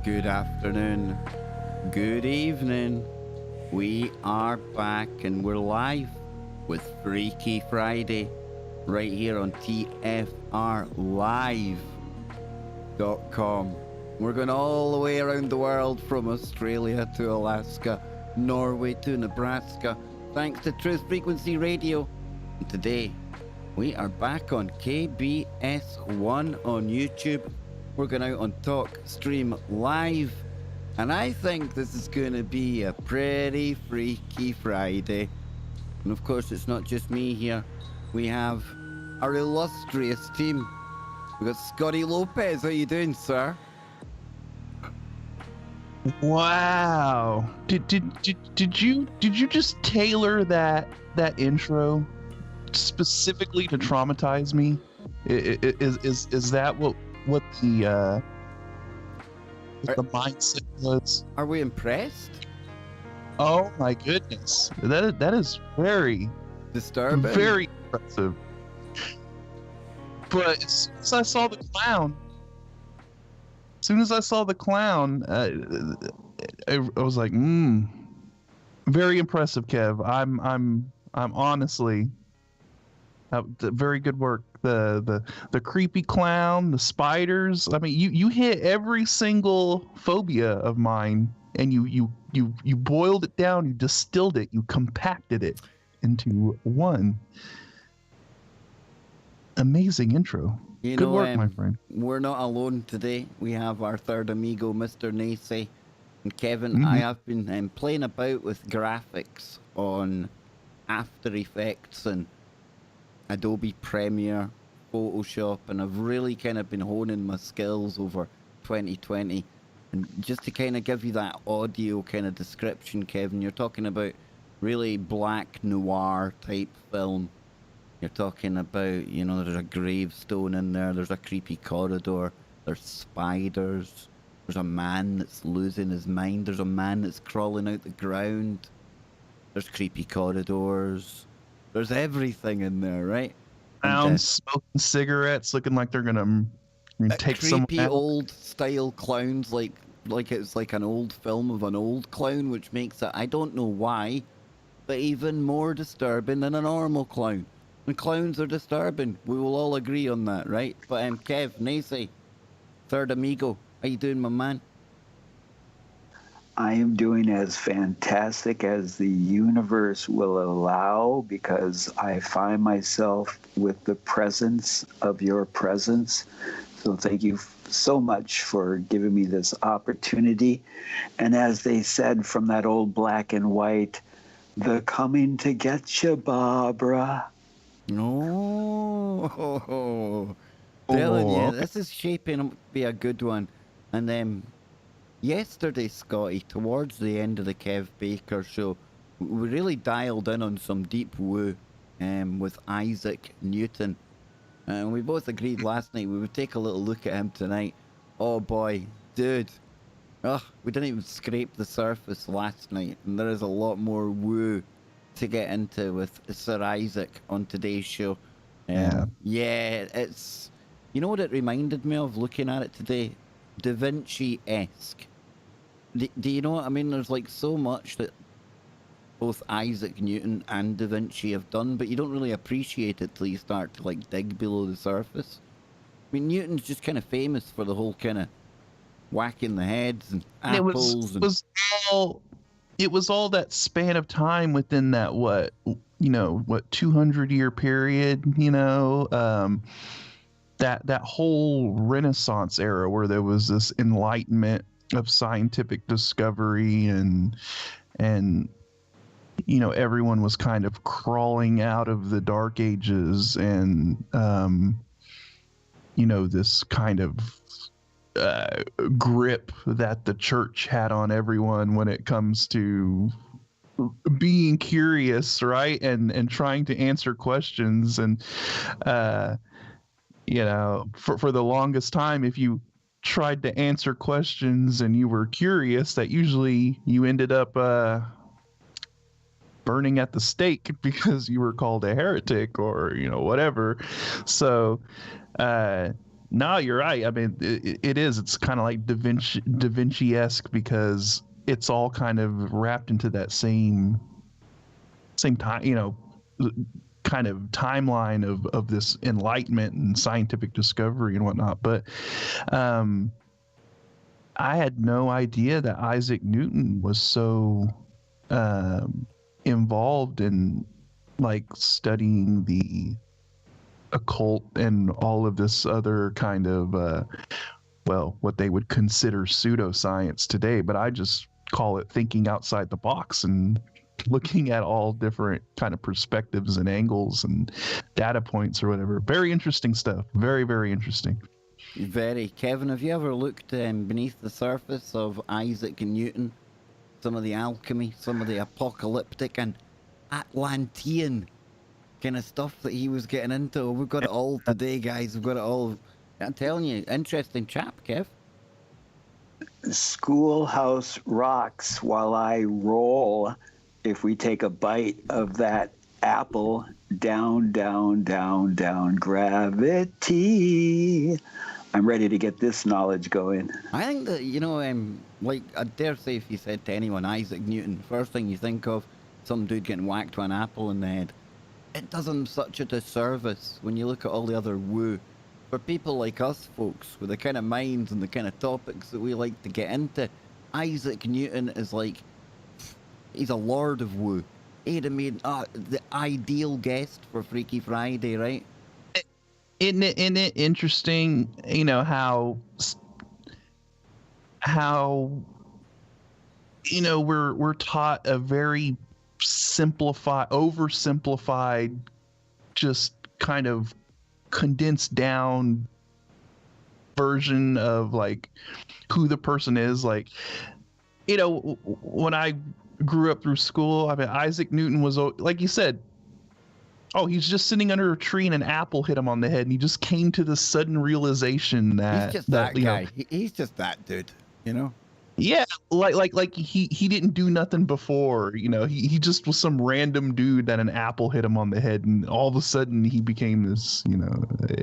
Good afternoon, good evening. We are back and we're live with Freaky Friday right here on TFRlive.com. We're going all the way around the world from Australia to Alaska, Norway to Nebraska, thanks to Truth Frequency Radio. And today, we are back on KBS1 on YouTube. We're going out on Talk Stream Live. And I think this is going to be a pretty freaky Friday. And of course, it's not just me here. We have our illustrious team. We've got Scotty Lopez. How you doing, sir? Wow. Did you just tailor that intro specifically to traumatize me? Is that what the mindset was? Are we impressed? Oh my goodness. That is very disturbing. Very impressive. But as soon as I saw the clown, I was like, very impressive, Kev. I'm honestly, very good work. The creepy clown, the spiders. I mean, you hit every single phobia of mine, and you boiled it down, you distilled it, you compacted it into one amazing intro. Good work, my friend. We're not alone today. We have our third amigo, Mr. Nacy. And Kevin, I have been playing about with graphics on After Effects and Adobe Premiere, Photoshop, and I've really kind of been honing my skills over 2020. And just to kind of give you that audio kind of description, Kevin, you're talking about really black noir type film. You're talking about, there's a gravestone in there, there's a creepy corridor, there's spiders, there's a man that's losing his mind, there's a man that's crawling out the ground, there's creepy corridors, there's everything in there, right? Smoking cigarettes, looking like they're gonna take some creepy old style clowns, like it's like an old film of an old clown, which makes it, I don't know why, but even more disturbing than a normal clown. And clowns are disturbing. We will all agree on that, right? But Kev, Nacy, third amigo, how you doing, my man? I am doing as fantastic as the universe will allow, because I find myself with the presence of your presence. So thank you so much for giving me this opportunity. And as they said from that old black and white, they're coming to get you, Barbara. No, telling you, this is shaping up to be a good one. And then yesterday, Scotty, towards the end of the Kev Baker show, we really dialed in on some deep woo with Isaac Newton. And we both agreed last night we would take a little look at him tonight. Oh boy, dude. We didn't even scrape the surface last night, and there is a lot more woo to get into with Sir Isaac on today's show. Yeah, it's, you know what it reminded me of looking at it today? Da Vinci-esque. Do you know what I mean? There's like so much that both Isaac Newton and Da Vinci have done, but you don't really appreciate it till you start to like dig below the surface. I mean, Newton's just kind of famous for the whole kind of whacking the heads and apples. It was all that span of time within that 200-year period, that whole Renaissance era where there was this enlightenment of scientific discovery and everyone was kind of crawling out of the Dark Ages and this kind of grip that the church had on everyone when it comes to being curious, right? And trying to answer questions. And, for the longest time, if you tried to answer questions and you were curious, that usually you ended up burning at the stake because you were called a heretic or, whatever. So, No, you're right. I mean, it is. It's kind of like Da Vinci-esque because it's all kind of wrapped into that same time, kind of timeline of this enlightenment and scientific discovery and whatnot. But I had no idea that Isaac Newton was so involved in like studying the occult and all of this other kind of what they would consider pseudoscience today. But I just call it thinking outside the box and looking at all different kind of perspectives and angles and data points or whatever. Very interesting stuff. Very, very interesting. Very. Kevin, have you ever looked beneath the surface of Isaac Newton? Some of the alchemy, some of the apocalyptic and Atlantean kind of stuff that he was getting into. We've got it all today, guys. We've got it all. I'm telling you, interesting chap, Kev. Schoolhouse rocks while I roll. If we take a bite of that apple, down, down, down, down, gravity. I'm ready to get this knowledge going. I think that, like, I dare say if you said to anyone, Isaac Newton, first thing you think of, some dude getting whacked with an apple in the head. It does him such a disservice when you look at all the other woo. For people like us folks, with the kind of minds and the kind of topics that we like to get into, Isaac Newton is like, he's a lord of woo. He'd have made the ideal guest for Freaky Friday, right? Isn't it interesting, how we're taught a very oversimplified, just kind of condensed down version of like who the person is. Like, when I grew up through school, I mean, Isaac Newton was, like you said, he's just sitting under a tree and an apple hit him on the head, and he just came to the sudden realization that he's just that guy. He's just that dude, Yeah, like he didn't do nothing before, he just was some random dude that an apple hit him on the head, and all of a sudden he became this,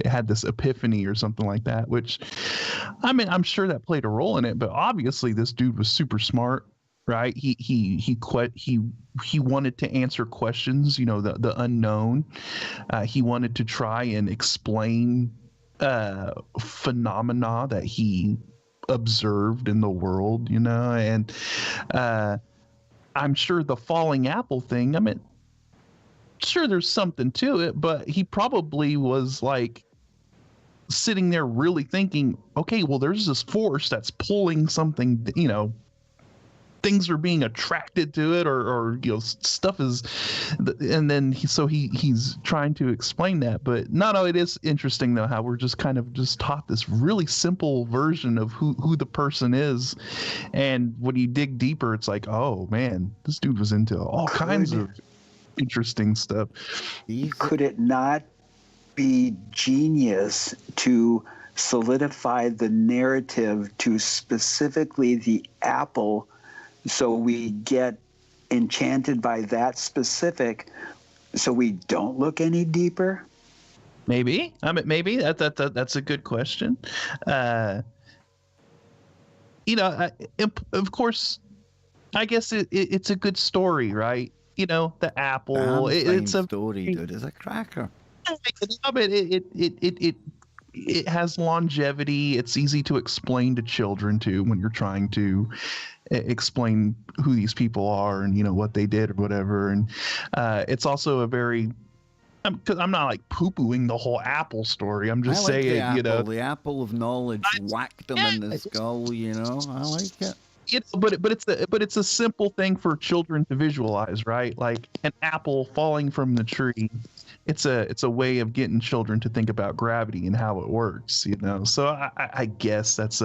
had this epiphany or something like that. Which, I mean, I'm sure that played a role in it, but obviously this dude was super smart. Right, he wanted to answer questions, the unknown. He wanted to try and explain phenomena that he observed in the world, and I'm sure the falling apple thing, I mean, sure there's something to it, but he probably was like sitting there really thinking, okay, well, there's this force that's pulling something, things are being attracted to it, or stuff is, and then he's trying to explain that. But no, it is interesting though how we're just kind of just taught this really simple version of who the person is, and when you dig deeper, it's like, oh man, this dude was into all kinds of interesting stuff. Could it not be genius to solidify the narrative to specifically the apple, so we get enchanted by that specific, so we don't look any deeper? Maybe. I mean, maybe that's a good question. Of course, I guess it's a good story, right? The apple. It's a story, dude. It's a cracker. It has longevity. It's easy to explain to children too when you're trying to explain who these people are and what they did or whatever. And it's also a very, because I'm not like poo-pooing the whole apple story. I'm just saying, the apple of knowledge whacked him in the skull. I like it. But it's a simple thing for children to visualize, right? Like an apple falling from the tree. It's a way of getting children to think about gravity and how it works, So I guess that's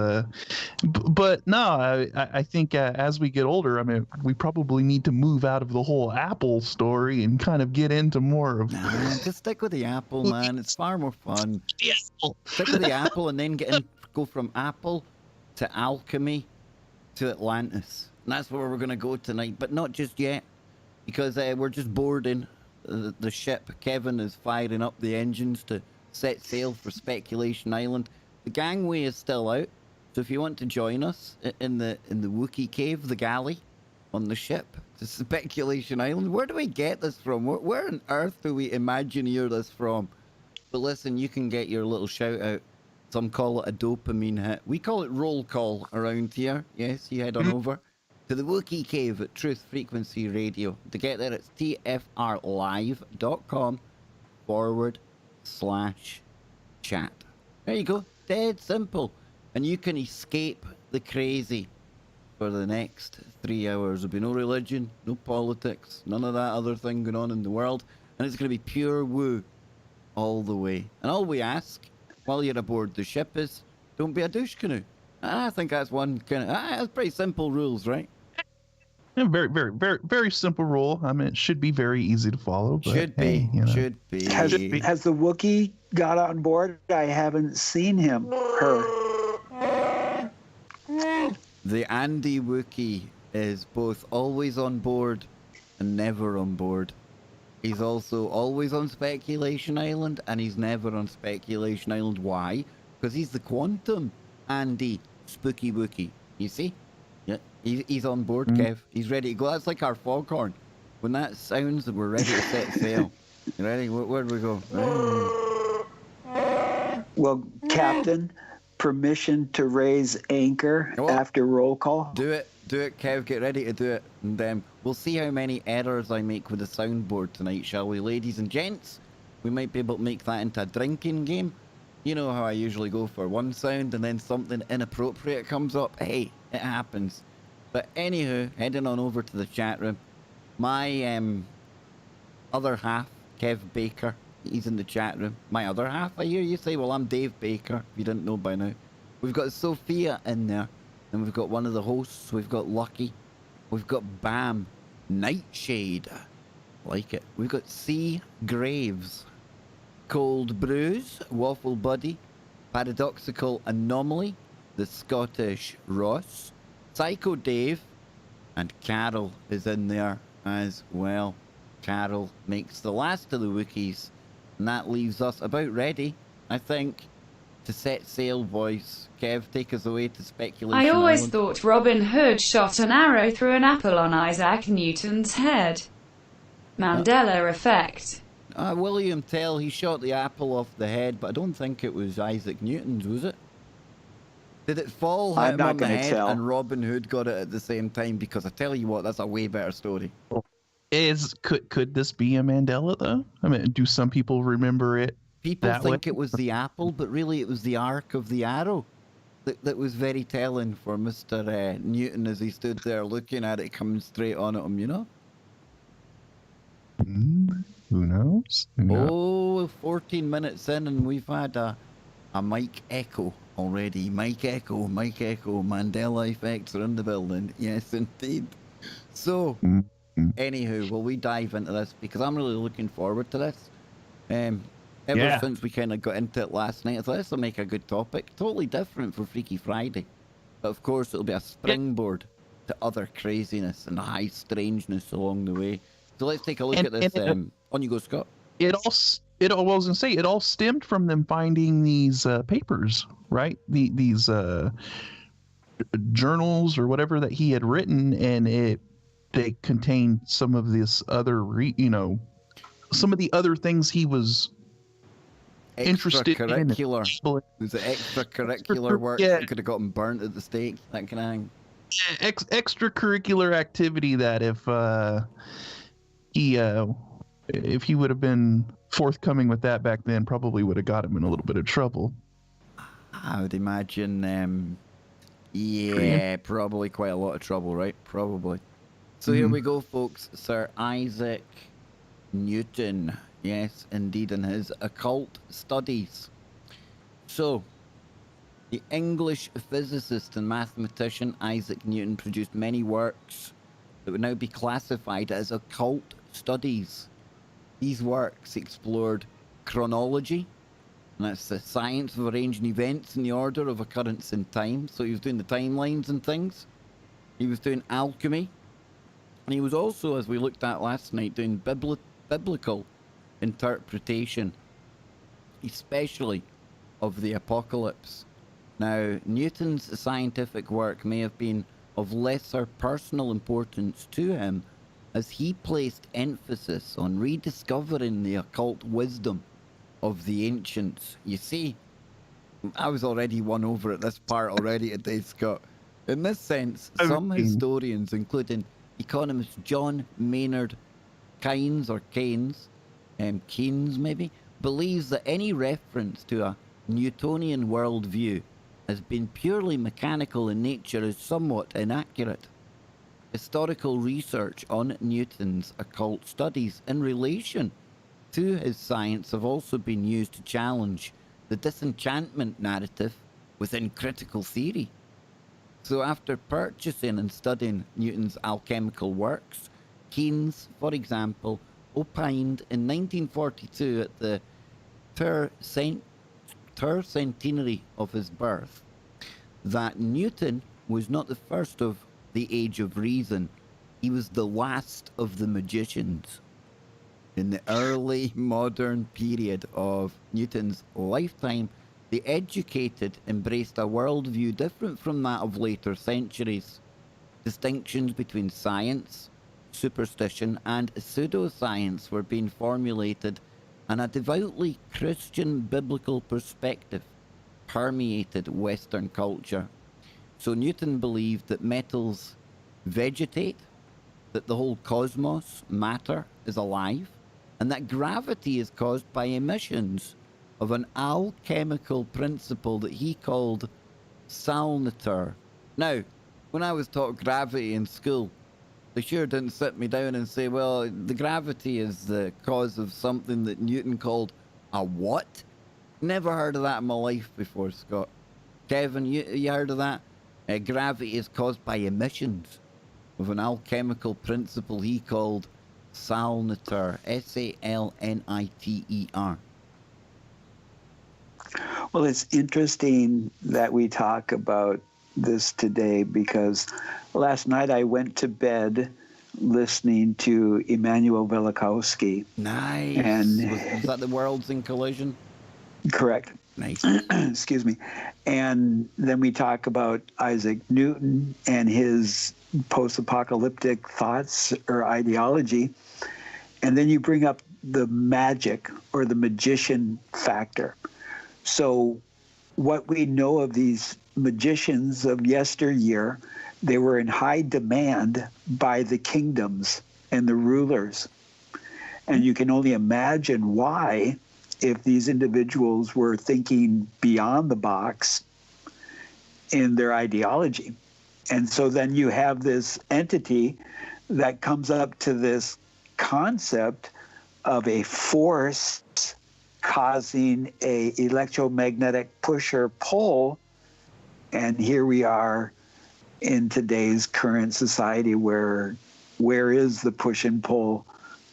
but no, I think as we get older, I mean, we probably need to move out of the whole apple story and kind of get into more of. Nah, just stick with the apple, man. It's far more fun. Stick with the apple, and then go from apple to alchemy to Atlantis. And that's where we're going to go tonight, but not just yet, because we're just boarding the ship. Kevin is firing up the engines to set sail for Speculation Island. The gangway is still out, so if you want to join us in the Wookiee cave, the galley, on the ship to Speculation Island. Where do we get this from? Where on earth do we Imagineer this from? But listen, you can get your little shout out. Some call it a dopamine hit. We call it roll call around here. Yes, you head on over to the Wookiee Cave at Truth Frequency Radio. To get there, it's tfrlive.com/chat. There you go. Dead simple. And you can escape the crazy for the next 3 hours. There'll be no religion, no politics, none of that other thing going on in the world. And it's going to be pure woo all the way. And all we ask while you're aboard the ship is don't be a douche canoe. And I think that's one kind of, that's pretty simple rules, right? Yeah, very, very, very, very simple rule. I mean, it should be very easy to follow. But Should hey, be. you know. Should be. Has the Wookiee got on board? I haven't seen him. Her. The Andy Wookiee is both always on board and never on board. He's also always on Speculation Island and he's never on Speculation Island. Why? Because he's the Quantum Andy Spooky Wookiee. You see? Yeah, he's on board, Kev. He's ready to go. That's like our foghorn. When that sounds, we're ready to set sail. You ready? Where do we go? Well, Captain, permission to raise anchor after roll call? Do it, Kev. Get ready to do it. And we'll see how many errors I make with the soundboard tonight, shall we, ladies and gents? We might be able to make that into a drinking game. You know how I usually go for one sound and then something inappropriate comes up. Hey, it happens. But anywho, heading on over to the chat room. My other half, Kev Baker, he's in the chat room. My other half, I hear you say. Well, I'm Dave Baker, if you didn't know by now. We've got Sophia in there. And we've got one of the hosts. We've got Lucky. We've got Bam. Nightshade. Like it. We've got C. Graves. Cold Brews. Waffle Buddy. Paradoxical Anomaly. The Scottish Ross. Psycho Dave. And Carol is in there as well. Carol makes the last of the Wookiees. And that leaves us about ready, I think, to set sail, boys. Kev, take us away to Speculation I always Island. thought Robin Hood shot an arrow through an apple on Isaac Newton's head. Mandela effect. William Tell, he shot the apple off the head, but I don't think it was Isaac Newton's, was it? Did it fall, hit I'm him not on the gonna head, tell. and Robin Hood got it at the same time? Because I tell you what, that's a way better story. Could this be a Mandela though? I mean, do some people remember it? People that think way? it was the apple, but really it was the arc of the arrow that was very telling for Mr. Newton as he stood there looking at it coming straight on at him, you know? Who knows? Who knows? Oh, 14 minutes in and we've had a mic echo already. Mic echo. Mandela effects are in the building. Yes, indeed. So, anywho, will we dive into this? Because I'm really looking forward to this. Ever since we kind of got into it last night, I thought this will make a good topic. Totally different for Freaky Friday. But of course, it'll be a springboard to other craziness and high strangeness along the way. So let's take a look at this. On you go, Scott. It all stemmed from them finding these papers, right? These journals or whatever that he had written, and they contained some of this other, some of the other things he was interested in. Extracurricular. Was it extracurricular work that could have gotten burnt at the stake? That kind of thing. Extracurricular activity that if he would have been forthcoming with that back then, probably would have got him in a little bit of trouble. I would imagine, probably quite a lot of trouble, right? Probably. So here we go, folks. Sir Isaac Newton. Yes, indeed, in his occult studies. So, the English physicist and mathematician Isaac Newton produced many works that would now be classified as occult studies. These works explored chronology, and that's the science of arranging events in the order of occurrence in time. So he was doing the timelines and things. He was doing alchemy. And he was also, as we looked at last night, doing biblical interpretation, especially of the apocalypse. Now, Newton's scientific work may have been of lesser personal importance to him, as he placed emphasis on rediscovering the occult wisdom of the ancients. You see, I was already won over at this part already today, Scott. In this sense, some historians, including economist John Maynard Keynes, or Keynes, Keynes maybe, believes that any reference to a Newtonian worldview has been purely mechanical in nature is somewhat inaccurate. Historical research on Newton's occult studies in relation to his science have also been used to challenge the disenchantment narrative within critical theory. So after purchasing and studying Newton's alchemical works, Keynes, for example, opined in 1942 at the tercentenary of his birth that Newton was not the first of the age of reason, he was the last of the magicians. In the early modern period of Newton's lifetime, the educated embraced a worldview different from that of later centuries. Distinctions between science, superstition, and pseudoscience were being formulated, and a devoutly Christian biblical perspective permeated Western culture. So Newton believed that metals vegetate, that the whole cosmos, matter, is alive, and that gravity is caused by emissions of an alchemical principle that he called salnature. Now, when I was taught gravity in school, they sure didn't sit me down and say, well, the gravity is the cause of something that Newton called a what? Never heard of that in my life before, Scott. Kevin, you heard of that? Gravity is caused by emissions of an alchemical principle he called salnature, S-A-L-N-I-T-E-R. Well, it's interesting that we talk about this today because last night I went to bed listening to Immanuel Velikovsky. Nice. And was that The Worlds in Collision? Correct. Nice. Excuse me. And then we talk about Isaac Newton and his post-apocalyptic thoughts or ideology. And then you bring up the magic or the magician factor. So what we know of these magicians of yesteryear, they were in high demand by the kingdoms and the rulers. And you can only imagine why, if these individuals were thinking beyond the box in their ideology. And so then you have this entity that comes up to this concept of a force causing a electromagnetic push or pull. And here we are in today's current society where is the push and pull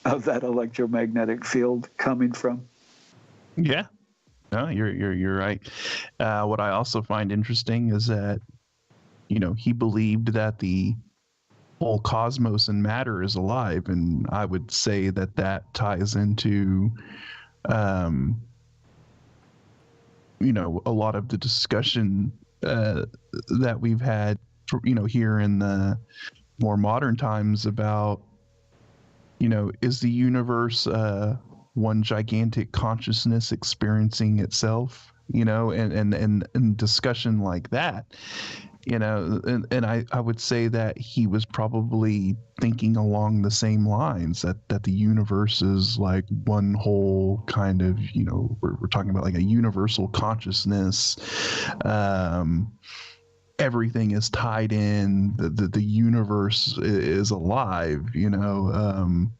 of that electromagnetic field coming from? Yeah, no, you're right. What I also find interesting is that, he believed that the whole cosmos and matter is alive, and I would say that ties into, a lot of the discussion that we've had, here in the more modern times about, is the universe one gigantic consciousness experiencing itself, and discussion like that, and I would say that he was probably thinking along the same lines, that the universe is like one whole kind of, we're talking about like a universal consciousness. Everything is tied in, the universe is alive, the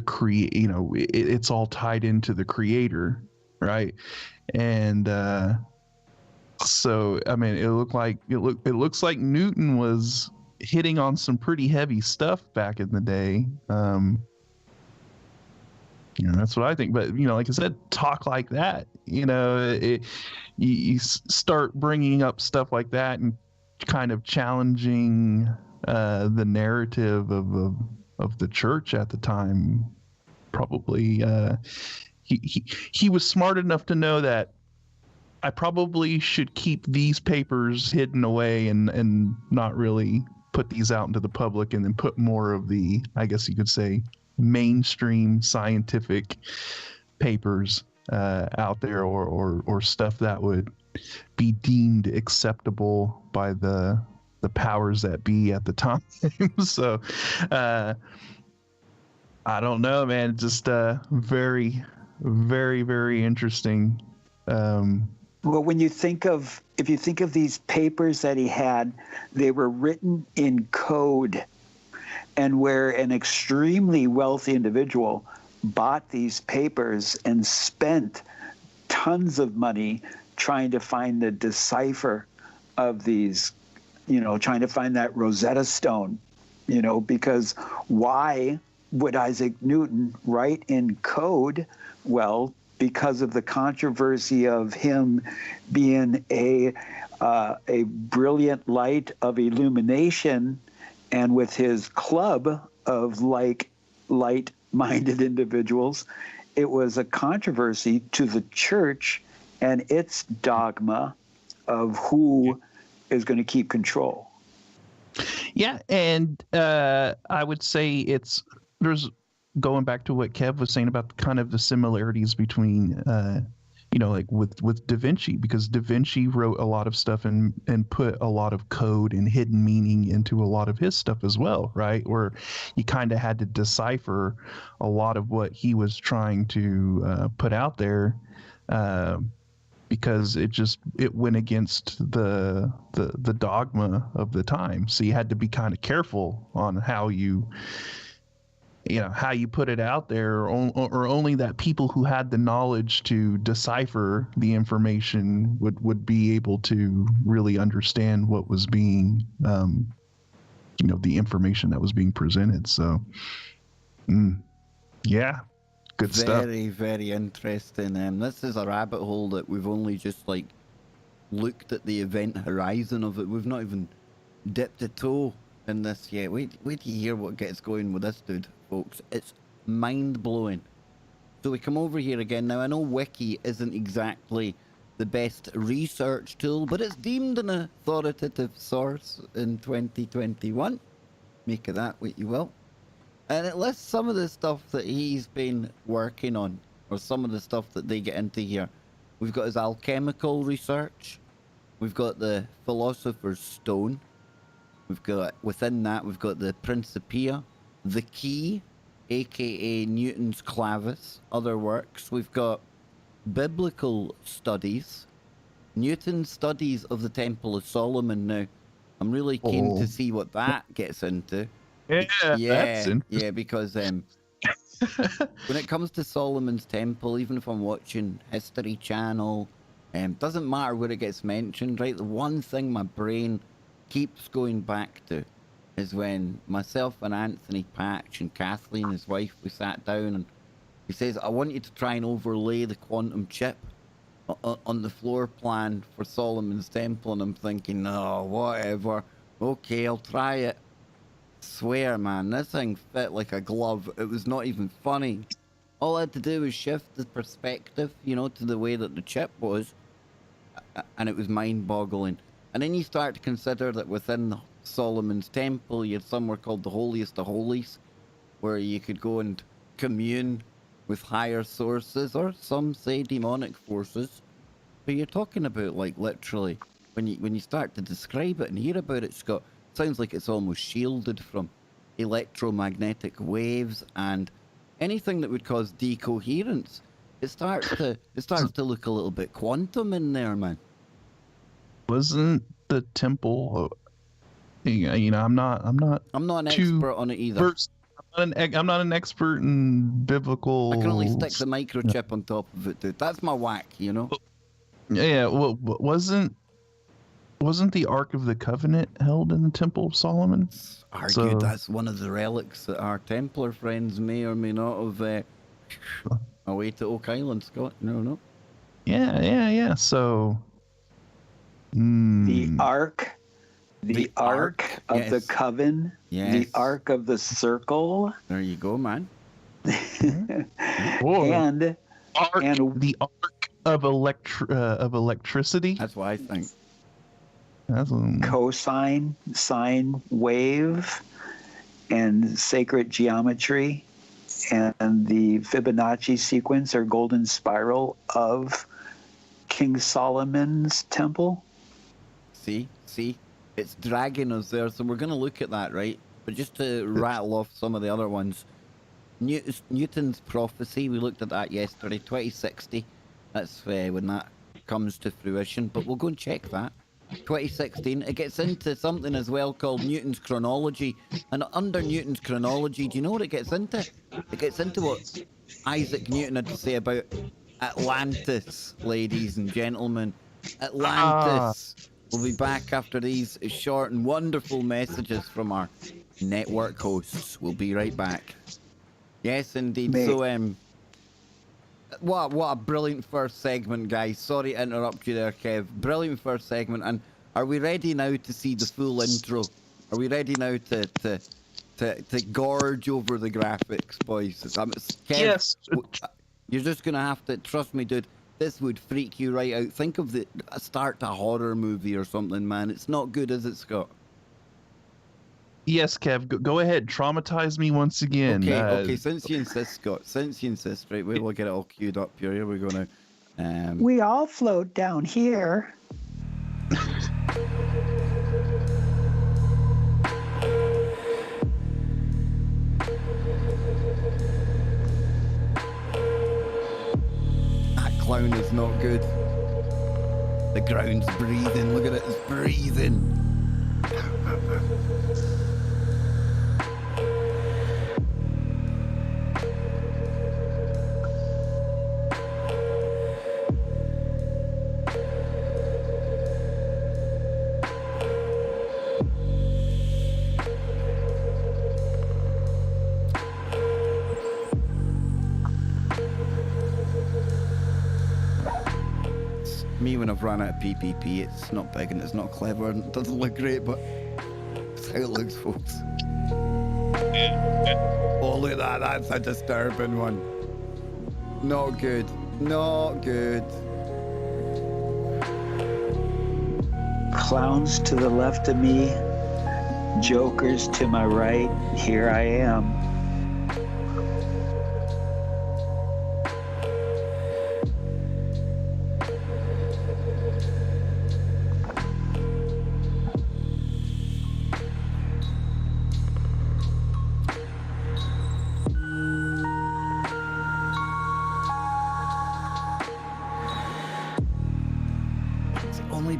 create, it's all tied into the creator, right? And so I mean, it looks like Newton was hitting on some pretty heavy stuff back in the day. That's what I think. But like I said, talk like that, you start bringing up stuff like that and kind of challenging the narrative of the church at the time. Probably he was smart enough to know that I probably should keep these papers hidden away and not really put these out into the public, and then put more of the, I guess you could say, mainstream scientific papers out there, or stuff that would be deemed acceptable by the powers that be at the time. So I don't know, man. Just very, very, very interesting. Well, if you think of these papers that he had, they were written in code, and where an extremely wealthy individual bought these papers and spent tons of money trying to find the decipher of these, trying to find that Rosetta Stone, because why would Isaac Newton write in code? Well, because of the controversy of him being a brilliant light of illumination, and with his club of light-minded individuals, it was a controversy to the church and its dogma of who is going to keep control. Yeah, and I would say there's going back to what Kev was saying about kind of the similarities between like with Da Vinci, because Da Vinci wrote a lot of stuff and put a lot of code and hidden meaning into a lot of his stuff as well, right? Where you kind of had to decipher a lot of what he was trying to put out there, because it went against the dogma of the time. So you had to be kind of careful on how you put it out there, or only that people who had the knowledge to decipher the information would be able to really understand what was being, the information that was being presented. So, yeah, good stuff. Very, very interesting. This is a rabbit hole that we've only just looked at the event horizon of it. We've not even dipped a toe in this yet. Wait till you hear what gets going with this dude, folks. It's mind-blowing. So we come over here again. Now, I know Wiki isn't exactly the best research tool, but it's deemed an authoritative source in 2021. Make of that what you will. And it lists some of the stuff that he's been working on, or some of the stuff that they get into here. We've got his alchemical research. We've got the Philosopher's Stone. Within that, we've got the Principia, the Key, aka Newton's Clavis, other works. We've got biblical studies, Newton's studies of the Temple of Solomon. Now, I'm really keen to see what that gets into. Yeah, because when it comes to Solomon's Temple, even if I'm watching History Channel, doesn't matter where it gets mentioned, right? The one thing my brain keeps going back to is when myself and Anthony Patch and Kathleen, his wife, we sat down and he says, I want you to try and overlay the quantum chip on the floor plan for Solomon's Temple. And I'm thinking, oh, whatever. Okay, I'll try it. Swear, man, this thing fit like a glove. It was not even funny. All I had to do was shift the perspective, to the way that the chip was, and it was mind-boggling. And then you start to consider that within Solomon's Temple, you had somewhere called the Holiest of Holies, where you could go and commune with higher sources, or some say demonic forces. But you're talking about, literally, when you start to describe it and hear about it, Scott, sounds like it's almost shielded from electromagnetic waves and anything that would cause decoherence. It starts to look a little bit quantum in there, man. Wasn't the temple? I'm not an expert on it either. I'm not an expert in biblical. I can only stick the microchip on top of it, dude. That's my whack, Yeah. Well, wasn't the Ark of the Covenant held in the Temple of Solomon? Argued that's one of the relics that our Templar friends may or may not have away to Oak Island, Scott. No. Yeah. So. The Ark of yes. the Coven, yes. The Ark of the Circle. There you go, man. And the Ark of electricity. That's what I think. That's Cosine, sine wave, and sacred geometry, and the Fibonacci sequence or golden spiral of King Solomon's temple. See, it's dragging us there, so we're going to look at that, right? But just to rattle off some of the other ones, Newton's prophecy, we looked at that yesterday, 2060. That's when that comes to fruition, but we'll go and check that. 2016, it gets into something as well called Newton's chronology, and under Newton's chronology, do you know what it gets into? It gets into what Isaac Newton had to say about Atlantis, ladies and gentlemen. Atlantis. We'll be back after these short and wonderful messages from our network hosts. We'll be right back. Yes, indeed. So, what a brilliant first segment, guys. Sorry to interrupt you there, Kev. Brilliant first segment. And are we ready now to see the full intro? Are we ready now to gorge over the graphics, boys? Kev, yes. You're just gonna have to trust me, dude. This would freak you right out. Think of the start to a horror movie or something, man. It's not good, is it, Scott? Yes, Kev. Go ahead. Traumatize me once again. Okay. Since you insist, Scott. Since you insist, right? We'll get it all queued up here. Here we go now. We all float down here. Clown is not good. The ground's breathing. Look at it, it's breathing. Me when I've run out of PPP, it's not big and it's not clever and it doesn't look great, but it's how it looks, folks. Oh, look at that, that's a disturbing one. Not good, not good. Clowns to the left of me, jokers to my right, here I am.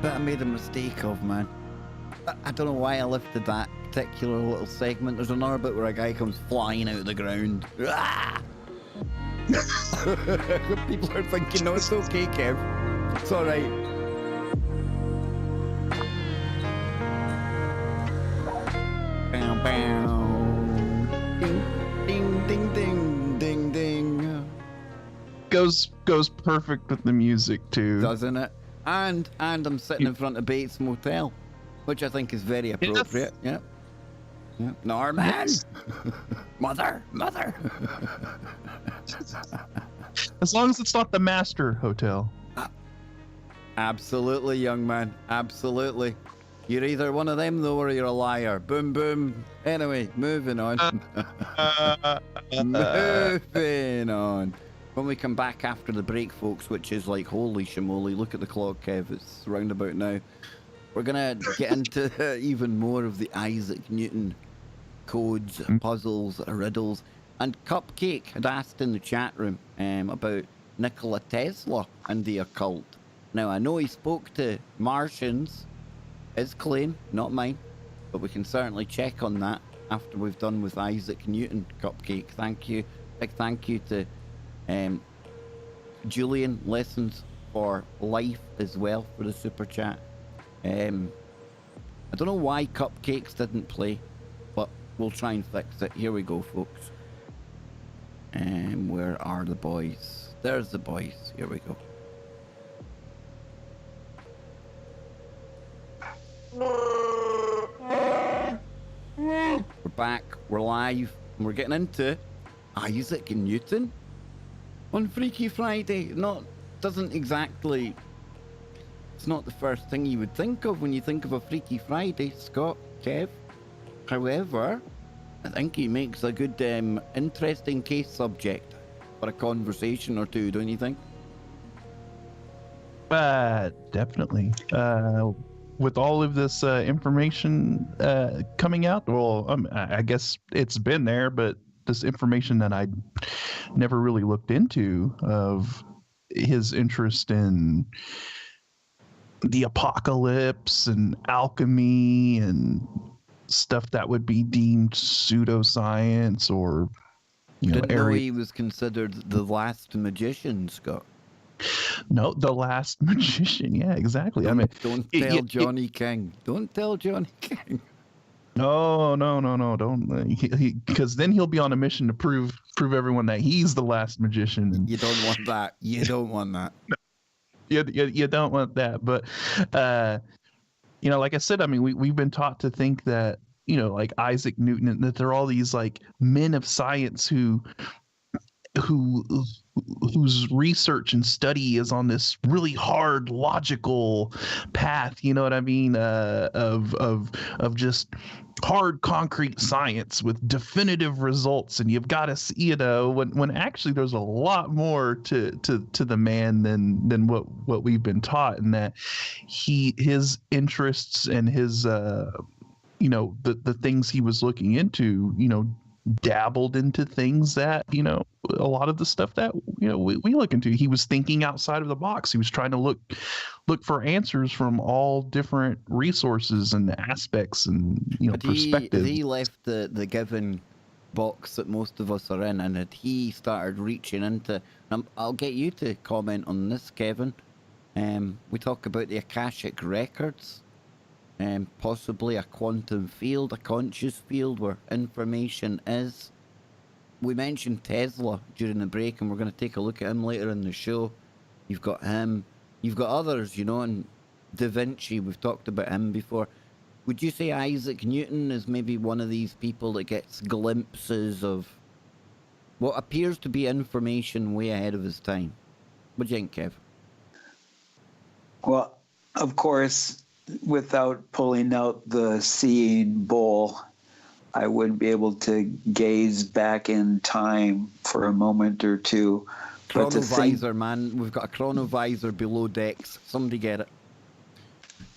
Bit I made a mistake of, man. I don't know why I lifted that particular little segment. There's another bit where a guy comes flying out of the ground. Ah! People are thinking, no, it's okay, Kev. It's alright. Bow, bow. Ding, ding, ding, ding, ding. Goes perfect with the music, too. Doesn't it? And I'm sitting in front of Bates Motel, which I think is very appropriate. Yep. Norman! Mother! As long as it's not the Master Hotel. Absolutely, young man. Absolutely. You're either one of them, though, or you're a liar. Boom, boom. Anyway, moving on. Moving on. When we come back after the break, folks, which is like, holy shamoly, look at the clock, Kev, it's round about now. We're going to get into even more of the Isaac Newton codes, puzzles, riddles. And Cupcake had asked in the chat room about Nikola Tesla and the occult. Now, I know he spoke to Martians, his claim, not mine, but we can certainly check on that after we've done with Isaac Newton, Cupcake. Thank you. Big thank you to Julian, Lessons for Life as well for the super chat. I don't know why Cupcakes didn't play, but we'll try and fix it. Here we go, folks. Where are the boys? There's the boys. Here we go. We're back. We're live. And we're getting into Isaac Newton on Freaky Friday. Not doesn't exactly. It's not the first thing you would think of when you think of a Freaky Friday, Scott, Kev. However, I think he makes a good, interesting case subject for a conversation or two, don't you think? Definitely. With all of this information coming out, well, I guess it's been there, but this information that I never really looked into of his interest in the apocalypse and alchemy and stuff that would be deemed pseudoscience or, Didn't know he was considered the last magician, Scott. No, the last magician. Yeah, exactly. Don't tell Johnny King. Don't tell Johnny King. No, don't, because then he'll be on a mission to prove everyone that he's the last magician. And you don't want that. You don't want that. You don't want that. But like I said, we've been taught to think that, like Isaac Newton, and that there are all these like men of science whose research and study is on this really hard logical path, you know what I mean, of just hard concrete science with definitive results, and you've got to when actually there's a lot more to the man than what we've been taught, and that his interests and his the things he was looking into, dabbled into things that, a lot of the stuff that, we look into. He was thinking outside of the box. He was trying to look for answers from all different resources and aspects and, perspectives. He left the given box that most of us are in, and had he started reaching into, I'll get you to comment on this, Kevin. We talk about the Akashic records. Possibly a quantum field, a conscious field where information is. We mentioned Tesla during the break, and we're going to take a look at him later in the show. You've got him. You've got others, and Da Vinci, we've talked about him before. Would you say Isaac Newton is maybe one of these people that gets glimpses of what appears to be information way ahead of his time? What do you think, Kev? Well, of course, without pulling out the seeing bowl, I wouldn't be able to gaze back in time for a moment or two. Chronovisor, man. We've got a chronovisor below decks. Somebody get it.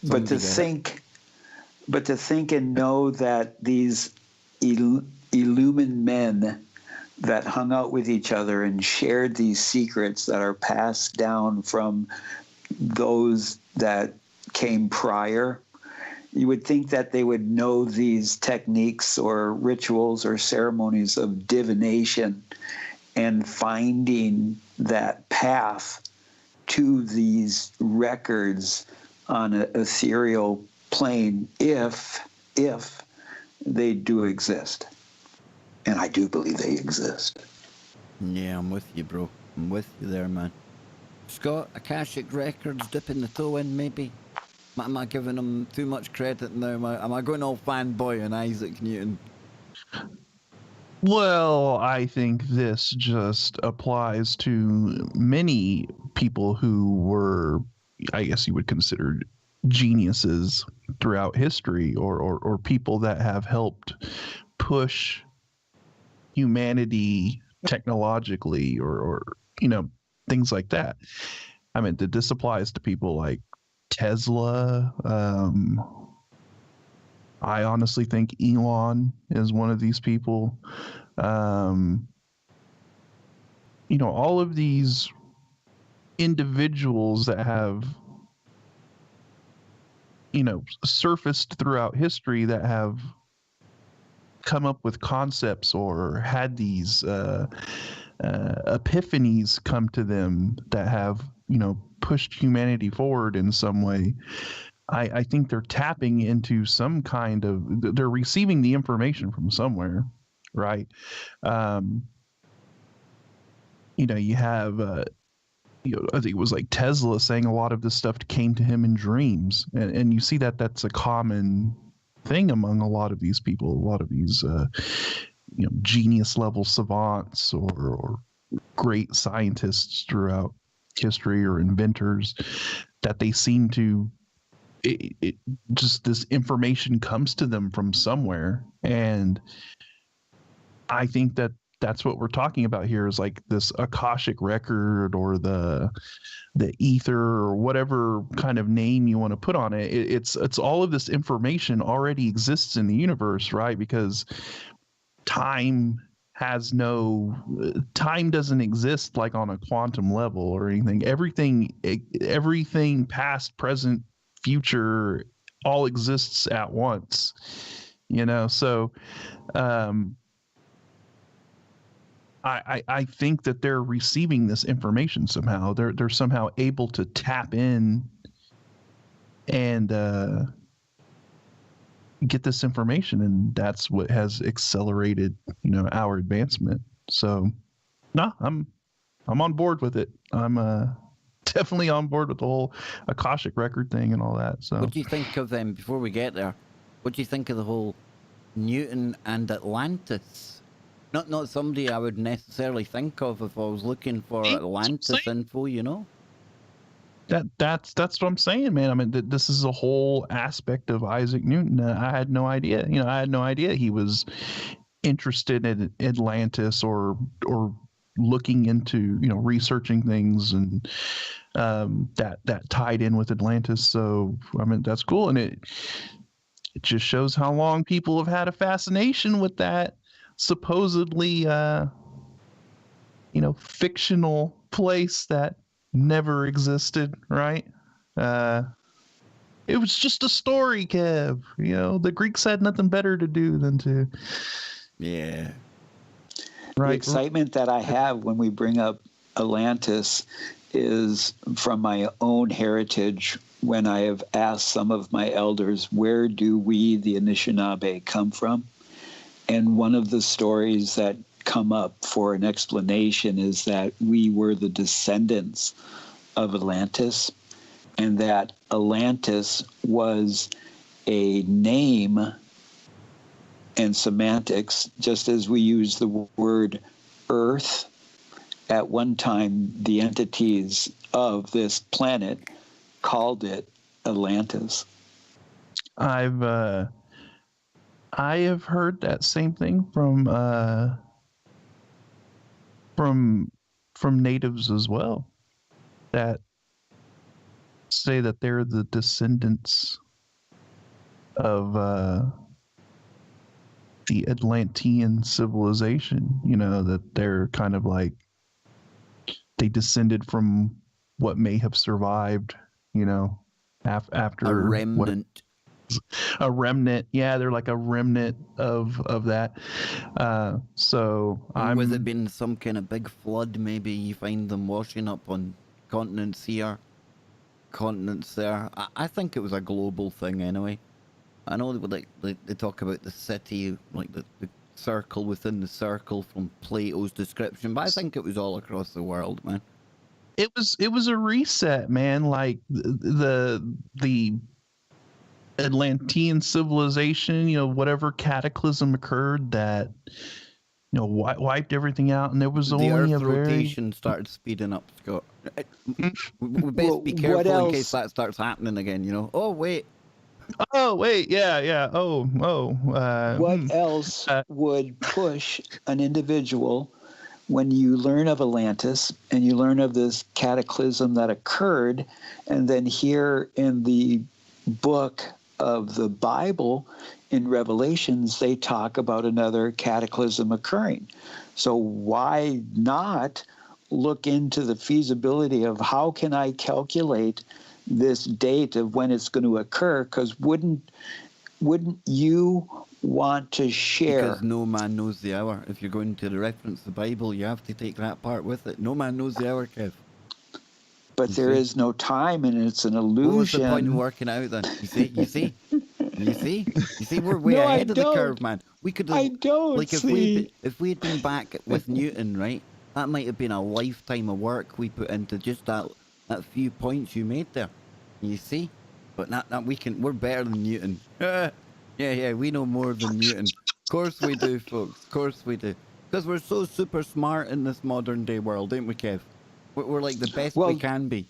But to think and know that these illumined men that hung out with each other and shared these secrets that are passed down from those that came prior, you would think that they would know these techniques or rituals or ceremonies of divination and finding that path to these records on an ethereal plane if they do exist. And I do believe they exist. Yeah, I'm with you, bro. I'm with you there, man. Scott, Akashic Records, dipping the toe in, maybe? Am I giving him too much credit now? Am I going all fanboy on Isaac Newton? Well, I think this just applies to many people who were, I guess you would consider, geniuses throughout history, or people that have helped push humanity technologically, or things like that. I mean, this applies to people like Tesla. I honestly think Elon is one of these people. All of these individuals that have, surfaced throughout history, that have come up with concepts or had these epiphanies come to them that have, pushed humanity forward in some way. I think they're tapping into some kind of, they're receiving the information from somewhere, right? You have, I think it was like Tesla saying a lot of this stuff came to him in dreams. And you see that that's a common thing among a lot of these people, a lot of these, genius level savants or great scientists throughout history or inventors, that they seem to just this information comes to them from somewhere. And I think that that's what we're talking about here, is like this Akashic record, or the ether, or whatever kind of name you want to put on it. It's all of this information already exists in the universe, right? Because time doesn't exist like on a quantum level or anything. Everything past, present, future all exists at once, so I think that they're receiving this information somehow. They're somehow able to tap in and get this information, and that's what has accelerated, our advancement. So, no, I'm on board with it. I'm definitely on board with the whole Akashic record thing and all that. So, what do you think of them before we get there? What do you think of the whole Newton and Atlantis? Not somebody I would necessarily think of if I was looking for Atlantis info, That's what I'm saying, man. I mean, this is a whole aspect of Isaac Newton. I had no idea. I had no idea he was interested in Atlantis or looking into, researching things, and that tied in with Atlantis. So, I mean, that's cool, and it just shows how long people have had a fascination with that supposedly fictional place that never existed, right? It was just a story, Kev. The Greeks had nothing better to do than to right. The excitement that I have when we bring up Atlantis is from my own heritage, when I have asked some of my elders, where do we, the Anishinaabe, come from? And one of the stories that come up for an explanation is that we were the descendants of Atlantis, and that Atlantis was a name and semantics, just as we use the word Earth. At one time, the entities of this planet called it Atlantis. I have heard that same thing from natives as well, that say that they're the descendants of the Atlantean civilization. That they're kind of like, they descended from what may have survived. After a remnant. A remnant, yeah, they're like a remnant of that. So with it being some kind of big flood, maybe you find them washing up on continents here, continents there. I think it was a global thing anyway. I know they talk about the city, like the circle within the circle from Plato's description, but I think it was all across the world, man. It was a reset, man. Like the Atlantean civilization, whatever cataclysm occurred that, wiped everything out, and there was only Earth's rotation started speeding up, Scott. We best be careful in case that starts happening again. Oh wait, yeah. What else would push an individual, when you learn of Atlantis and you learn of this cataclysm that occurred, and then here in the book of the Bible, in Revelations, they talk about another cataclysm occurring. So why not look into the feasibility of how can I calculate this date of when it's going to occur? Because wouldn't you want to share? Because no man knows the hour. If you're going to reference the Bible, you have to take that part with it. No man knows the hour, Kev. But there is no time, and it's an illusion. What was the point in working out then? You see, we're way ahead of the curve, man. We could have, I don't like, see. if we had been back with Newton, right? That might have been a lifetime of work we put into just that few points you made there. You see, but not we're better than Newton. Yeah, we know more than Newton. Of course we do, folks. Of course we do. Because we're so super smart in this modern day world, ain't we, Kev? We're like the best we Well, can be.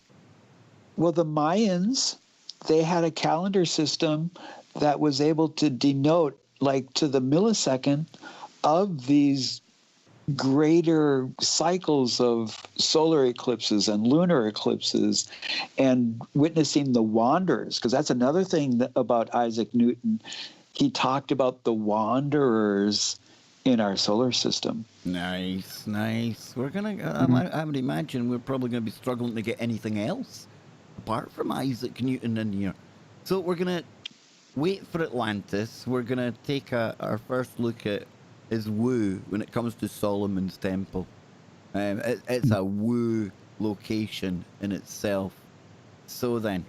well, the Mayans, they had a calendar system that was able to denote, like to the millisecond, of these greater cycles of solar eclipses and lunar eclipses and witnessing the wanderers, because that's another thing about Isaac Newton. He talked about the wanderers in our solar system. Nice, nice. We're gonna. I would imagine we're probably gonna be struggling to get anything else apart from Isaac Newton in here. So we're gonna wait for Atlantis. We're gonna take our first look at his woo when it comes to Solomon's temple. It's a woo location in itself. So then,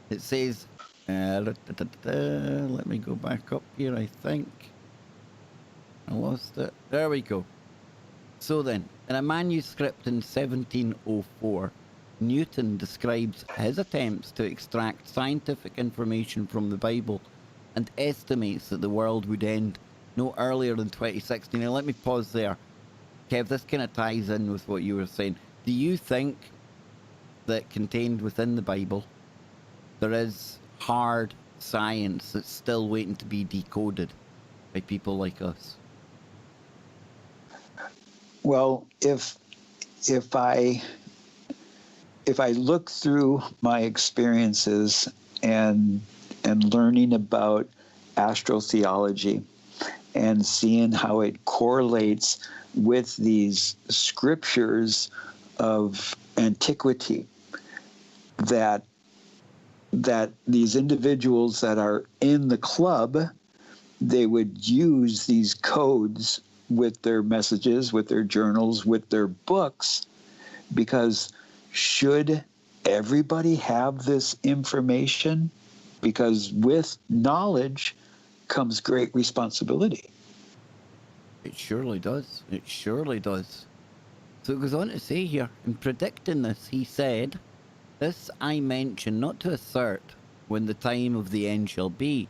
it says. Let me go back up here. I think I lost it. There we go. So then, in a manuscript in 1704, Newton describes his attempts to extract scientific information from the Bible and estimates that the world would end no earlier than 2016. Now, let me pause there. Kev, this kind of ties in with what you were saying. Do you think that contained within the Bible there is hard science that's still waiting to be decoded by people like us? Well, if I look through my experiences and learning about astrotheology and seeing how it correlates with these scriptures of antiquity, that these individuals that are in the club, they would use these codes with their messages, with their journals, with their books, because should everybody have this information? Because with knowledge comes great responsibility. It surely does. It surely does. So it goes on to say here, in predicting this, he said, "This I mention not to assert when the time of the end shall be,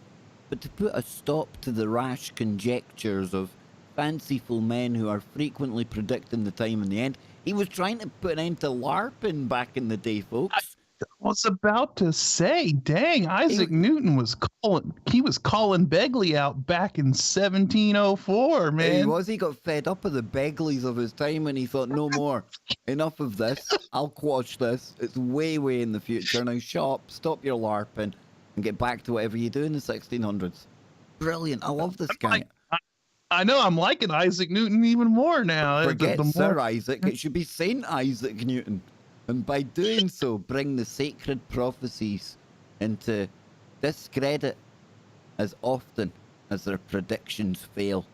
but to put a stop to the rash conjectures of fanciful men who are frequently predicting the time and the end." He was trying to put an end to LARPing back in the day, folks. I was about to say, dang, Isaac Newton was calling Begley out back in 1704, man. He got fed up of the Begleys of his time and he thought, no more. Enough of this. I'll quash this. It's way, way in the future. Now shut up, stop your LARPing, and get back to whatever you do in the 1600s. Brilliant. I love this guy. I know, I'm liking Isaac Newton even more now. Forget Sir Isaac. It should be Saint Isaac Newton. And by doing so, bring the sacred prophecies into discredit as often as their predictions fail.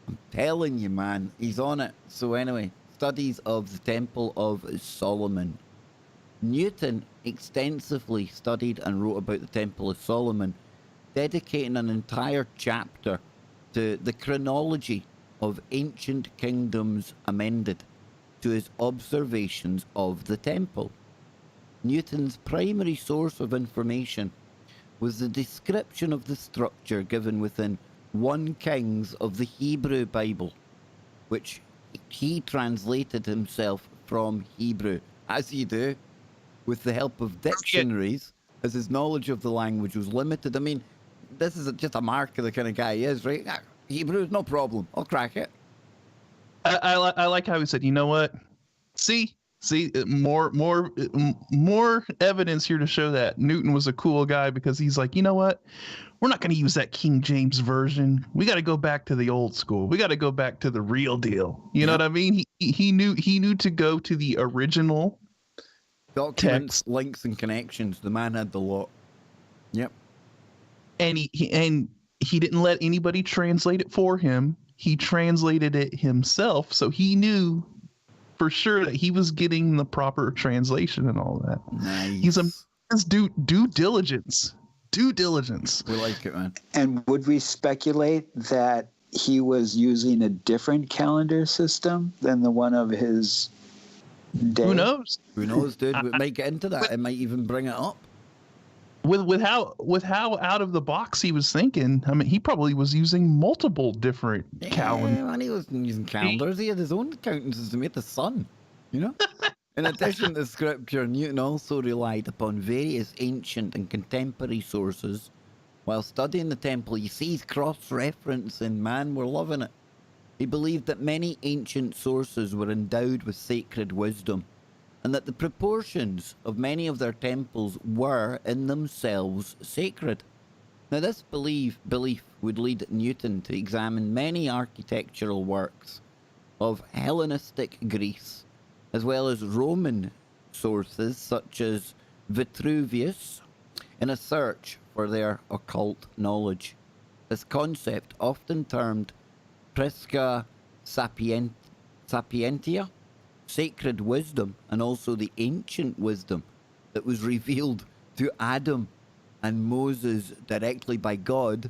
I'm telling you, man, he's on it. So anyway, studies of the Temple of Solomon. Newton extensively studied and wrote about the Temple of Solomon, dedicating an entire chapter to the chronology of ancient kingdoms amended, to his observations of the temple. Newton's primary source of information was the description of the structure given within 1 Kings of the Hebrew Bible, which he translated himself from Hebrew, as you do, with the help of dictionaries, as his knowledge of the language was limited. I mean, this is just a mark of the kind of guy he is, right? Hebrew, no problem. I'll crack it. I like how he said, you know what? See, more evidence here to show that Newton was a cool guy, because he's like, you know what? We're not going to use that King James version. We got to go back to the old school. We got to go back to the real deal. You know what I mean? He knew to go to the original documents, text. Links, and connections. The man had the lot. Yep. And he didn't let anybody translate it for him. He translated it himself, so he knew for sure that he was getting the proper translation and all that. Nice. He's due diligence. Due diligence. We like it, man. And would we speculate that he was using a different calendar system than the one of his day? Who knows? Who knows, dude? We might get into that. It might even bring it up. With how out of the box he was thinking, I mean, he probably was using multiple different calendars. Man, he wasn't using calendars. He had his own accounting system. He had the sun, you know? In addition to scripture, Newton also relied upon various ancient and contemporary sources while studying the temple. You see, he's cross-referencing, man, we're loving it. He believed that many ancient sources were endowed with sacred wisdom, and that the proportions of many of their temples were in themselves sacred. Now, this belief would lead Newton to examine many architectural works of Hellenistic Greece, as well as Roman sources such as Vitruvius, in a search for their occult knowledge. This concept, often termed Prisca Sapientia, sacred wisdom, and also the ancient wisdom that was revealed to Adam and Moses directly by God,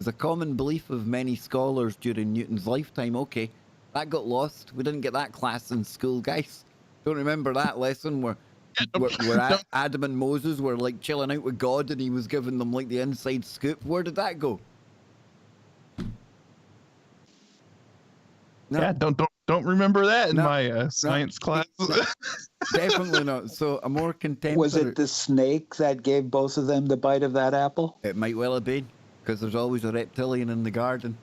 is a common belief of many scholars during Newton's lifetime. Okay, that got lost. We didn't get that class in school, guys. Don't remember that lesson where Adam and Moses were like chilling out with God and he was giving them like the inside scoop. Where did that go? No. Yeah, don't remember that in my science class. No, definitely not. So a more contemporary. Was it the snake that gave both of them the bite of that apple? It might well have been, because there's always a reptilian in the garden.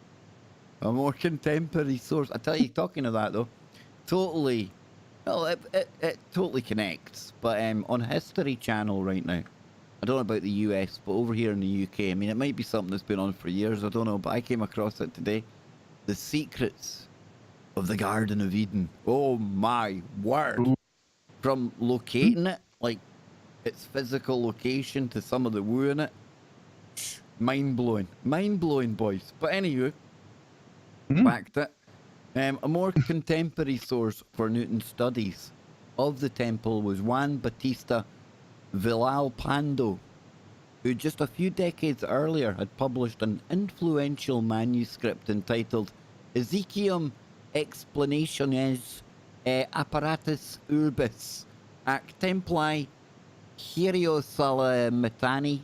A more contemporary source. I tell you, talking of that though, totally. Well, it totally connects. But on History Channel right now, I don't know about the US, but over here in the UK, I mean, it might be something that's been on for years. I don't know, but I came across it today. The secrets of the Garden of Eden. Oh my word. Ooh. From locating it, like its physical location, to some of the woo in it. Mind blowing. Mind blowing, boys. But anywho, back to it. A more contemporary source for Newton's studies of the temple was Juan Bautista Villalpando, who just a few decades earlier had published an influential manuscript entitled Ezekium Explanationes Apparatus Urbis ac Templi Hierosolymitani.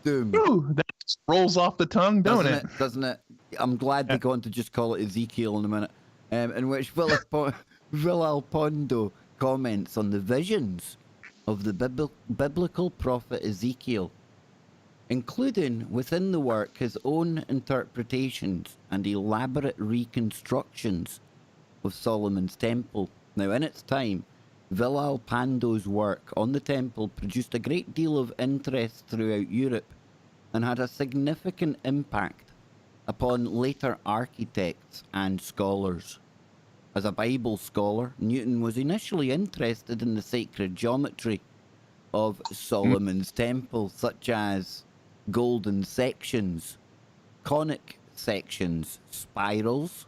Doom. Ooh, that just rolls off the tongue, don't it? Doesn't it? I'm glad they're going to just call it Ezekiel in a minute. In which Villalpando comments on the visions of the biblical prophet Ezekiel, including within the work his own interpretations and elaborate reconstructions of Solomon's temple. Now, in its time, Villalpando's work on the temple produced a great deal of interest throughout Europe and had a significant impact upon later architects and scholars. As a Bible scholar, Newton was initially interested in the sacred geometry of Solomon's temple, such as golden sections, conic sections, spirals,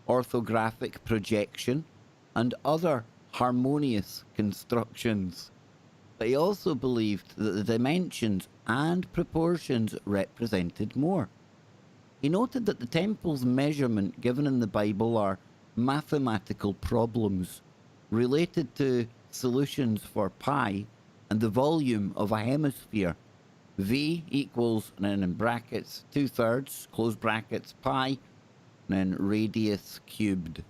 orthographic projection, and other harmonious constructions. But he also believed that the dimensions and proportions represented more. He noted that the temple's measurement given in the Bible are mathematical problems related to solutions for pi and the volume of a hemisphere. V equals, and then in brackets, 2/3, close brackets, pi, and then radius cubed,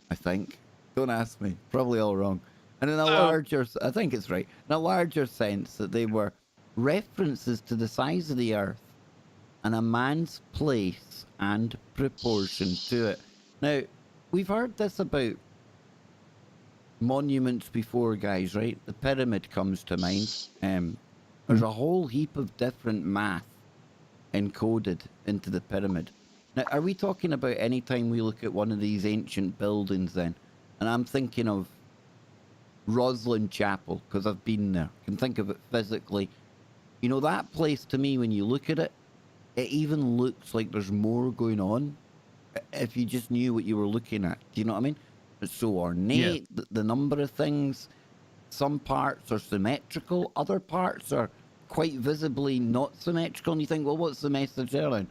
I think. Don't ask me. Probably all wrong. And in a larger, I think it's right, in a larger sense, that they were references to the size of the earth and a man's place and proportion to it. Now, we've heard this about monuments before, guys, right? The pyramid comes to mind. There's a whole heap of different math encoded into the pyramid. Now, are we talking about any time we look at one of these ancient buildings then? And I'm thinking of Roslin Chapel, because I've been there. I can think of it physically. You know, that place to me, when you look at it, it even looks like there's more going on if you just knew what you were looking at. Do you know what I mean? It's so ornate, the number of things. Some parts are symmetrical, other parts are quite visibly not symmetrical, and you think, well, what's the message there then?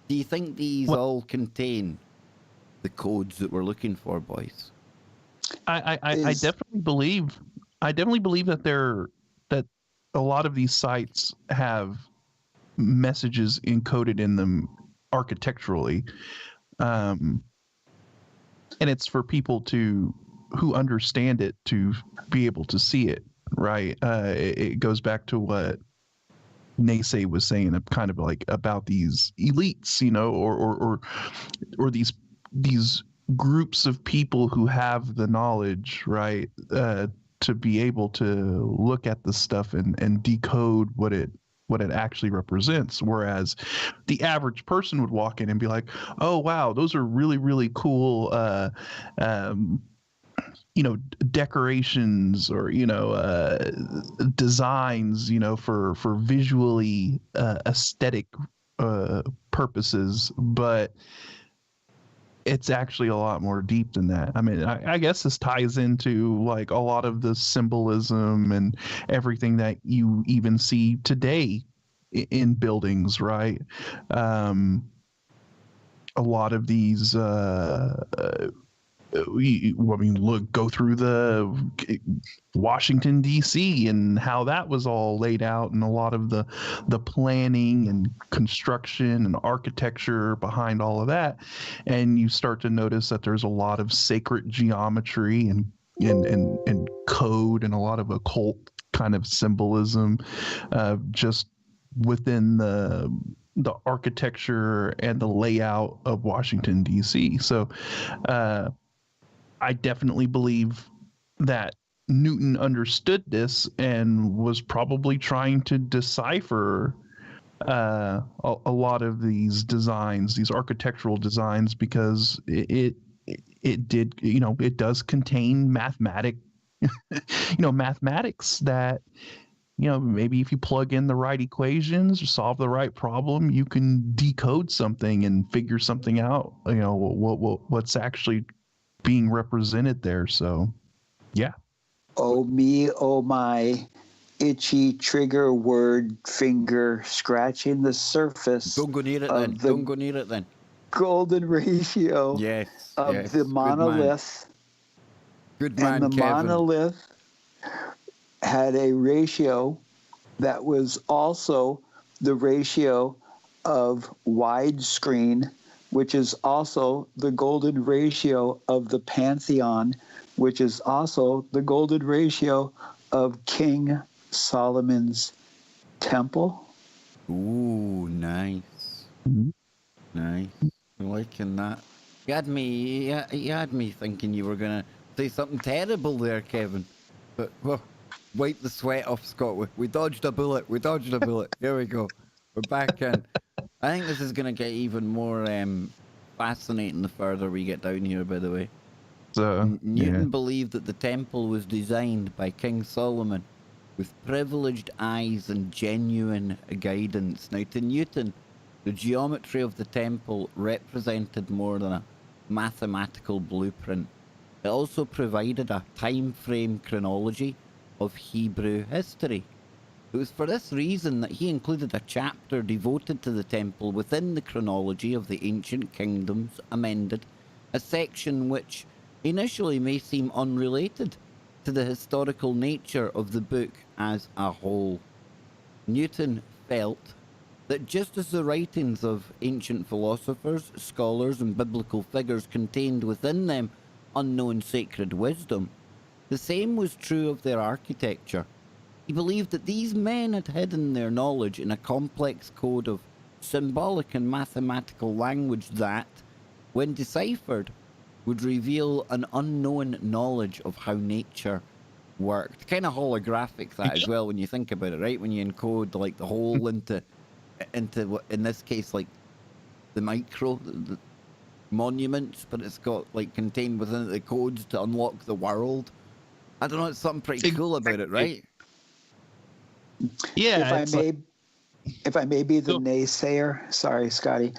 Do you think these all contain the codes that we're looking for, boys? I definitely believe that that a lot of these sites have messages encoded in them architecturally, and it's for people to who understand it to be able to see it, right? It goes back to what Naysay was saying, kind of like about these elites, you know, or these groups of people who have the knowledge, right, to be able to look at the stuff and decode what it actually represents. Whereas the average person would walk in and be like, oh wow, those are really, really cool you know, decorations, or, you know, designs, you know, for visually aesthetic purposes, but it's actually a lot more deep than that. I mean, I guess this ties into like a lot of the symbolism and everything that you even see today in buildings, right? A lot of these go through the Washington D.C. and how that was all laid out, and a lot of the planning and construction and architecture behind all of that, and you start to notice that there's a lot of sacred geometry and code and a lot of occult kind of symbolism, just within the architecture and the layout of Washington D.C. So I definitely believe that Newton understood this and was probably trying to decipher a lot of these designs, these architectural designs, because it did, you know, it does contain mathematics that, you know, maybe if you plug in the right equations or solve the right problem, you can decode something and figure something out, you know, what's actually being represented there. So yeah. Oh me, oh my, itchy trigger word finger scratching the surface. Don't go near it then. Don't go near it then. Golden ratio Yes. of yes. the monolith. Good man, and the Kevin. monolith had a ratio that was also the ratio of widescreen, which is also the golden ratio of the Pantheon, which is also the golden ratio of King Solomon's temple. Ooh, nice. Mhm. Nice. I'm liking that. You had me thinking you were gonna say something terrible there, Kevin. But well, wipe the sweat off, Scott. We dodged a bullet. Here we go. We're back in. I think this is gonna get even more fascinating the further we get down here, by the way. So Newton yeah. believed that the temple was designed by King Solomon with privileged eyes and genuine guidance. Now, to Newton, the geometry of the temple represented more than a mathematical blueprint. It also provided a time frame chronology of Hebrew history. It was for this reason that he included a chapter devoted to the temple within the chronology of the ancient kingdoms amended, a section which initially may seem unrelated to the historical nature of the book as a whole. Newton felt that just as the writings of ancient philosophers, scholars, and biblical figures contained within them unknown sacred wisdom, the same was true of their architecture. He believed that these men had hidden their knowledge in a complex code of symbolic and mathematical language that, when deciphered, would reveal an unknown knowledge of how nature worked. Kind of holographic that as well when you think about it, right? When you encode like the whole into what in this case like the the monuments, but it's got like contained within it the codes to unlock the world. I don't know, it's something pretty cool about it, right? Yeah. If I may be the naysayer, sorry, Scotty,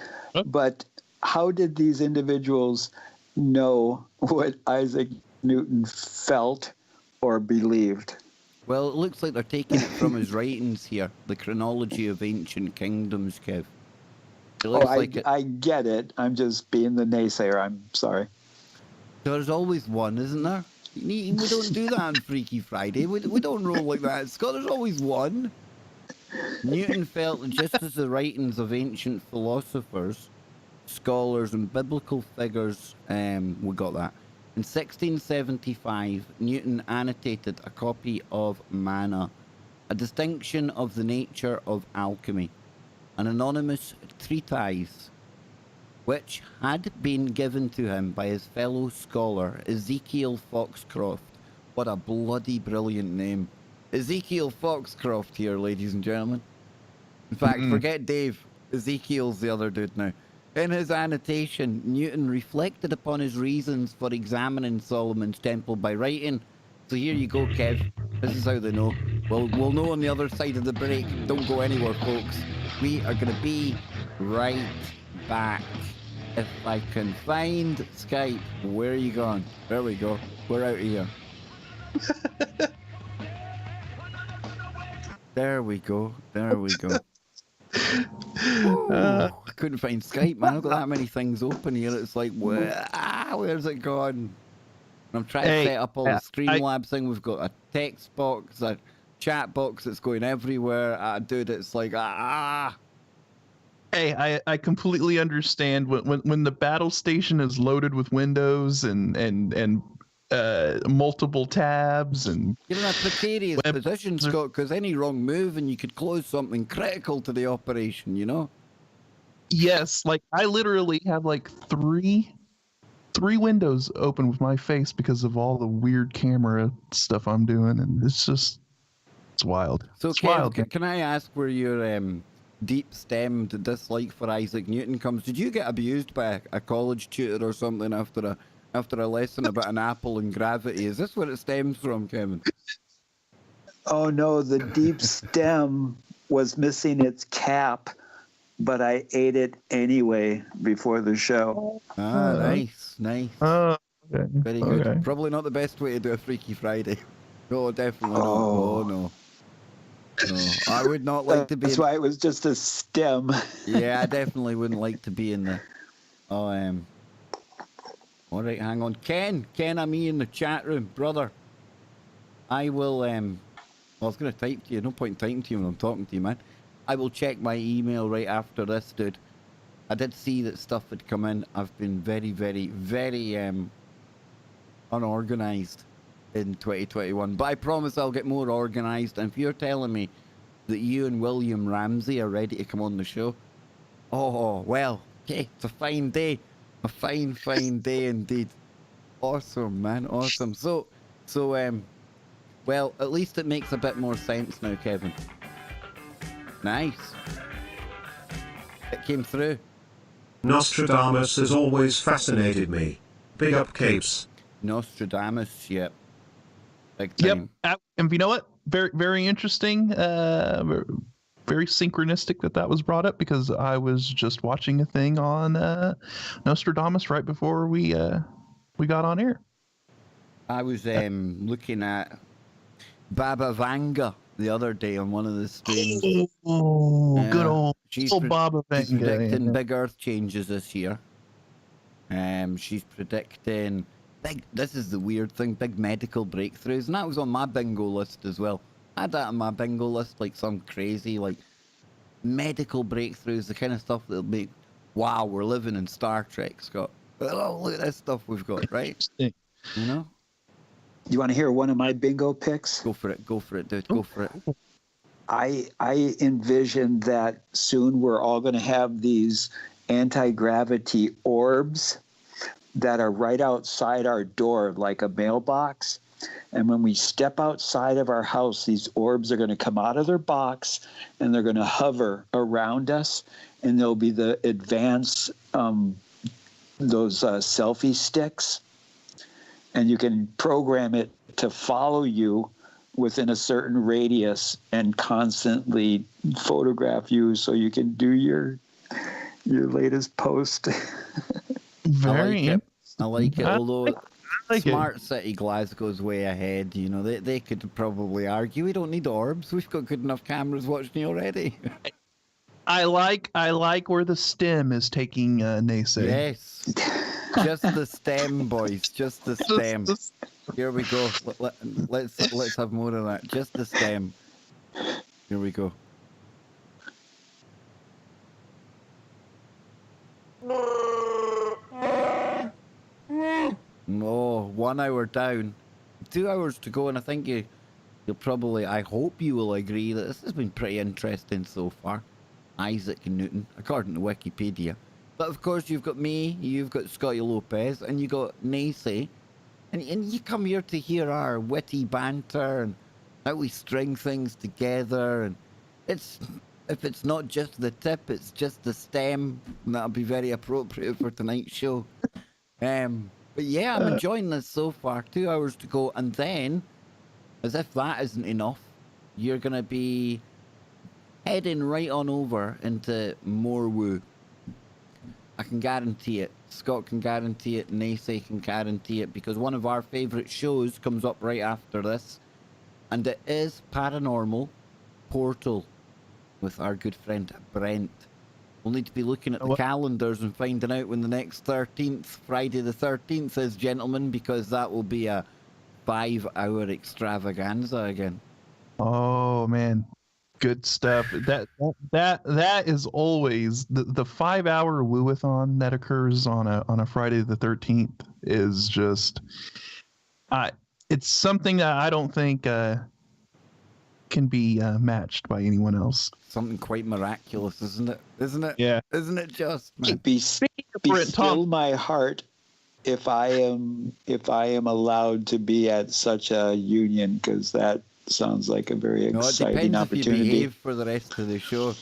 but how did these individuals know what Isaac Newton felt or believed? Well, it looks like they're taking it from his writings here, the chronology of ancient kingdoms, Kev. It looks I get it. I'm just being the naysayer. I'm sorry. There's always one, isn't there? We don't do that on Freaky Friday. We don't roll like that, Scott. There's always one. Newton felt that just as the writings of ancient philosophers, scholars, and biblical figures, we got that, In 1675, Newton annotated a copy of Mana, a distinction of the nature of alchemy, an anonymous treatise, which had been given to him by his fellow scholar Ezekiel Foxcroft. What a bloody brilliant name. Ezekiel Foxcroft here, ladies and gentlemen. In fact, forget Dave. Ezekiel's the other dude now. In his annotation, Newton reflected upon his reasons for examining Solomon's temple by writing. So here you go, Kev. This is how they know. We'll know on the other side of the break. Don't go anywhere, folks. We are going to be right back. If I can find Skype, where are you going? There we go. We're out of here. There we go. There we go. I couldn't find Skype, man. I've got that many things open here. It's like, where's it gone? I'm trying to set up all the Streamlabs thing. We've got a text box, a chat box that's going everywhere. Dude, it's like, Hey, I completely understand when the battle station is loaded with windows and multiple tabs and you're in a precarious position, Scott, because any wrong move and you could close something critical to the operation, you know? Yes, like I literally have like three windows open with my face because of all the weird camera stuff I'm doing, and it's wild. So, it's Kev, wild. Can I ask where your deep-stemmed dislike for Isaac Newton comes? Did you get abused by a college tutor or something after a lesson about an apple and gravity? Is this where it stems from, Kevin? Oh no, the deep stem was missing its cap, but I ate it anyway before the show. Nice. Okay. Very good. Okay. Probably not the best way to do a Freaky Friday. No, definitely not. Oh no. No, I would not like to be. That's why it was just a stem. Yeah, I definitely wouldn't like to be in the. All right, hang on, Ken, I'm me in the chat room, brother. I will. I was gonna type to you. No point in typing to you when I'm talking to you, man. I will check my email right after this, dude. I did see that stuff had come in. I've been very, very, very unorganized in 2021, but I promise I'll get more organized. And if you're telling me that you and William Ramsey are ready to come on the show, oh well, okay, it's a fine day, a fine day indeed. Awesome, man, awesome. So, well, at least it makes a bit more sense now, Kevin. Nice. It came through. Nostradamus has always fascinated me. Big up capes. Nostradamus, yep. Big time. Yep. And you know what? Very, very interesting. Very synchronistic that was brought up because I was just watching a thing on Nostradamus right before we got on air. I was looking at Baba Vanga the other day on one of the streams. Oh, good old Baba Vanga. She's predicting big Earth changes this year. She's predicting this is the weird thing, big medical breakthroughs, and that was on my bingo list as well. I had that on my bingo list, like some crazy, like, medical breakthroughs, the kind of stuff that'll make, wow, we're living in Star Trek, Scott. Oh, look at this stuff we've got, right? You know? You want to hear one of my bingo picks? Go for it, dude, go for it. I envision that soon we're all going to have these anti-gravity orbs that are right outside our door, like a mailbox. And when we step outside of our house, these orbs are going to come out of their box and they're going to hover around us. And there'll be the advanced, those selfie sticks. And you can program it to follow you within a certain radius and constantly photograph you so you can do your latest post. I like it. Although Smart City Glasgow's way ahead, you know, they could probably argue we don't need orbs. We've got good enough cameras watching you already. I like where the stem is taking naysay. Yes, just the stem, boys. Just the stem. Here we go. Let's have more of that. Just the stem. Here we go. Oh, 1 hour down, 2 hours to go, and I think you'll probably, I hope you will agree that this has been pretty interesting so far. Isaac Newton, according to Wikipedia. But of course, you've got me, you've got Scotty Lopez, and you got Nacy. And you come here to hear our witty banter and how we string things together. And if it's not just the tip, it's just the stem. That'll be very appropriate for tonight's show. But yeah, I'm enjoying this so far. 2 hours to go. And then, as if that isn't enough, you're going to be heading right on over into more woo. I can guarantee it. Scott can guarantee it. Nacy can guarantee it, because one of our favourite shows comes up right after this. And it is Paranormal Portal with our good friend Brent. We'll need to be looking at the calendars and finding out when the next 13th, Friday the 13th is, gentlemen, because that will be a 5-hour extravaganza again. Oh, man. Good stuff. That is always the 5-hour woo-a-thon that occurs on a Friday the 13th is just it's something that I don't think can be matched by anyone else. Something quite miraculous, isn't it? Isn't it? Yeah. Isn't it just, man? Be still my heart if I am allowed to be at such a union, because that sounds like a very exciting opportunity. If you behave for the rest of the show.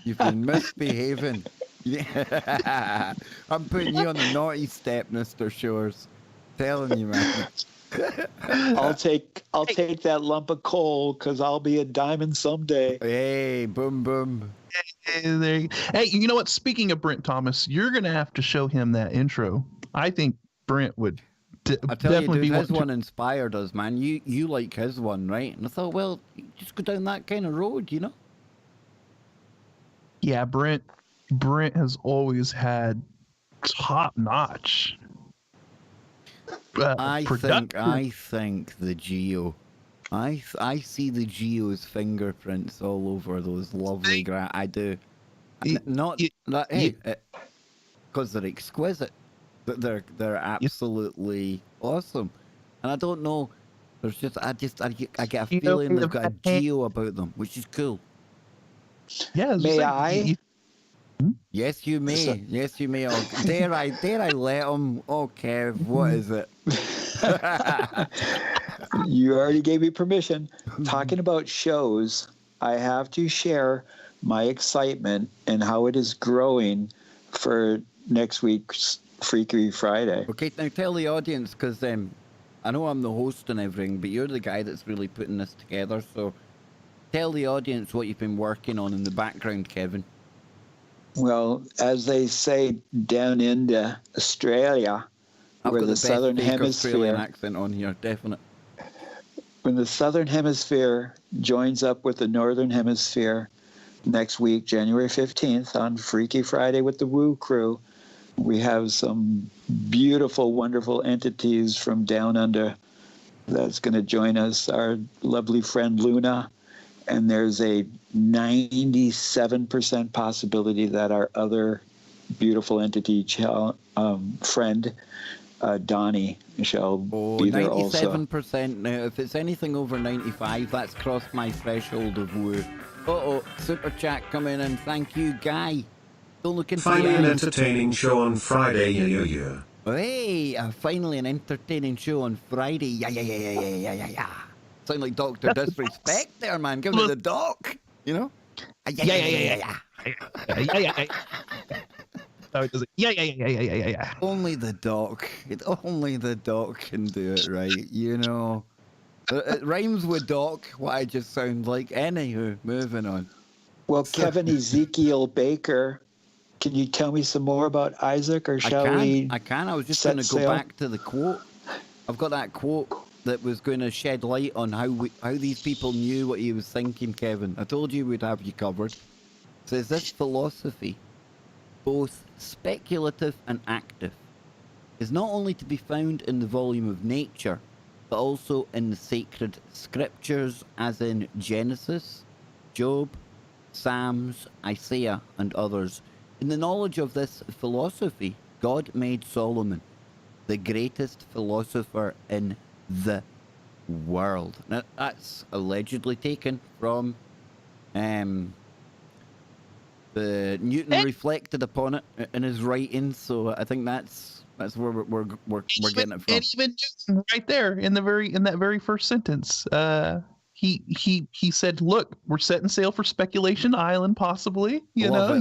You've been misbehaving. Yeah. I'm putting you on the naughty step, Mr. Shores. Telling you, man. I'll take that lump of coal, because I'll be a diamond someday. Hey, boom, boom. Hey, you know what? Speaking of Brent Thomas, you're gonna have to show him that intro. I think Brent would I tell definitely you, dude, be his one inspired us, man. You like his one, right? And I thought, well, just go down that kind of road, you know? Yeah, Brent has always had top notch. I think the Geo. I see the Geo's fingerprints all over those lovely I do. Because they're exquisite. They're absolutely awesome. And I don't know. There's just I get a feeling they've got a Geo about them, which is cool. Yeah. May I? Yes, you may. Yes, you may. Oh, dare I let him? Oh, Kev, what is it? You already gave me permission. Talking about shows, I have to share my excitement and how it is growing for next week's Freaky Friday. Okay, now tell the audience, because I know I'm the host and everything, but you're the guy that's really putting this together. So tell the audience what you've been working on in the background, Kevin. Well, as they say down into Australia, where the southern hemisphere, Australian accent on here, definite. When the southern hemisphere joins up with the northern hemisphere next week, January 15th, on Freaky Friday with the Woo Crew, we have some beautiful, wonderful entities from down under that's going to join us. Our lovely friend Luna. And there's a 97% possibility that our other beautiful entity friend, Donnie, shall be there also. 97%. Now, if it's anything over 95, that's crossed my threshold of woo. Super chat coming in. Thank you, Guy. Don't look into Finally an entertaining show on Friday, yeah. Hey, finally an entertaining show on Friday. Yeah. Sound like Dr. Disrespect there, man. Give me the doc, you know? Yeah. Only the doc. Only the doc can do it right, you know? It rhymes with doc, what I just sound like. Anywho, moving on. Well, Kevin Ezekiel Baker, can you tell me some more about Isaac, or shall we? I can. I was just going to go back to the quote. I've got that quote that was going to shed light on how these people knew what he was thinking, Kevin. I told you we'd have you covered. It says, this philosophy, both speculative and active, is not only to be found in the volume of nature, but also in the sacred scriptures, as in Genesis, Job, Psalms, Isaiah, and others. In the knowledge of this philosophy, God made Solomon, the greatest philosopher in the world. Now, that's allegedly taken from the Newton reflected upon it in his writings, so I think that's where we're getting it from. And even Newton, right there in that very first sentence, he said, "Look, we're setting sail for Speculation Island, possibly." You know,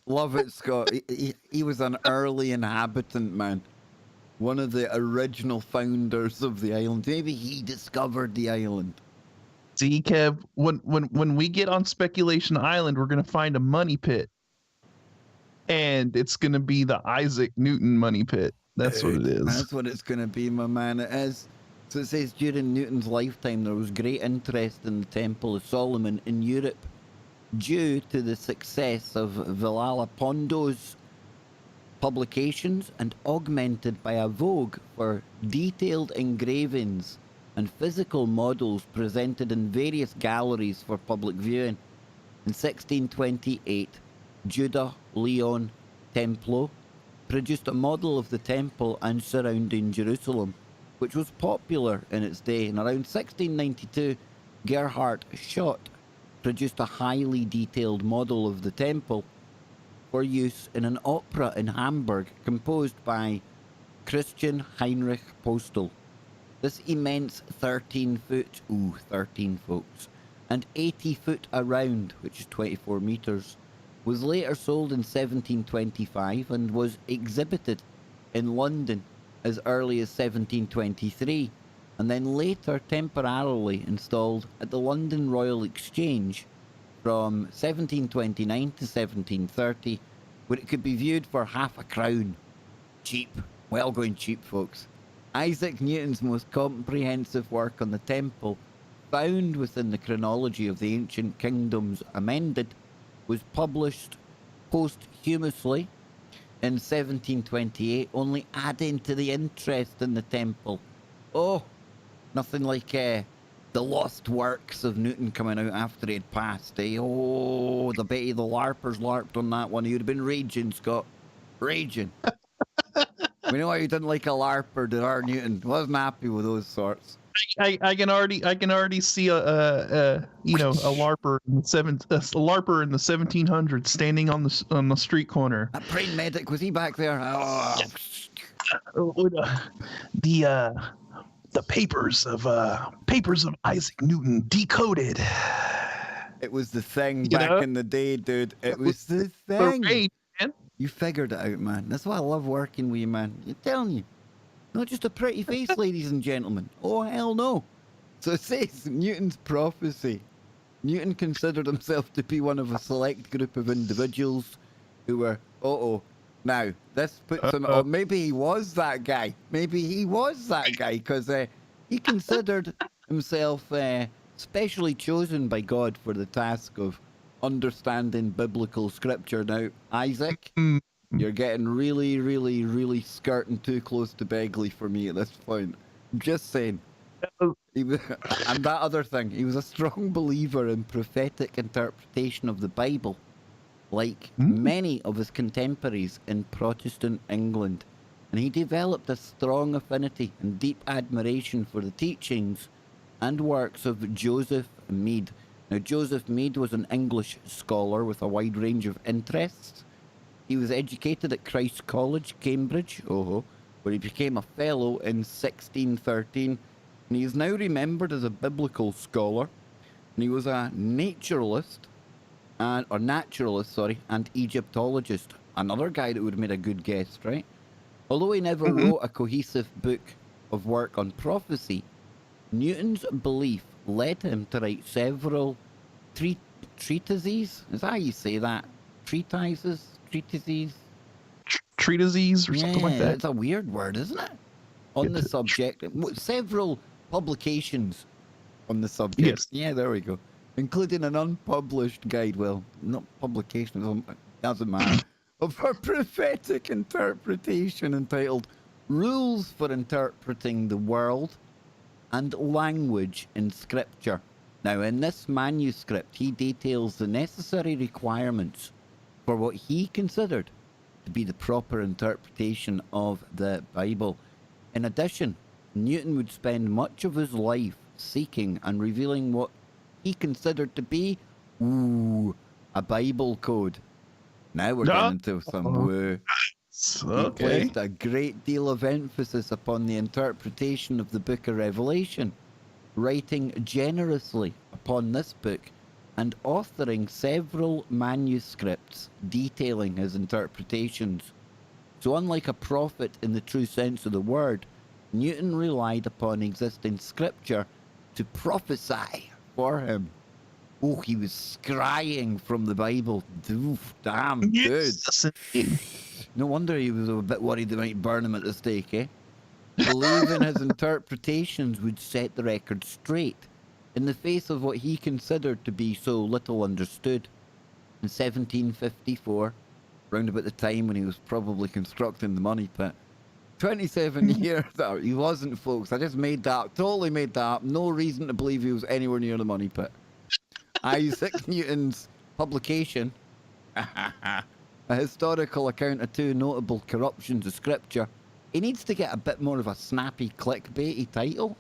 love it, Scott. He was an early inhabitant, man. One of the original founders of the island. Maybe he discovered the island. See, Kev, when we get on Speculation Island, we're gonna find a money pit, and it's gonna be the Isaac Newton money pit. That's what it is. That's what it's gonna be, my man. It is. So it says during Newton's lifetime, there was great interest in the Temple of Solomon in Europe, due to the success of Villalapondo's publications and augmented by a vogue for detailed engravings and physical models presented in various galleries for public viewing. In 1628, Judah Leon Templo produced a model of the temple and surrounding Jerusalem, which was popular in its day. And around 1692, Gerhard Schott produced a highly detailed model of the temple for use in an opera in Hamburg composed by Christian Heinrich Postel. This immense 13-foot, 13 folks, and 80-foot around, which is 24 metres, was later sold in 1725 and was exhibited in London as early as 1723, and then later temporarily installed at the London Royal Exchange from 1729 to 1730, where it could be viewed for £0.50. Cheap. Well going cheap, folks. Isaac Newton's most comprehensive work on the temple, found within the chronology of the ancient kingdoms amended, was published posthumously in 1728, only adding to the interest in the temple. Oh, nothing like the lost works of Newton coming out after he had passed, eh? Oh, the Betty the LARPers LARPed on that one. He would have been raging, Scott. Raging. We know why you didn't like a LARPer, did our Newton? Wasn't happy with those sorts. I can already see a LARPer in the 1700s standing on the street corner. That brain medic, was he back there? Oh. The papers of Isaac Newton decoded. It was the thing back in the day, dude. It was the thing. Great, man. You figured it out, man. That's why I love working with you, man. I'm telling you. Not just a pretty face, ladies and gentlemen. Oh, hell no. So it says Newton's prophecy. Newton considered himself to be one of a select group of individuals who were, now, this puts him, maybe he was that guy. Maybe he was that guy, because he considered himself specially chosen by God for the task of understanding biblical scripture. Now, Isaac, you're getting really, really, really skirting too close to Begley for me at this point. I'm just saying. And that other thing, he was a strong believer in prophetic interpretation of the Bible, like many of his contemporaries in Protestant England. And he developed a strong affinity and deep admiration for the teachings and works of Joseph Mead. Now, Joseph Mead was an English scholar with a wide range of interests. He was educated at Christ's College, Cambridge, where he became a fellow in 1613. And he is now remembered as a biblical scholar. And he was a naturalist, and Egyptologist. Another guy that would have made a good guest, right? Although he never wrote a cohesive book of work on prophecy, Newton's belief led him to write several treatises. Is that how you say that? Treatises? Treatises or something like that. It's a weird word, isn't it? On the subject. Several publications on the subject. Yes. Yeah, there we go. Including an unpublished guide. Well, not publication, doesn't matter. Of a prophetic interpretation entitled Rules for Interpreting the World and Language in Scripture. Now, in this manuscript, he details the necessary requirements for what he considered to be the proper interpretation of the Bible. In addition, Newton would spend much of his life seeking and revealing what he considered to be, a Bible code. Now we're getting into some woo. He Okay. placed a great deal of emphasis upon the interpretation of the Book of Revelation, writing generously upon this book and authoring several manuscripts detailing his interpretations. So unlike a prophet in the true sense of the word, Newton relied upon existing scripture to prophesy for him. Oh, he was scrying from the Bible. Oof, damn good. Yes. No wonder he was a bit worried they might burn him at the stake, eh? Believing his interpretations would set the record straight in the face of what he considered to be so little understood. In 1754, round about the time when he was probably constructing the money pit, 27 years out, he wasn't, folks. I just made that up, totally made that up. No reason to believe he was anywhere near the money pit. Isaac Newton's publication, a historical account of two notable corruptions of scripture. He needs to get a bit more of a snappy, clickbaity title,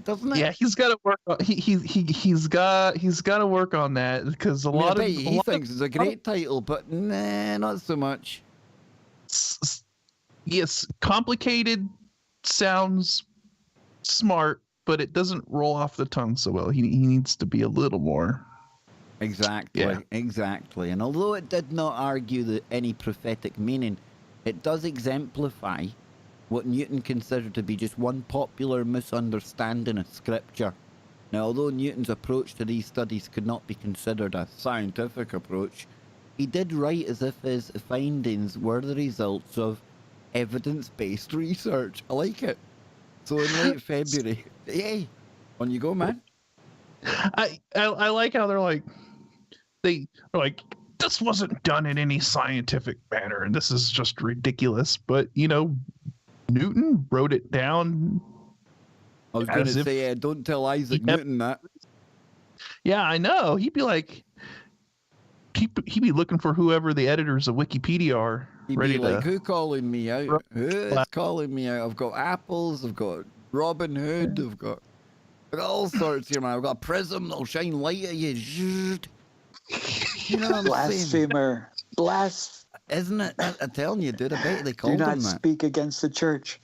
doesn't it? Yeah, he's got to work on. He's got to work on that because a lot of he thinks it's a great title, but nah, not so much. Yes, complicated sounds smart, but it doesn't roll off the tongue so well. He needs to be a little more. Exactly, Yeah. exactly. And although it did not argue any prophetic meaning, it does exemplify what Newton considered to be just one popular misunderstanding of scripture. Now, although Newton's approach to these studies could not be considered a scientific approach, he did write as if his findings were the results of evidence-based research. I like it. So in late February, yay, on you go, man. I like how they're like this wasn't done in any scientific manner and this is just ridiculous. But Newton wrote it down. I was going to say, don't tell Isaac Newton that. Yeah, I know. He'd be like, he'd be looking for whoever the editors of Wikipedia are. He'd be like, who calling me out? Who is calling me out? I've got apples, I've got Robin Hood, I've got all sorts here, man. I've got a prism that'll shine light at you. You know what I'm Blasphemer. Isn't it? I'm telling you, dude, I bet they called Do not him that. speak against the church.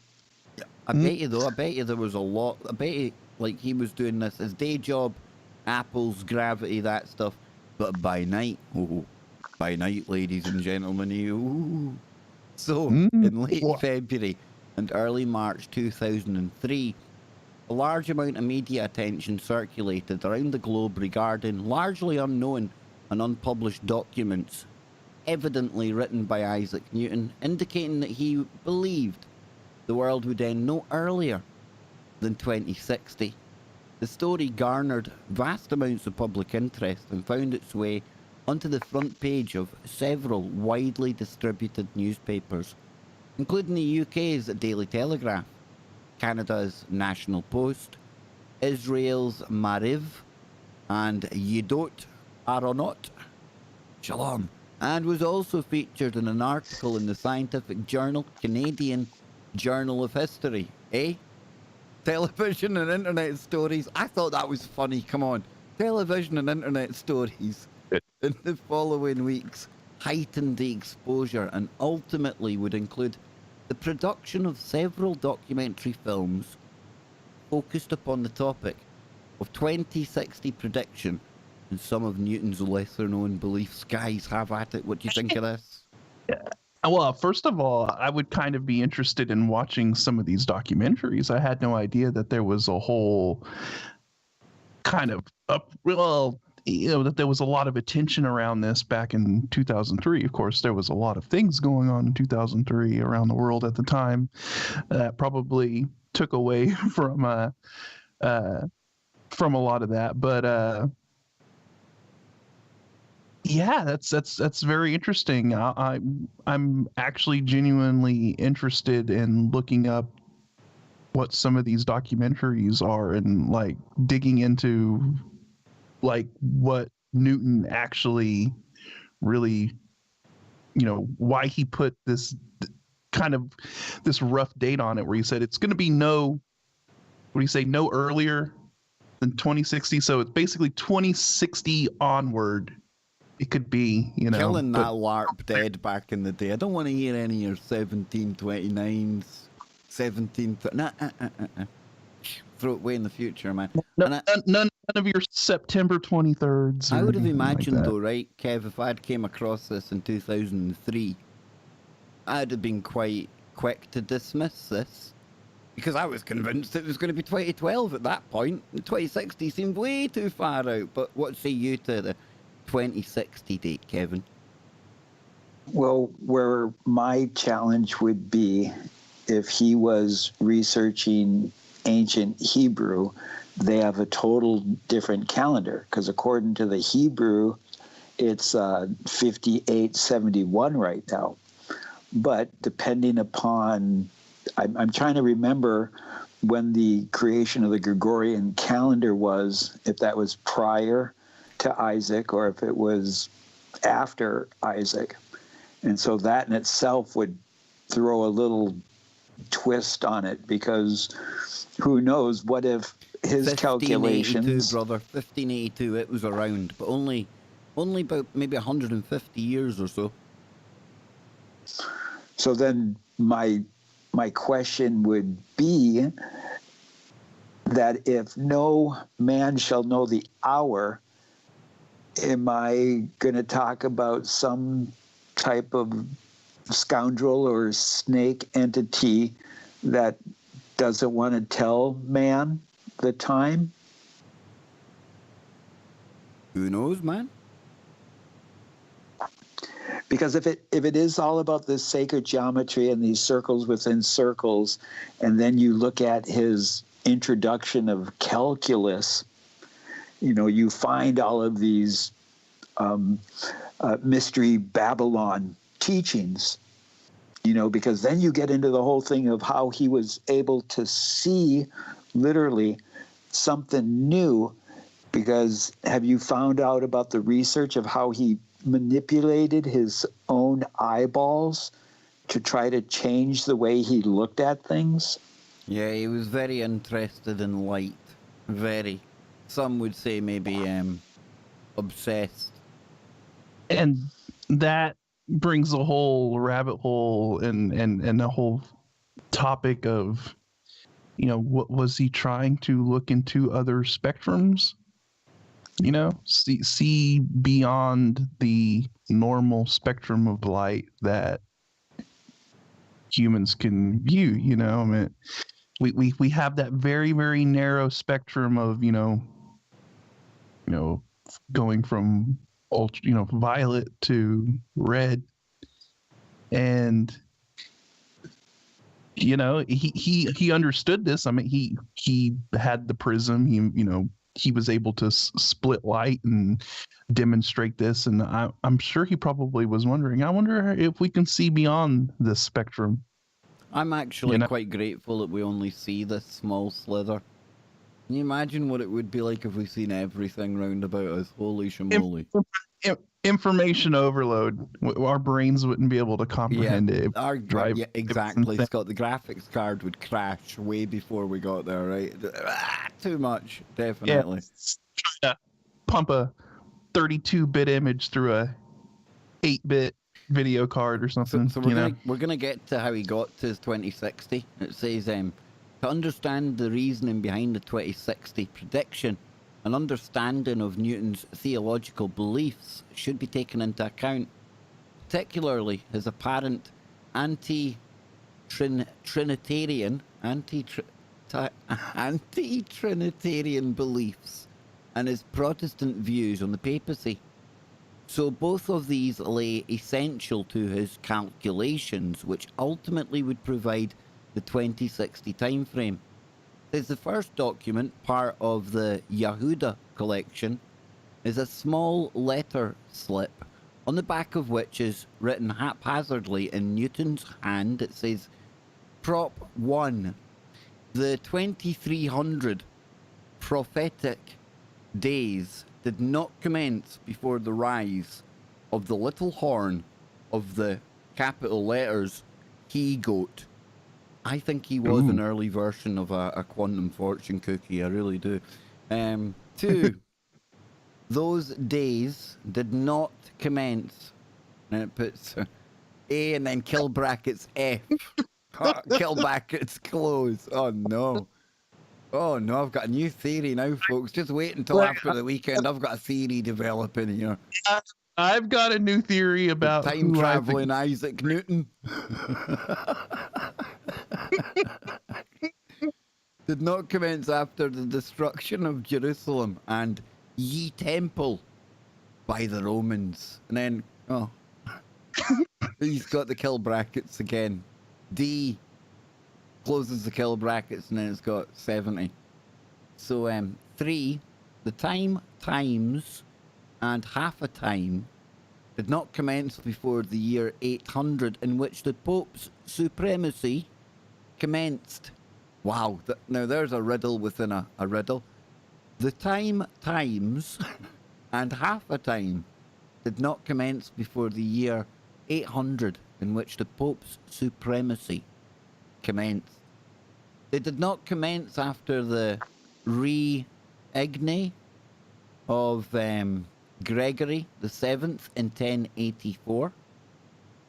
I bet you, though, I bet you there was a lot. I bet you, like, he was doing this, his day job, apples, gravity, that stuff. But by night, ladies and gentlemen, So, in late February and early March 2003, a large amount of media attention circulated around the globe regarding largely unknown and unpublished documents, evidently written by Isaac Newton, indicating that he believed the world would end no earlier than 2060. The story garnered vast amounts of public interest and found its way onto the front page of several widely distributed newspapers, including the UK's Daily Telegraph, Canada's National Post, Israel's Mariv, and Yedot Aronot, Shalom, and was also featured in an article in the scientific journal Canadian Journal of History, Television and internet stories. I thought that was funny. Come on. Television and internet stories in the following weeks heightened the exposure and ultimately would include the production of several documentary films focused upon the topic of 2060 prediction and some of Newton's lesser known beliefs. Guys, have at it. What do you think of this? Well, first of all, I would kind of be interested in watching some of these documentaries. I had no idea that there was a whole kind of that there was a lot of attention around this back in 2003. Of course, there was a lot of things going on in 2003 around the world at the time that probably took away from a lot of that. But yeah, that's very interesting. I'm actually genuinely interested in looking up what some of these documentaries are and like digging into like what Newton actually really, why he put this kind of this rough date on it where he said it's going to be no earlier than 2060. So it's basically 2060 onward. It could be, Killing that LARP dead back in the day. I don't want to hear any of your 1729s, 17... Throw it way in the future, man. None of your September 23rds. I would have imagined, though, right, Kev, if I'd came across this in 2003, I'd have been quite quick to dismiss this. Because I was convinced it was going to be 2012 at that point. 2060 seemed way too far out. But what say you to the 2060 date, Kevin? Well, where my challenge would be, if he was researching ancient Hebrew, they have a total different calendar, because according to the Hebrew, it's 5871 right now. But depending upon, I'm trying to remember when the creation of the Gregorian calendar was, if that was prior to Isaac or if it was after Isaac. And so that in itself would throw a little twist on it, because who knows, what if his calculations... brother, 1582, it was around, but only about maybe 150 years or so. So then my question would be that if no man shall know the hour, am I going to talk about some type of scoundrel or snake entity that doesn't want to tell man the time? Who knows, man? Because if it is all about this sacred geometry and these circles within circles, and then you look at his introduction of calculus, you find all of these mystery Babylon teachings, because then you get into the whole thing of how he was able to see literally something new. Because have you found out about the research of how he manipulated his own eyeballs to try to change the way he looked at things? Yeah, he was very interested in light. Very. Some would say maybe obsessed. And that brings a whole rabbit hole and a whole topic of, what was he trying to look into other spectrums? See beyond the normal spectrum of light that humans can view. I mean, we have that very, very narrow spectrum of going from violet to red, and he understood this. I mean, he had the prism. He was able to split light and demonstrate this, and I'm sure he probably was wondering, I wonder if we can see beyond this spectrum. I'm actually quite grateful that we only see this small slither. Can you imagine what it would be like if we seen everything round about us? Holy shamoly. Information overload. Our brains wouldn't be able to comprehend it. Yeah, exactly, Scott. The graphics card would crash way before we got there, right? Too much, definitely. Yeah, trying to pump a 32-bit image through a 8-bit video card or something. So we're gonna get to how he got to his 2060. It says, to understand the reasoning behind the 2060 prediction, an understanding of Newton's theological beliefs should be taken into account, particularly his apparent anti-Trinitarian beliefs and his Protestant views on the papacy. So both of these lay essential to his calculations, which ultimately would provide the 2060 timeframe. Says the first document, part of the Yehuda collection, is a small letter slip, on the back of which is written haphazardly in Newton's hand. It says, Prop 1, the 2300 prophetic days did not commence before the rise of the little horn of the capital letters he-goat. I think he was an early version of a quantum fortune cookie. I really do. 2, those days did not commence. And it puts A and then kill brackets F. Kill brackets close. Oh no. Oh no, I've got a new theory now, folks. Just wait until after the weekend. I've got a theory developing here. I've got a new theory about Time traveling Isaac Newton. Did not commence after the destruction of Jerusalem and ye temple by the Romans. And then, he's got the kill brackets again. D closes the kill brackets and then it's got 70. So 3, the times and half a time did not commence before the year 800 in which the Pope's supremacy commenced. Wow, now there's a riddle within a riddle. The times and half a time did not commence before the year 800 in which the Pope's supremacy commenced. They did not commence after the re-igni of Gregory the 7th in 1084.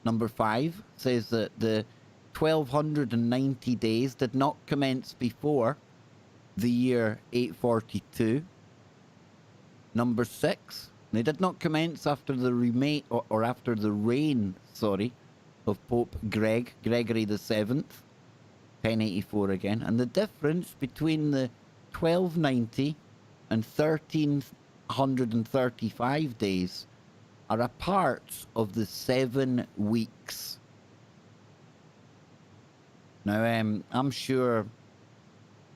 Number 5 says that the 1290 days did not commence before the year 842. Number 6, they did not commence after the after the reign, of Pope Gregory the 7th, 1084 again. And the difference between the 1290 and 1335 days are a part of the 7 weeks. Now, I'm sure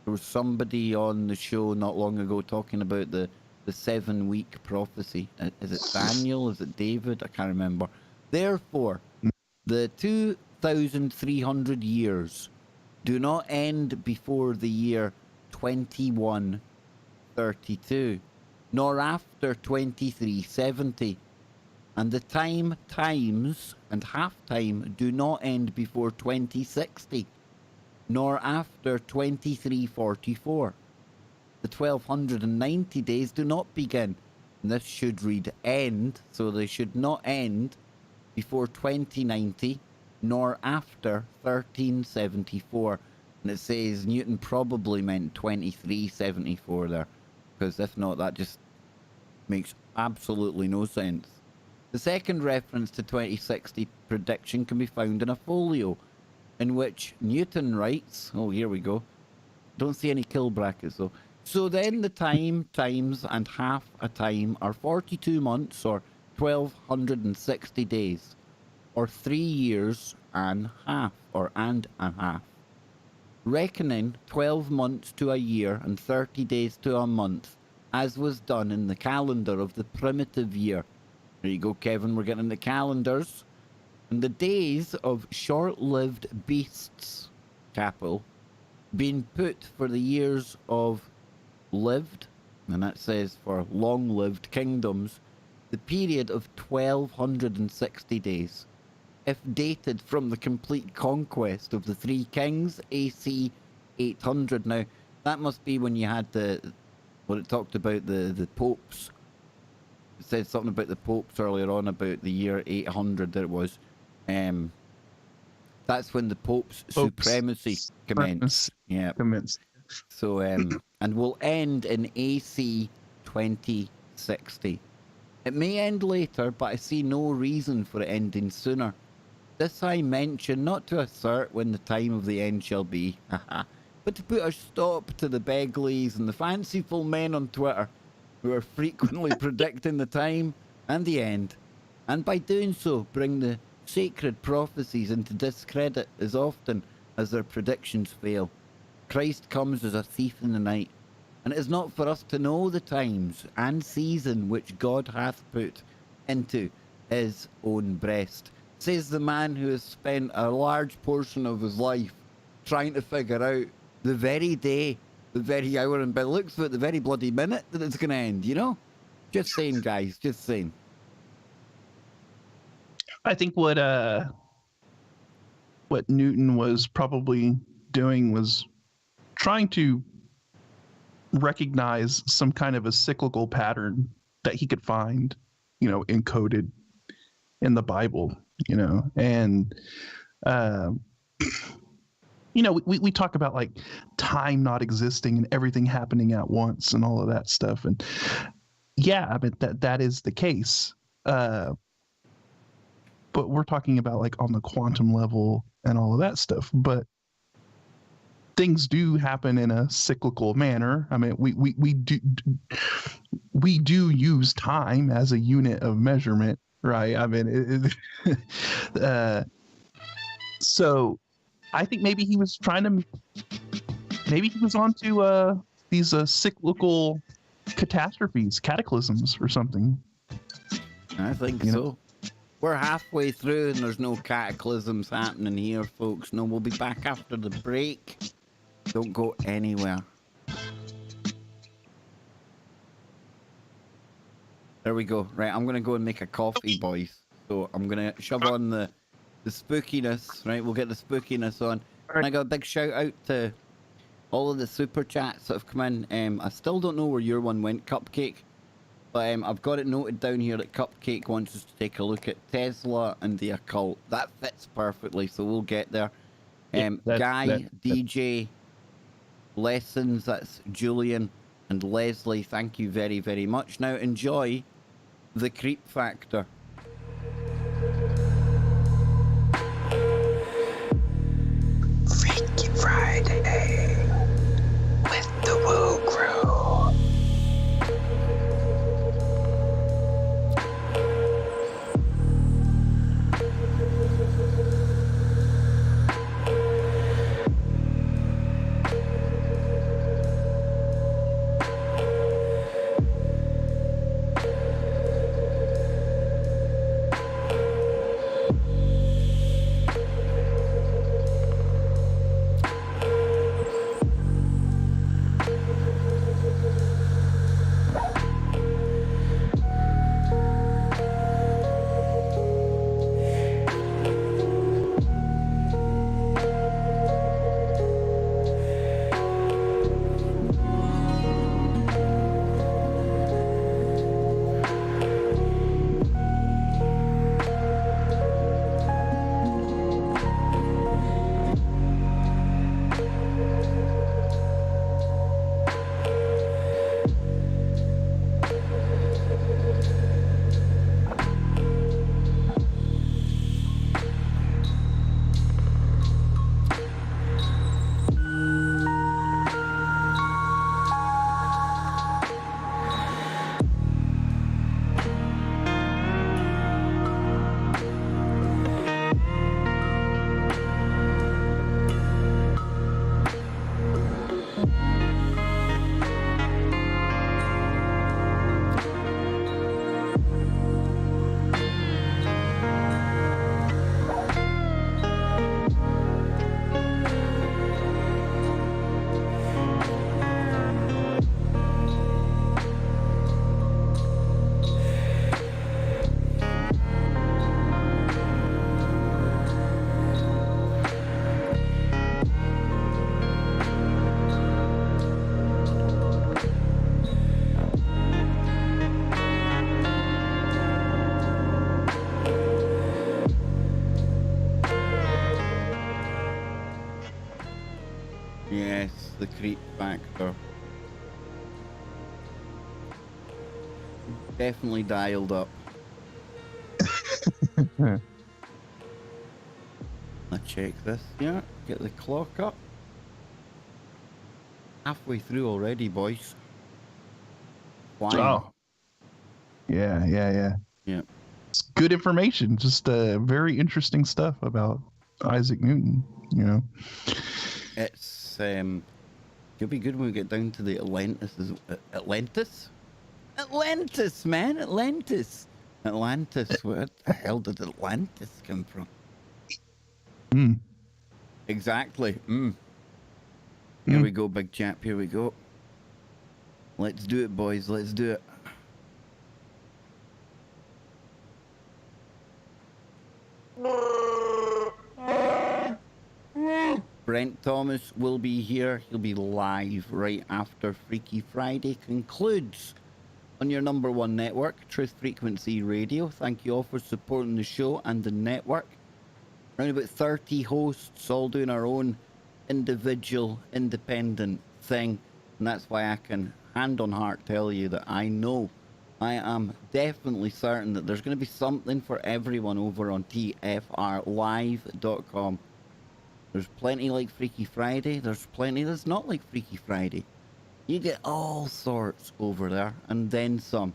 there was somebody on the show not long ago talking about the 7-week prophecy. Is it Daniel? Is it David? I can't remember. Therefore, the 2,300 years do not end before the year 2132, nor after 2370. And the times and half time do not end before 2060, nor after 2344. The 1290 days do not begin, and this should read end, so they should not end before 2090, nor after 1374. And it says Newton probably meant 2374 there, because if not, that just makes absolutely no sense. The second reference to 2060 prediction can be found in a folio, in which Newton writes, oh, here we go. Don't see any kill brackets though. So then the times and half a time are 42 months or 1260 days, or 3 years and half, or and a half. Reckoning 12 months to a year and 30 days to a month, as was done in the calendar of the primitive year. There you go, Kevin, we're getting the calendars. And the days of short-lived beasts, capital, being put for the years of lived, and that says for long-lived kingdoms, the period of 1260 days, if dated from the complete conquest of the 3 kings, AC 800. Now, that must be when you had what it talked about, the popes. It said something about the popes earlier on about the year 800 that it was. That's when the Pope's supremacy commenced. Yeah. So, and will end in AC 2060. It may end later, but I see no reason for it ending sooner. This I mention not to assert when the time of the end shall be, but to put a stop to the beglies and the fanciful men on Twitter who are frequently predicting the time and the end, and by doing so bring the sacred prophecies into discredit as often as their predictions fail. Christ comes as a thief in the night, and it is not for us to know the times and season which God hath put into his own breast, says the man who has spent a large portion of his life trying to figure out the very day, the very hour, and by the looks of it, the very bloody minute that it's going to end, you know? Just saying, guys, just saying. I think what what Newton was probably doing was trying to recognize some kind of a cyclical pattern that he could find, encoded in the Bible, and we talk about like time not existing and everything happening at once and all of that stuff, and yeah, I mean that is the case, but we're talking about like on the quantum level and all of that stuff, but things do happen in a cyclical manner. I mean, we do use time as a unit of measurement, right? I mean, so I think maybe he was onto these cyclical catastrophes, cataclysms, or something. I think so. We're halfway through and there's no cataclysms happening here, folks. No, we'll be back after the break. Don't go anywhere. There we go. Right, I'm going to go and make a coffee, boys. So I'm going to shove on the spookiness, right? We'll get the spookiness on. And I got a big shout out to all of the super chats that have come in. I still don't know where your one went, Cupcake. But I've got it noted down here that Cupcake wants us to take a look at Tesla and the occult. That fits perfectly, so we'll get there. Guy, DJ, Lessons, that's Julian, and Leslie, thank you very, very much. Now enjoy the creep factor. Freaky Friday with the Woo Crew. Yes, the creep factor. Definitely dialed up. Let's check this. Yeah, get the clock up. Halfway through already, boys. Flying. Oh. Yeah. Yeah. It's good information. Just very interesting stuff about Isaac Newton, It's it'll be good when we get down to the Atlantis. Atlantis, man, Atlantis. Where the hell did Atlantis come from? Exactly. Here we go, big chap. Here we go. Let's do it, boys. Let's do it. Brent Thomas will be here. He'll be live right after Freaky Friday concludes on your number one network, Truth Frequency Radio. Thank you all for supporting the show and the network. Around about 30 hosts, all doing our own individual, independent thing. And that's why I can, hand on heart, tell you that I know, I am definitely certain that there's going to be something for everyone over on TFRlive.com. There's plenty like Freaky Friday. There's plenty that's not like Freaky Friday. You get all sorts over there, and then some.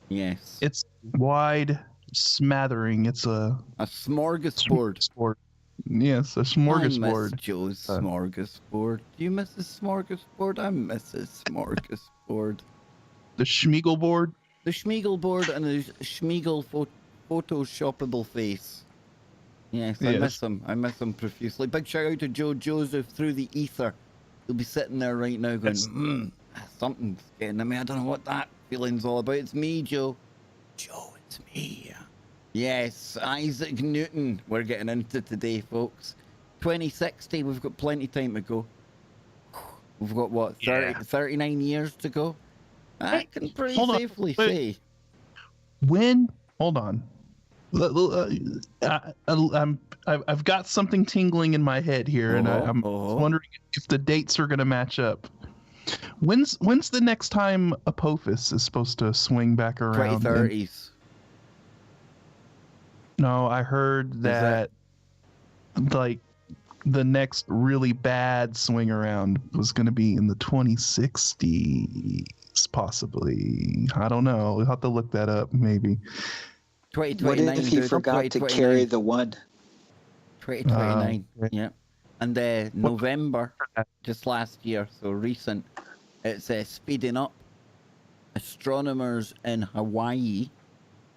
Yes. It's wide smattering. It's a smorgasbord. Yes, a smorgasbord. I miss Joe's smorgasbord. Do you miss his smorgasbord? I miss his smorgasbord. The Schmiegel board? The Schmiegel board and the Schmiegel photoshoppable face. Yes, I miss him. I miss him profusely. Big shout out to Joe Joseph through the ether. He'll be sitting there right now going, something's getting to me. I don't know what that feeling's all about. It's me, Joe. Joe, it's me. Yes, Isaac Newton. We're getting into today, folks. 2060, we've got plenty of time to go. We've got, what, 39 years to go? I can pretty safely say. Hold on. I've got something tingling in my head here, and I'm wondering if the dates are going to match up. When's the next time Apophis is supposed to swing back around? 2030s. No, I heard that like the next really bad swing around was going to be in the 2060s, possibly. I don't know. We'll have to look that up, maybe. 2029. What if he forgot to carry the one? 2029. Yeah. And November, just last year, so recent, it's speeding up. Astronomers in Hawaii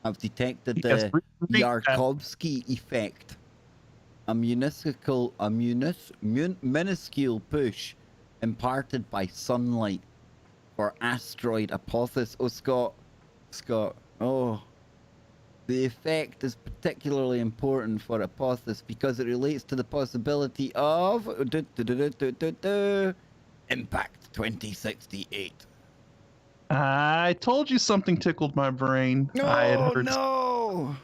have detected the Yarkovsky effect, a minuscule push imparted by sunlight for asteroid Apophis. Oh, Scott. Oh. The effect is particularly important for Apophis because it relates to the possibility of impact 2068. I told you something tickled my brain. I had heard no!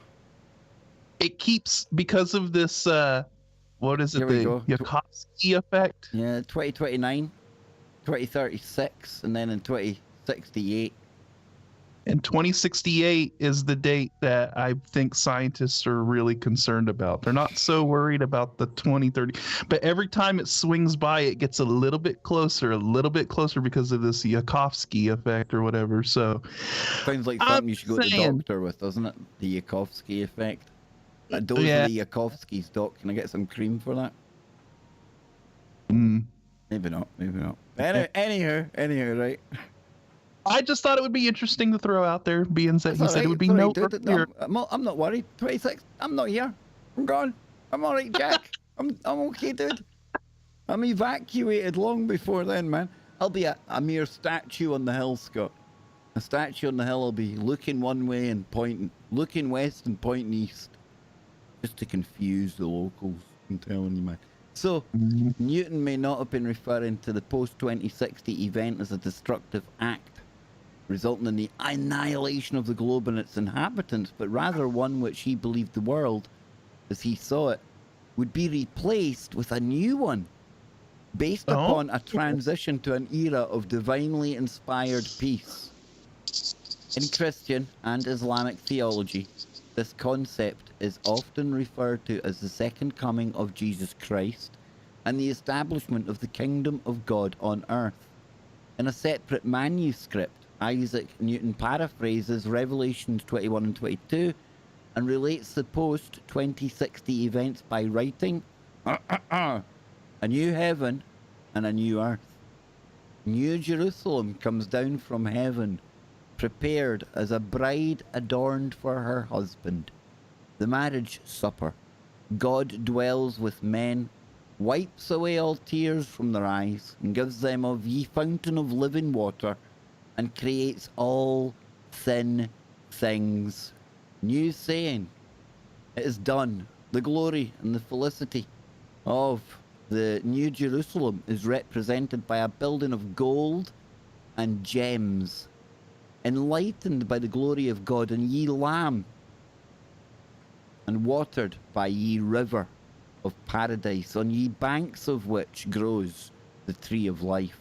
It keeps, because of this, what is it, the Yarkovsky effect? Yeah, 2029, 2036, and then in 2068. And 2068 is the date that I think scientists are really concerned about. They're not so worried about the 2030, but every time it swings by, it gets a little bit closer because of this Yarkovsky effect or whatever. So sounds like something you should go to the doctor with, doesn't it? The Yarkovsky effect. A dose of the Yarkovskys, Doc. Can I get some cream for that? Maybe not. Anyhow, right? I just thought it would be interesting to throw out there, being that he said it would be no earlier. I'm not worried. 26. I'm not here. I'm gone. I'm all right, Jack. I'm okay, dude. I'm evacuated long before then, man. I'll be a mere statue on the hill, Scott. A statue on the hill will be looking one way and pointing, looking west and pointing east, just to confuse the locals. I'm telling you, man. So, Newton may not have been referring to the post-2060 event as a destructive act, resulting in the annihilation of the globe and its inhabitants, but rather one which he believed the world, as he saw it, would be replaced with a new one, based upon a transition to an era of divinely inspired peace. In Christian and Islamic theology, this concept is often referred to as the second coming of Jesus Christ and the establishment of the kingdom of God on earth. In a separate manuscript, Isaac Newton paraphrases Revelations 21 and 22 and relates the post-2060 events by writing, a new heaven and a new earth. New Jerusalem comes down from heaven, prepared as a bride adorned for her husband. The marriage supper. God dwells with men, wipes away all tears from their eyes, and gives them of ye fountain of living water, and creates all thin things. New saying, it is done. The glory and the felicity of The New Jerusalem is represented by a building of gold and gems, enlightened by the glory of God, and ye Lamb, and watered by ye river of paradise, on ye banks of which grows the tree of life.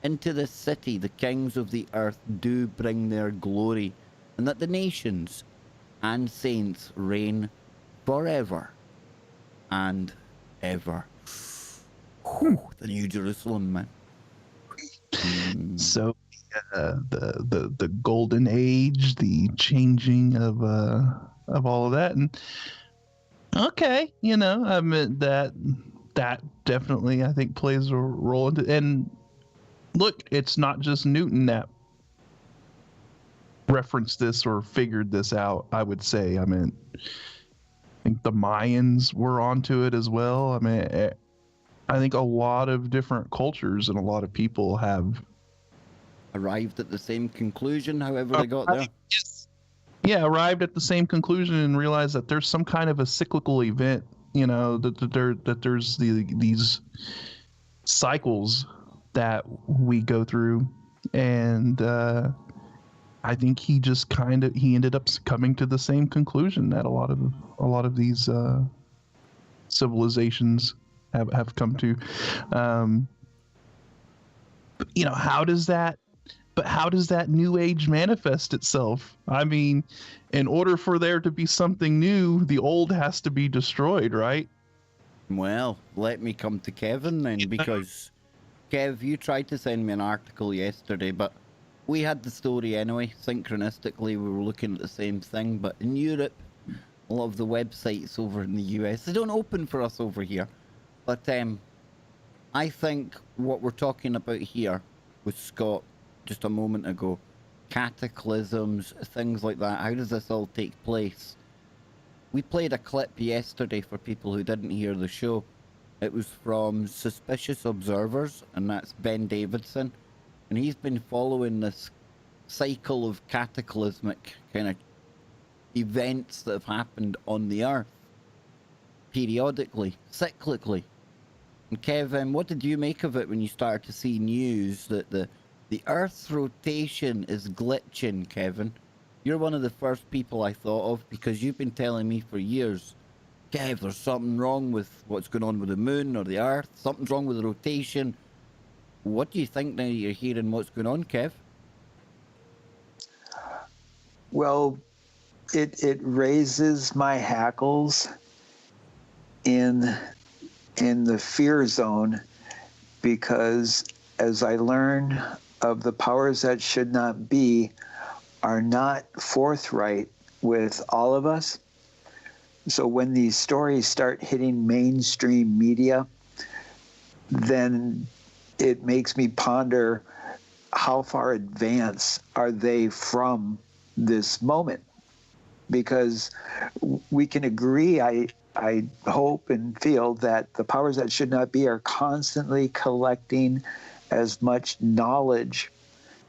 Into this city the kings of the earth do bring their glory, and that the nations and saints reign forever and ever. The New Jerusalem, man. So the golden age, the changing of all of that, and okay, you know, I mean that definitely I think plays a role into. And look, it's not just Newton that referenced this or figured this out. I would say, I mean, I think the Mayans were onto it as well. I mean, I think a lot of different cultures and a lot of people have Arrived at the same conclusion, however they got there. Yeah, arrived at the same conclusion and realized that there's some kind of a cyclical event, you know, that there's these cycles that we go through, and I think he ended up coming to the same conclusion that a lot of these civilizations have come to. You know, how does that new age manifest itself? I mean, in order for there to be something new, the old has to be destroyed, right? Well, let me come to Kevin then, because Kev, you tried to send me an article yesterday, but we had the story anyway. Synchronistically, we were looking at the same thing, but in Europe, a lot of the websites over in the US, they don't open for us over here. But I think what we're talking about here with Scott just a moment ago, cataclysms, things like that, how does this all take place? We played a clip yesterday for people who didn't hear the show. It was from Suspicious Observers, and that's Ben Davidson, and he's been following this cycle of cataclysmic kind of events that have happened on the Earth periodically, cyclically. And Kevin, what did you make of it when you started to see news that the Earth's rotation is glitching, Kevin? You're one of the first people I thought of, because you've been telling me for years, Kev, there's something wrong with what's going on with the moon or the Earth. Something's wrong with the rotation. What do you think now you're hearing what's going on, Kev? Well, it raises my hackles in the fear zone, because as I learn of the powers that should not be are not forthright with all of us. So when these stories start hitting mainstream media, then it makes me ponder, how far advanced are they from this moment? Because we can agree, I hope and feel that the powers that should not be are constantly collecting as much knowledge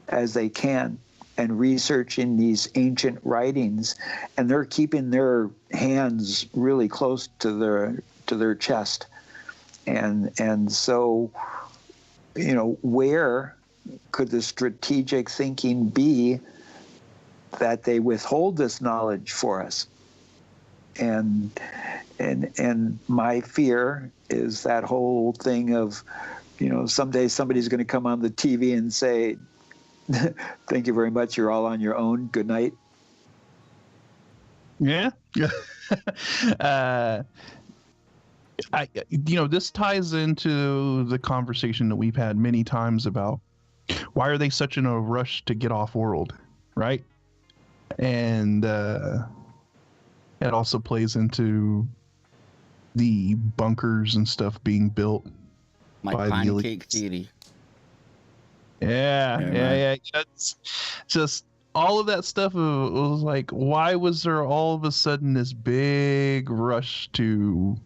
as they can and researching these ancient writings, and they're keeping their hands really close to their chest. And so, you know, where could the strategic thinking be that they withhold this knowledge for us? And my fear is that whole thing of, you know, someday somebody's going to come on the TV and say, thank you very much, you're all on your own, good night. Yeah. This ties into the conversation that we've had many times about why are they such in a rush to get off world, right? And it also plays into the bunkers and stuff being built My by pancake the elites. theory. Yeah. It's just all of that stuff was like, why was there all of a sudden this big rush to,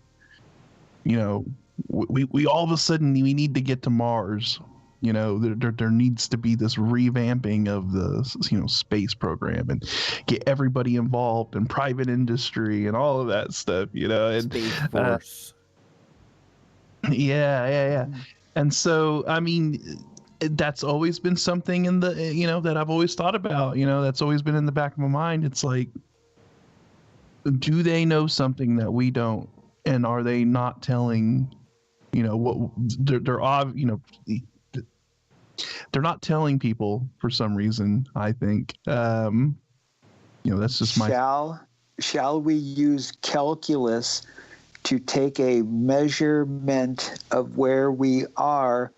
you know, we all of a sudden we need to get to Mars. You know, there needs to be this revamping of the, you know, space program and get everybody involved in private industry and all of that stuff, you know. And Space Force. Yeah. And so, I mean, that's always been something in the, that I've always thought about, that's always been in the back of my mind. It's like, do they know something that we don't? And are they not telling, what they're not telling people for some reason, I think. That's just my. Shall we use calculus to take a measurement of where we are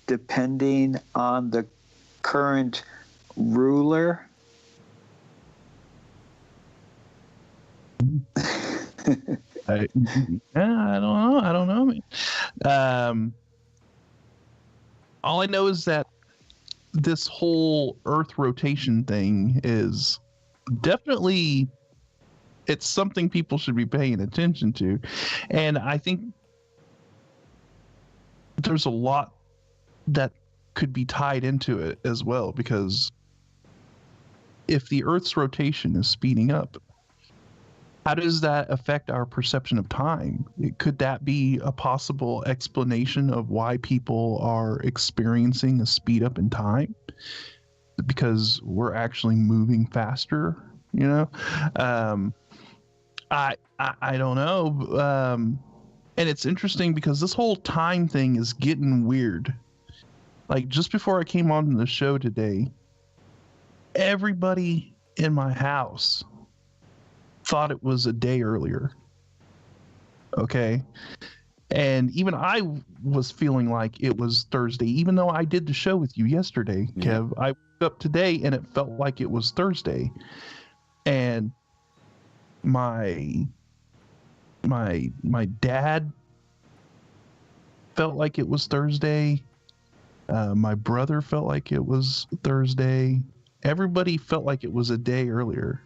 depending on the current ruler? I don't know. All I know is that this whole Earth rotation thing is definitely, it's something people should be paying attention to. And I think there's a lot that could be tied into it as well, because if the Earth's rotation is speeding up, how does that affect our perception of time? Could that be a possible explanation of why people are experiencing a speed up in time? Because we're actually moving faster, I don't know. And it's interesting because this whole time thing is getting weird. Like, just before I came on the show today, everybody in my house thought it was a day earlier. Okay. And even I was feeling like it was Thursday, even though I did the show with you yesterday, Kev. I woke up today and it felt like it was Thursday. And my dad felt like it was Thursday. My brother felt like it was Thursday. Everybody felt like it was a day earlier.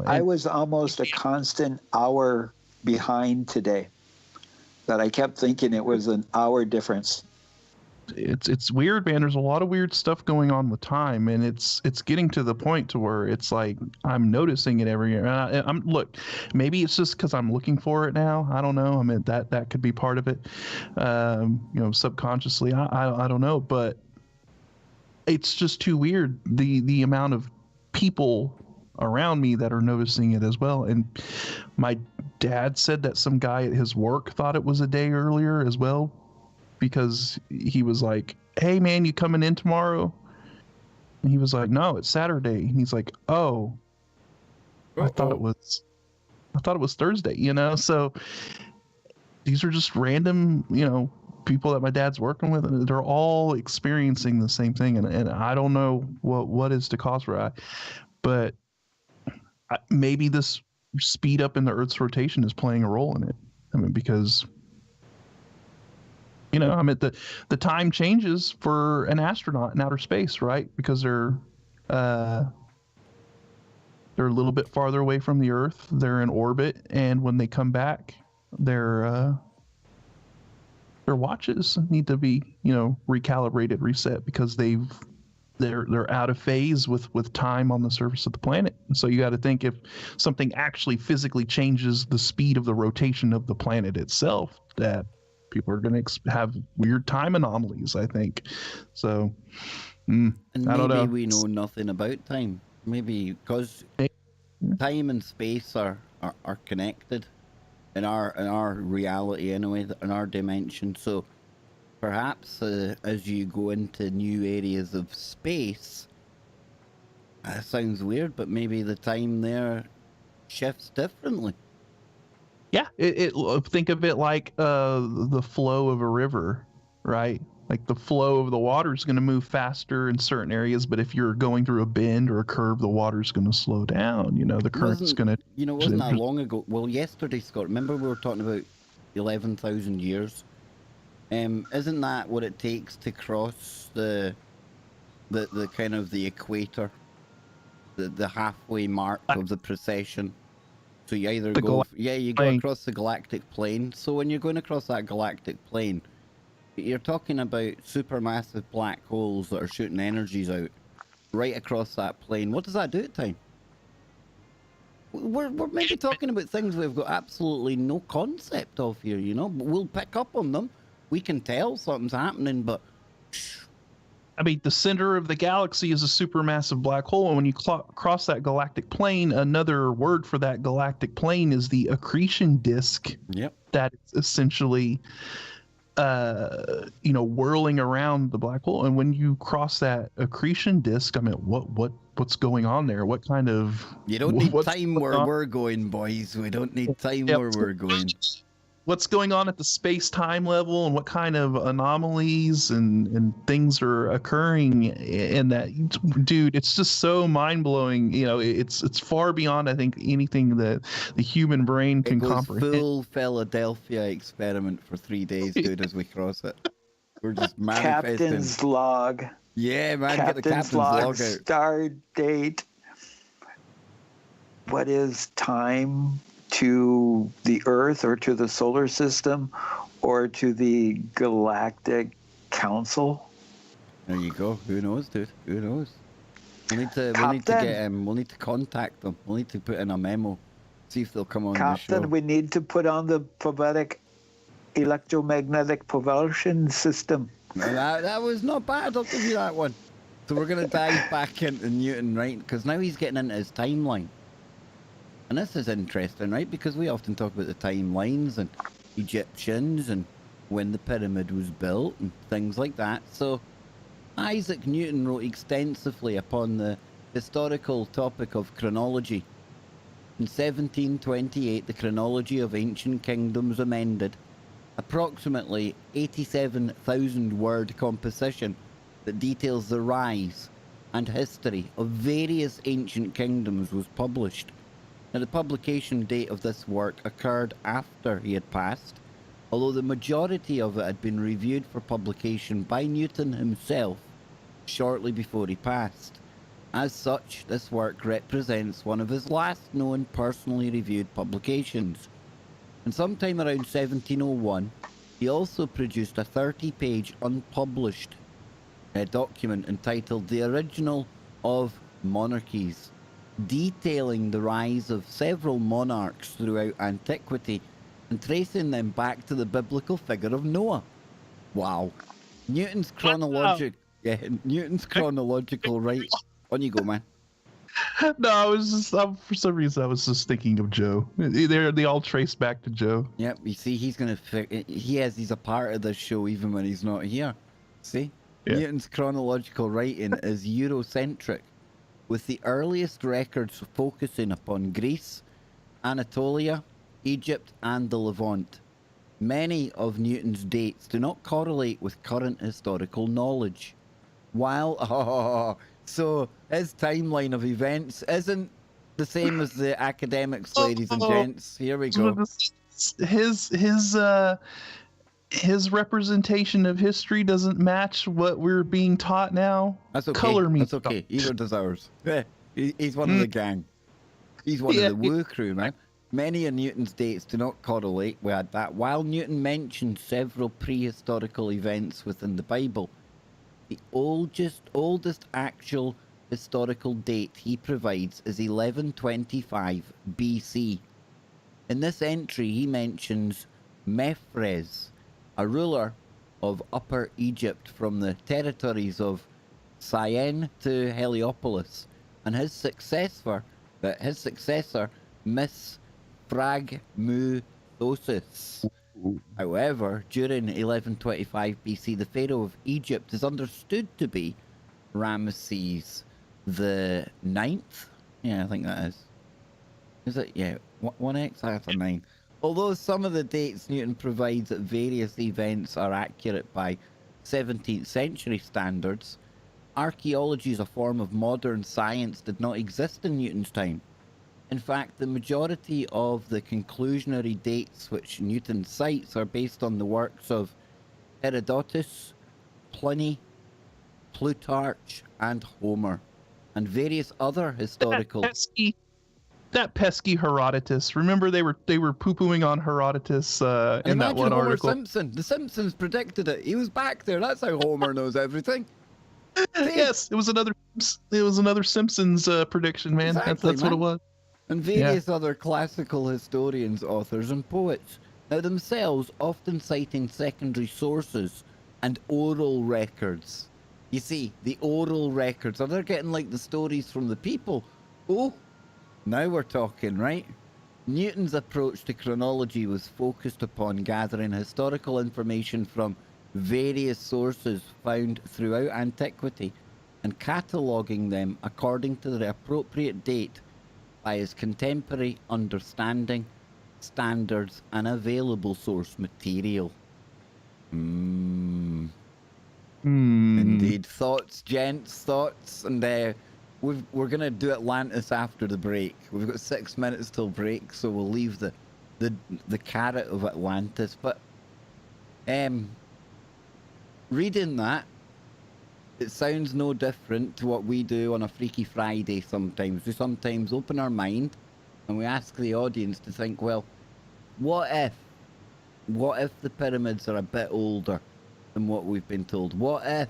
I was almost a constant hour behind today, that I kept thinking it was an hour difference. It's weird, man. There's a lot of weird stuff going on with time, and it's getting to the point to where it's like I'm noticing it every year. And look, maybe it's just because I'm looking for it now. I don't know. I mean, that could be part of it. Subconsciously, I don't know, but it's just too weird. The amount of people around me that are noticing it as well. And my dad said that some guy at his work thought it was a day earlier as well, because he was like, "Hey man, you coming in tomorrow?" And he was like, "No, it's Saturday." And he's like, "Oh, I thought it was Thursday," So these are just random, people that my dad's working with, and they're all experiencing the same thing. And I don't know what is the cause for that, but maybe this speed up in the Earth's rotation is playing a role in it. I mean, because the time changes for an astronaut in outer space, right? Because they're a little bit farther away from the Earth. They're in orbit, and when they come back, their watches need to be, recalibrated, reset, because they're out of phase with time on the surface of the planet. So you got to think, if something actually physically changes the speed of the rotation of the planet itself, that people are going to have weird time anomalies, I think. So, and I don't know. Maybe we know nothing about time. Maybe because time and space are connected in our reality anyway, in our dimension. So perhaps as you go into new areas of space, sounds weird, but maybe the time there shifts differently. Yeah, think of it like the flow of a river, right? Like the flow of the water is going to move faster in certain areas, but if you're going through a bend or a curve, the water's going to slow down. The current's going to. It wasn't that long ago. Well, yesterday, Scott. Remember we were talking about 11,000 years. Isn't that what it takes to cross the kind of the equator, the halfway mark of the precession? So you either go across the galactic plane. So when you're going across that galactic plane, you're talking about supermassive black holes that are shooting energies out right across that plane. What does that do to time? we're maybe talking about things we've got absolutely no concept of here, you know. But we'll pick up on them. We can tell something's happening, but I mean, the center of the galaxy is a supermassive black hole, and when you cross that galactic plane, another word for that galactic plane is the accretion disk. yep. That is essentially, whirling around the black hole. And when you cross that accretion disk, I mean, what's going on there? What kind of? You don't need what's time going where on? we're going, boys. We don't need time Yeah, where we're going. What's going on at the space-time level, and what kind of anomalies and things are occurring in that? Dude, it's just so mind-blowing. You know, it's far beyond, I think, anything that the human brain can It goes comprehend. full Philadelphia experiment for 3 days, dude, as we cross it. We're just manifesting. Captain's log. Yeah, man, get the captain's log out. Star date. What is time to the Earth or to the solar system or to the Galactic Council? There you go. Who knows, dude? Who knows? We'll need to Captain. get we'll need to contact them. We'll need to put in a memo, see if they'll come on the Captain, show. we need to put on the prophetic electromagnetic propulsion system. Now, that was not bad. I'll give you that one. So we're gonna dive back into Newton, right? Because now he's getting into his timeline. And this is interesting, right? Because we often talk about the timelines and Egyptians and when the pyramid was built and things like that. So Isaac Newton wrote extensively upon the historical topic of chronology. In 1728, the chronology of ancient kingdoms amended, approximately 87,000 word composition that details the rise and history of various ancient kingdoms was published. Now, the publication date of this work occurred after he had passed, although the majority of it had been reviewed for publication by Newton himself shortly before he passed. As such, this work represents one of his last known personally reviewed publications. And sometime around 1701, he also produced a 30-page unpublished document entitled The Original of Monarchies, detailing the rise of several monarchs throughout antiquity and tracing them back to the biblical figure of Noah. Wow. Newton's chronological right. On you go, man. No, I was just for some reason I was just thinking of Joe. They all trace back to Joe. Yep, you see, he's a part of this show even when he's not here. See? Yeah. Newton's chronological writing is Eurocentric, with the earliest records focusing upon Greece, Anatolia, Egypt, and the Levant. Many of Newton's dates do not correlate with current historical knowledge. So his timeline of events isn't the same as the academics, ladies and gents. Here we go. His representation of history doesn't match what we're being taught now. That's okay. Color me. That's okay. Either does ours. He's one of the gang. He's one of the woo crew, man. Many of Newton's dates do not correlate with that. While Newton mentioned several prehistorical events within the Bible, the oldest actual historical date he provides is 1125 BC. In this entry, he mentions Mefres, a ruler of Upper Egypt from the territories of Syene to Heliopolis, and his successor, Misfragmuthossis. However, during 1125 BC, the pharaoh of Egypt is understood to be Ramesses the 9th. Yeah, I think that is. Is it? Yeah, 1x? That's a 9. Although some of the dates Newton provides at various events are accurate by 17th century standards, archaeology as a form of modern science did not exist in Newton's time. In fact, the majority of the conclusionary dates which Newton cites are based on the works of Herodotus, Pliny, Plutarch, and Homer, and various other historical... That pesky Herodotus. Remember they were poo-pooing on Herodotus in that one Homer article. Simpson. The Simpsons predicted it. He was back there. That's how Homer knows everything. See? Yes, it was another Simpsons prediction, man. Exactly, That's what it was. and various other classical historians, authors, and poets, now themselves often citing secondary sources and oral records. You see, the oral records, are they getting like the stories from the people? Oh, now we're talking, right? Newton's approach to chronology was focused upon gathering historical information from various sources found throughout antiquity and cataloguing them according to their appropriate date by his contemporary understanding, standards, and available source material. Indeed. Thoughts, gents, thoughts, and we're gonna do Atlantis after the break. We've got 6 minutes till break, so we'll leave the carrot of Atlantis. But reading that, it sounds no different to what we do on a Freaky Friday sometimes. We sometimes open our mind and we ask the audience to think, well, what if the pyramids are a bit older than what we've been told? What if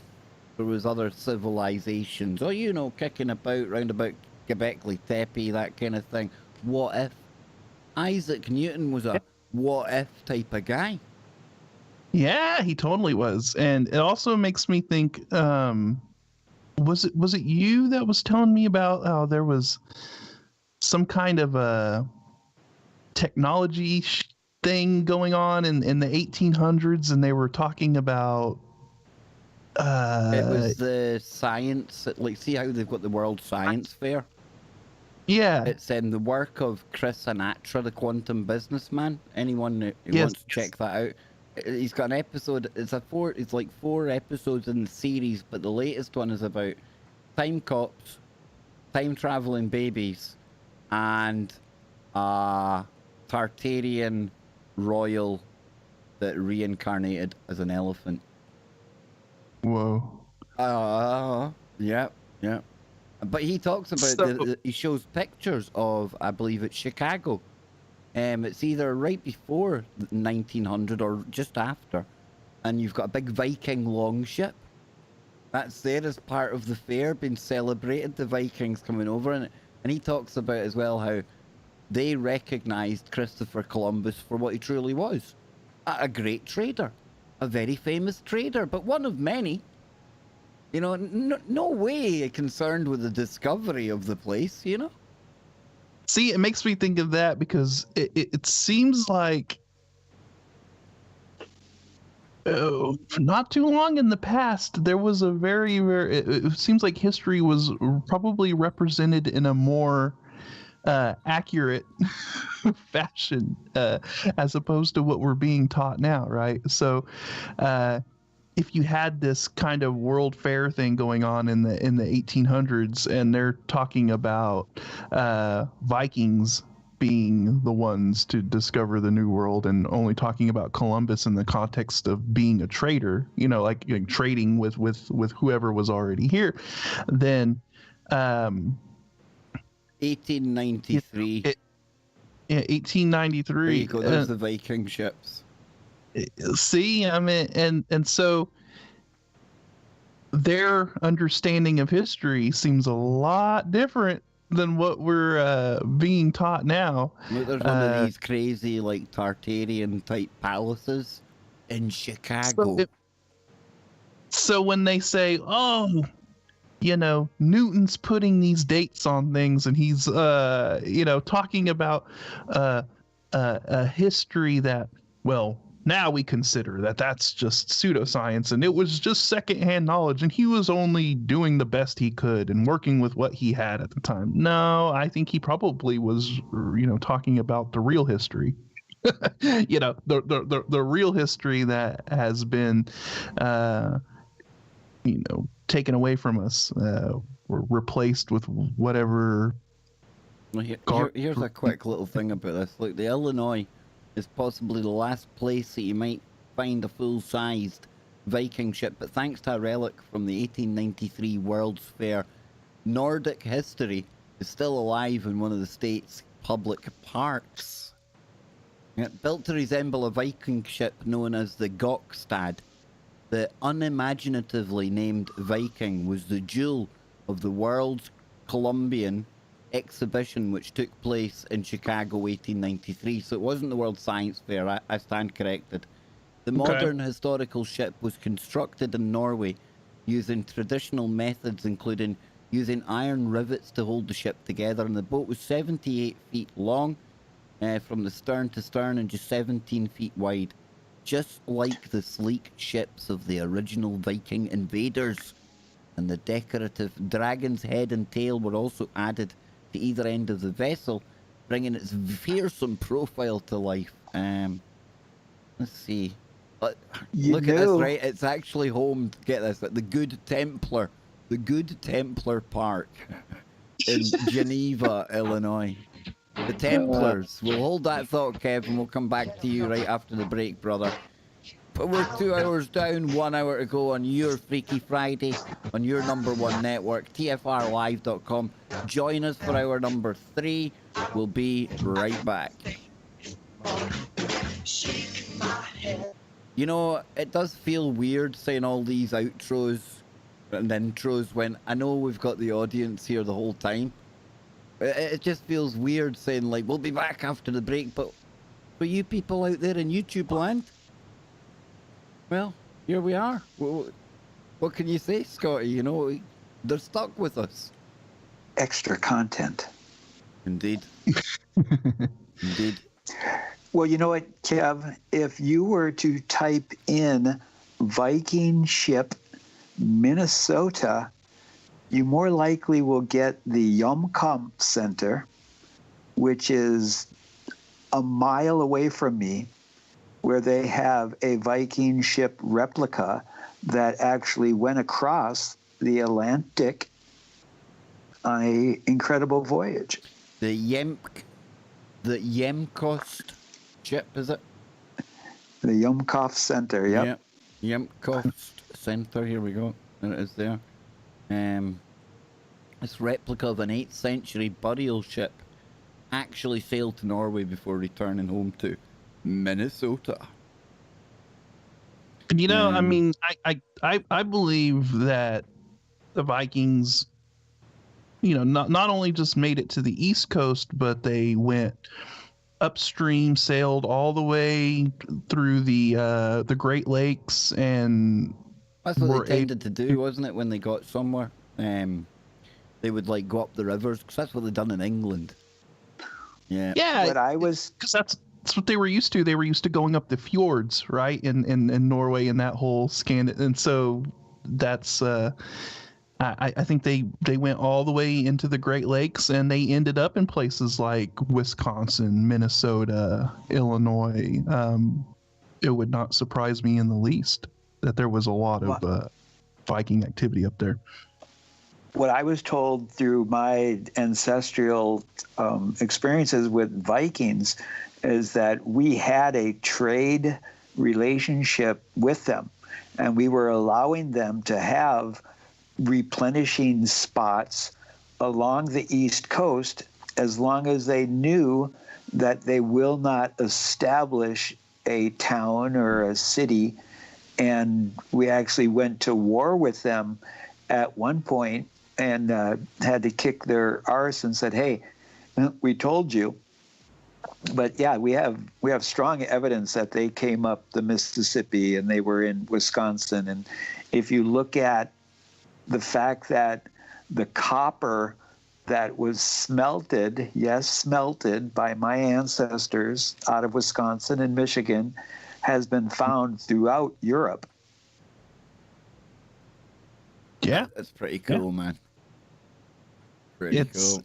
there was other civilizations, or, you know, kicking about round about Göbekli Tepe, that kind of thing? What if? Isaac Newton was a what if type of guy. Yeah, he totally was. And it also makes me think, was it you that was telling me about how there was some kind of a technology thing going on in the 1800s, and they were talking about it was the science, like, see how they've got the World Science Fair? Yeah. It's the work of Chris Sinatra, the quantum businessman. Anyone who wants to check that out. He's got an episode. It's like 4 episodes in the series, but the latest one is about time cops, time traveling babies, and a Tartarian royal that reincarnated as an elephant. Whoa. Yeah. But he talks about he shows pictures of, I believe it's Chicago. It's either right before 1900 or just after, and you've got a big Viking longship that's there as part of the fair, being celebrated. The Vikings coming over, and he talks about as well how they recognized Christopher Columbus for what he truly was, a great trader, a very famous trader, but one of many. You know, no way concerned with the discovery of the place, you know? See, it makes me think of that because it seems like not too long in the past, there was a very, it seems like history was probably represented in a more accurate fashion as opposed to what we're being taught now, right? So if you had this kind of world fair thing going on in the 1800s, and they're talking about Vikings being the ones to discover the new world, and only talking about Columbus in the context of being a trader, you know, like trading with whoever was already here, then 1893. 1893. There you go. There's the Viking ships. See, I mean, and so their understanding of history seems a lot different than what we're being taught now. Look, there's one of these crazy, like, Tartarian type palaces in Chicago. So when they say, oh, you know, Newton's putting these dates on things, and he's you know, talking about a history that, well, now we consider that that's just pseudoscience, and it was just secondhand knowledge, and he was only doing the best he could and working with what he had at the time. No, I think he probably was, you know, talking about the real history. You know, the real history that has been, you know, taken away from us, or replaced with whatever. Well, here's a quick little thing about this. Look, the Illinois is possibly the last place that you might find a full-sized Viking ship, but thanks to a relic from the 1893 World's Fair, Nordic history is still alive in one of the state's public parks. Built to resemble a Viking ship known as the Gokstad, the unimaginatively named Viking was the jewel of the world's Columbian exhibition which took place in Chicago 1893. So it wasn't the World Science Fair. I stand corrected. The modern historical ship was constructed in Norway using traditional methods, including using iron rivets to hold the ship together. And the boat was 78 feet long from the stern to stern and just 17 feet wide, just like the sleek ships of the original Viking invaders. And the decorative dragon's head and tail were also added to either end of the vessel, bringing its fearsome profile to life. Let's see. Look at this, right? It's actually home, get this, at the Good Templar Park in Geneva, Illinois. The Templars. We'll hold that thought, Kev, and we'll come back to you right after the break, brother. But we're 2 hours down, 1 hour to go on your Freaky Friday, on your number one network, tfrlive.com. Join us for hour number 3. We'll be right back. You know, it does feel weird saying all these outros and intros when I know we've got the audience here the whole time. It just feels weird saying, like, we'll be back after the break, but for you people out there in YouTube land, well, here we are. What can you say, Scotty? You know, they're stuck with us. Extra content. Indeed. Indeed. Well, you know what, Kev? If you were to type in Viking ship Minnesota, you more likely will get the Jomkamp Center, which is a mile away from me, where they have a Viking ship replica that actually went across the Atlantic on an incredible voyage. The Yemkost ship, is it? The Jomkamp Center, yep. Yemkost Center, here we go. There it is there. This replica of an 8th century burial ship actually sailed to Norway before returning home to Minnesota. You know, I mean, I believe that the Vikings, you know, not only just made it to the East Coast, but they went upstream, sailed all the way through the Great Lakes, and that's what they tended to do, wasn't it? When they got somewhere, they would like go up the rivers, because that's what they done in England. Yeah. But I was, because that's what they were used to. They were used to going up the fjords, right, in Norway and that whole and so that's I think they went all the way into the Great Lakes, and they ended up in places like Wisconsin, Minnesota, Illinois. It would not surprise me in the least that there was a lot of Viking activity up there. What I was told through my ancestral experiences with Vikings is that we had a trade relationship with them, and we were allowing them to have replenishing spots along the East Coast as long as they knew that they will not establish a town or a city. And we actually went to war with them at one point and had to kick their arse and said, hey, we told you. But yeah, we have strong evidence that they came up the Mississippi and they were in Wisconsin. And if you look at the fact that the copper that was smelted by my ancestors out of Wisconsin and Michigan has been found throughout Europe. Yeah. That's pretty cool, man. Pretty cool.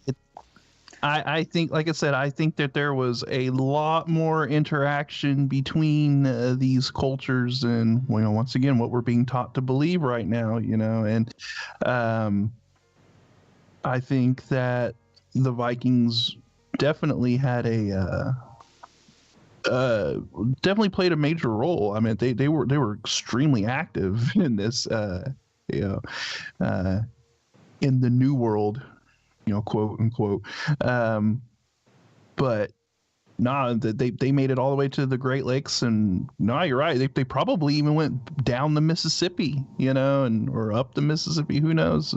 I think, like I said, I think that there was a lot more interaction between these cultures and, you know, once again, what we're being taught to believe right now, you know, and I think that the Vikings definitely had definitely played a major role. I mean, they were extremely active in this, in the New World, you know, quote unquote. But no, they made it all the way to the Great Lakes, and no, you're right. They probably even went down the Mississippi, you know, or up the Mississippi. Who knows?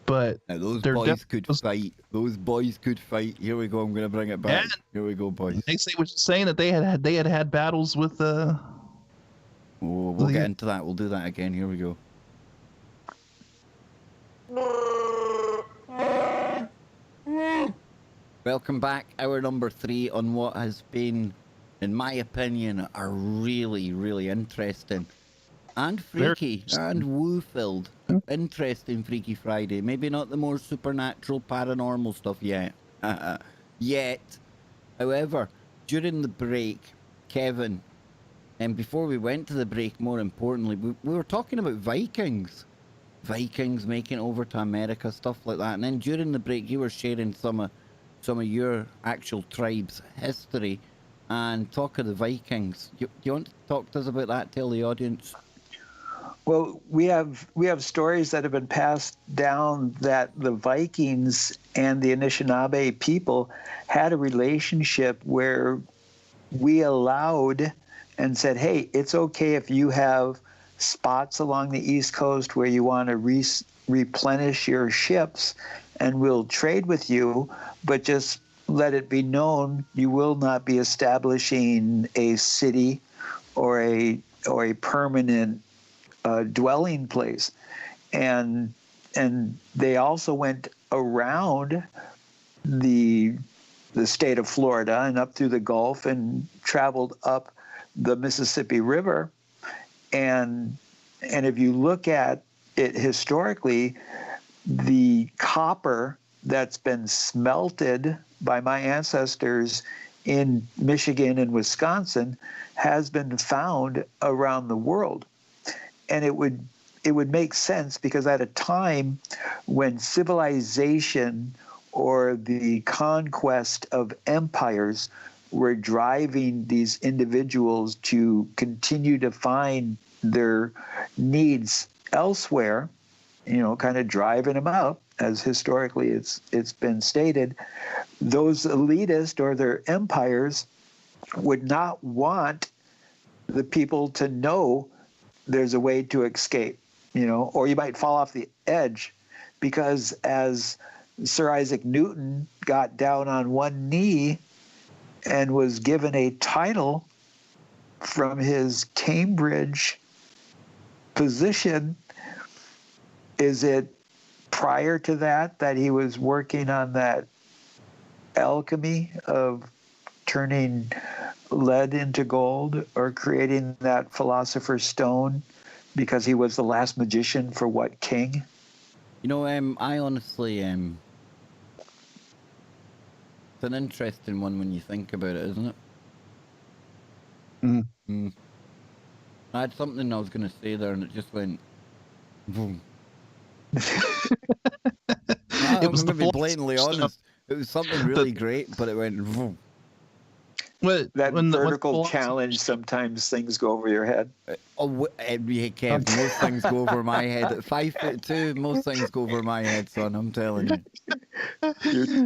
but Now, those they're boys could definitely- fight. Those boys could fight. Here we go. I'm going to bring it back. Yeah. Here we go, boys. they say was saying that they had battles with Oh, we'll the- get into that. We'll do that again. Here we go. Welcome back. Hour number 3 on what has been, in my opinion, a really, really interesting and freaky and woo-filled, interesting Freaky Friday. Maybe not the more supernatural, paranormal stuff yet. Yet. However, during the break, Kevin, and before we went to the break, more importantly, we were talking about Vikings. Vikings making it over to America, stuff like that. And then during the break, you were sharing some of your actual tribe's history and talk of the Vikings. Do you want to talk to us about that? Tell the audience. Well, we have stories that have been passed down that the Vikings and the Anishinaabe people had a relationship where we allowed and said, hey, it's okay if you have spots along the East Coast where you want to replenish your ships, and we'll trade with you, but just let it be known you will not be establishing a city or a permanent dwelling place. And they also went around the state of Florida and up through the Gulf and traveled up the Mississippi River. And if you look at it historically, the copper that's been smelted by my ancestors in Michigan and Wisconsin has been found around the world. And it would make sense because at a time when civilization or the conquest of empires were driving these individuals to continue to find their needs elsewhere, kind of driving them out, as historically it's been stated, those elitists or their empires would not want the people to know there's a way to escape, or you might fall off the edge, because as Sir Isaac Newton got down on one knee and was given a title from his Cambridge position, is it prior to that he was working on that alchemy of turning lead into gold or creating that philosopher's stone because he was the last magician for what king? I honestly, it's an interesting one when you think about it, isn't it? I had something I was going to say there and it just went boom. I'm going to be blatantly honest. It was something really great, but it went boom. That vertical challenge, sometimes things go over your head. Kev, most things go over my head. At 5'2", most things go over my head, son. I'm telling you.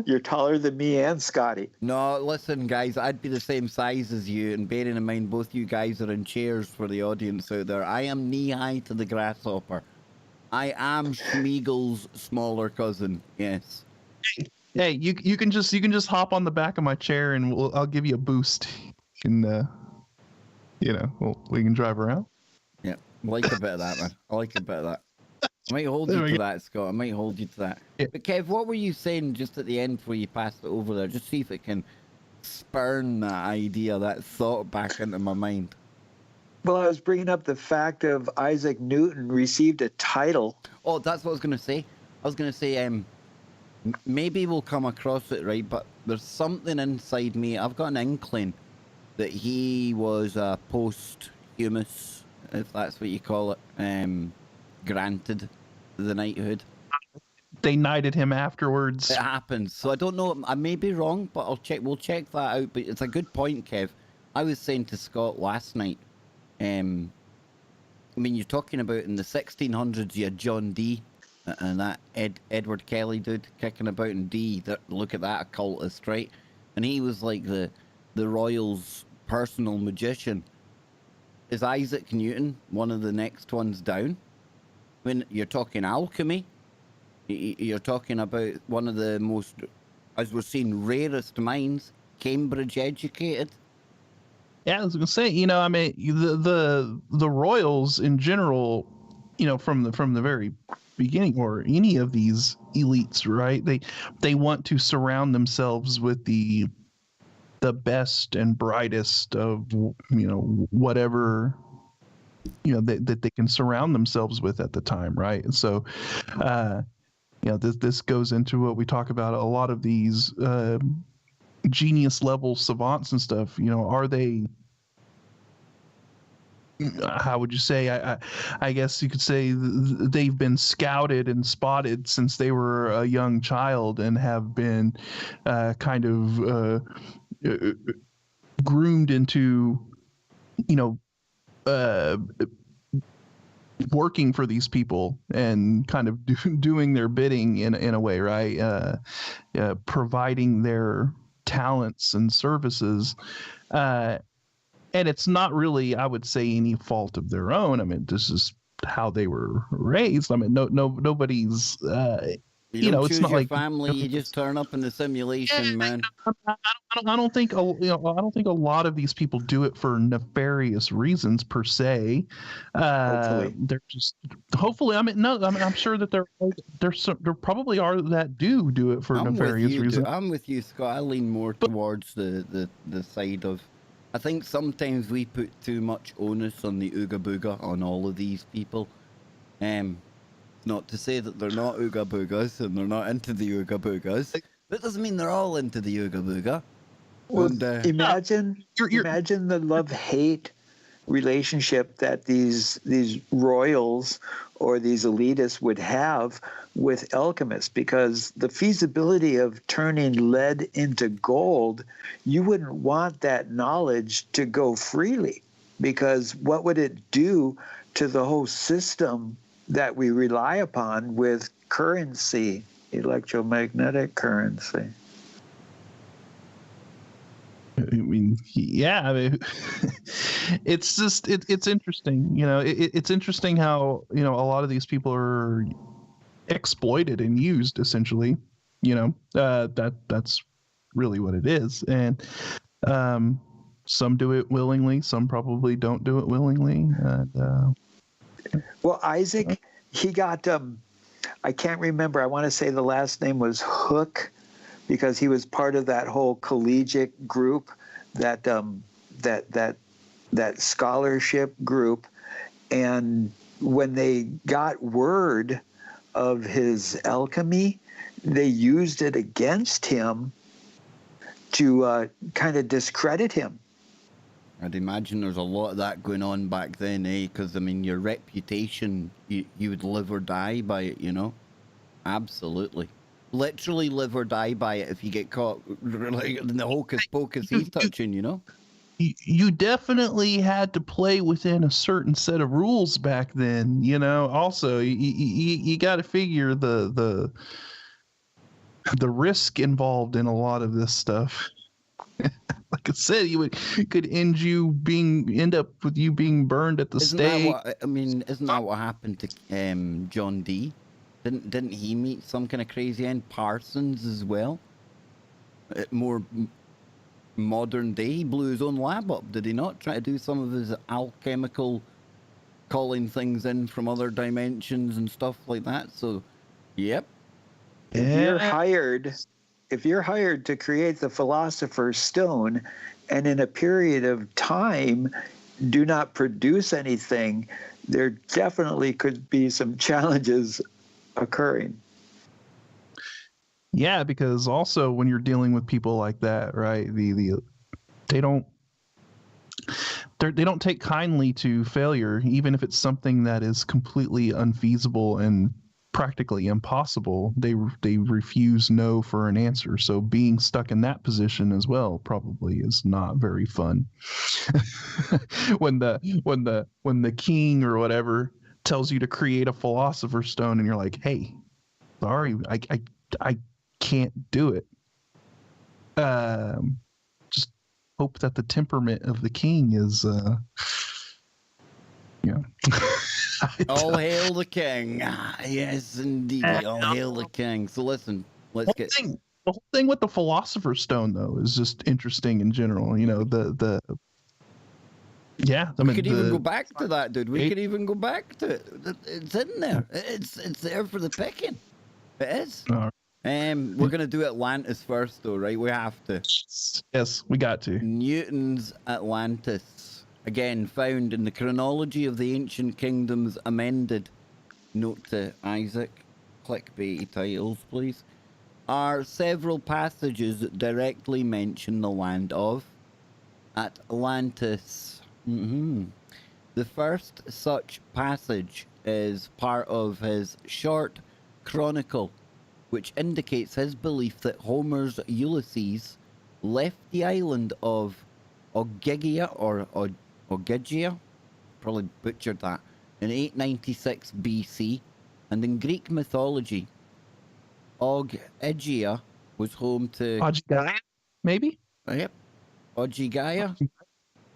You're taller than me and Scotty. No, listen, guys, I'd be the same size as you, and bearing in mind both you guys are in chairs for the audience out there. I am knee-high to the grasshopper. I am Schmiegel's smaller cousin, yes. Hey, you can just hop on the back of my chair and I'll give you a boost. And we can drive around. Yeah, I like a bit of that, man. I like a bit of that. I might hold you to that, Scott. I might hold you to that. Yeah. But Kev, what were you saying just at the end before you passed it over there? Just see if it can spurn that idea, that thought back into my mind. Well, I was bringing up the fact of Isaac Newton received a title. Oh, that's what I was going to say. I was going to say, maybe we'll come across it, right? But there's something inside me. I've got an inkling that he was a posthumous, if that's what you call it, granted the knighthood. They knighted him afterwards. It happens. So I don't know. I may be wrong, but I'll check. We'll check that out. But it's a good point, Kev. I was saying to Scott last night. I mean, you're talking about in the 1600s, you had John Dee. And that Edward Kelly dude kicking about in D, look at that, occultist, right? And he was like the royal's personal magician. Is Isaac Newton one of the next ones down? When you're talking alchemy, You're talking about one of the most, as we're seeing, rarest minds, Cambridge educated. Yeah, I was gonna say, you know, I mean, the royals in general, you know, from the very beginning, or any of these elites, right? They want to surround themselves with the best and brightest of, you know, whatever, you know, that they can surround themselves with at the time, right? And so, you know, this goes into what we talk about, a lot of these genius level savants and stuff. You know, are they, how would you say, I guess you could say they've been scouted and spotted since they were a young child, and have been kind of groomed into, you know, working for these people and kind of doing their bidding in a way, right? Providing their talents and services. And it's not really, I would say, any fault of their own. I mean, this is how they were raised. I mean, nobody's, You don't know, it's choose not your like, family, you just turn up in the simulation, man. I don't think, you know, I don't think a lot of these people do it for nefarious reasons per se. Hopefully. They're just, hopefully. I mean, no, I'm sure that there probably are that do it for nefarious reasons. I'm with you, Scott. I lean more towards the side of, I think sometimes we put too much onus on the ooga booga on all of these people. Not to say that they're not ooga boogas and they're not into the ooga boogas. That doesn't mean they're all into the ooga booga. Well, And, imagine the love-hate relationship that these royals or these elitists would have with alchemists, because the feasibility of turning lead into gold, you wouldn't want that knowledge to go freely, because what would it do to the whole system that we rely upon with currency, electromagnetic currency? I mean, yeah, I mean, it's just, it's interesting, you know, it's interesting how, you know, a lot of these people are exploited and used, essentially, you know, that's really what it is. And some do it willingly, some probably don't do it willingly. Well, Isaac, he got, I can't remember, I want to say the last name was Hook, because he was part of that whole collegiate group, that scholarship group. And when they got word of his alchemy, they used it against him to kind of discredit him. I'd imagine there's a lot of that going on back then, eh? Because, I mean, your reputation, you would live or die by it, you know? Absolutely. Literally live or die by it if you get caught, like in the hocus pocus he's touching, you know? You definitely had to play within a certain set of rules back then, you know. Also, you got to figure the risk involved in a lot of this stuff. Like I said, could end up with you being burned at the stake. Isn't that what happened to John Dee? Didn't he meet some kind of crazy end? Parsons as well. More modern day, he blew his own lab up, did he not? Try to do some of his alchemical, calling things in from other dimensions and stuff like that. So, yep. If you're hired to create the Philosopher's Stone, and in a period of time do not produce anything, there definitely could be some challenges occurring. Yeah, because also when you're dealing with people like that, right? They don't take kindly to failure, even if it's something that is completely unfeasible and practically impossible. They refuse no for an answer. So being stuck in that position as well probably is not very fun. when the king or whatever tells you to create a Philosopher's Stone and you're like, hey, sorry, I can't do it. Just hope that the temperament of the king is All hail the king. Ah, yes, indeed. All hail the king. So listen, let's get. The whole thing with the Philosopher's Stone, though, is just interesting in general. You know, We could even go back to that, dude. We could even go back to it. It's in there. It's there for the picking. It is. We're gonna do Atlantis first, though, right? We have to. Yes, we got to. Newton's Atlantis, again found in the Chronology of the Ancient Kingdoms amended. Note to Isaac, clickbaity titles, please. Are several passages that directly mention the land of Atlantis. The first such passage is part of his short chronicle, which indicates his belief that Homer's Ulysses left the island of Ogygia or Ogygia, probably butchered that, in 896 BC, and in Greek mythology, Ogygia was home to... Ogygia, maybe? Yep, Ogygia.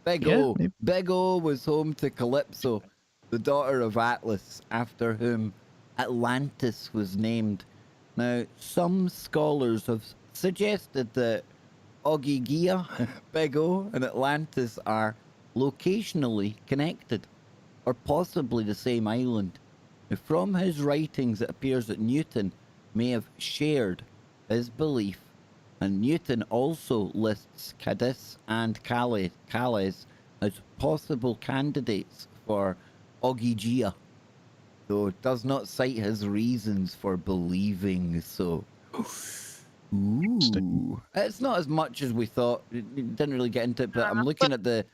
Big Yeah, O. maybe. Big O was home to Calypso, the daughter of Atlas, after whom Atlantis was named. Now, some scholars have suggested that Ogygia, Big O, and Atlantis are locationally connected, or possibly the same island. Now, from his writings, it appears that Newton may have shared his belief, and Newton also lists Cadiz and Calais as possible candidates for Ogygia, though it does not cite his reasons for believing so. Ooh, it's not as much as we thought. It didn't really get into it, but I'm looking at the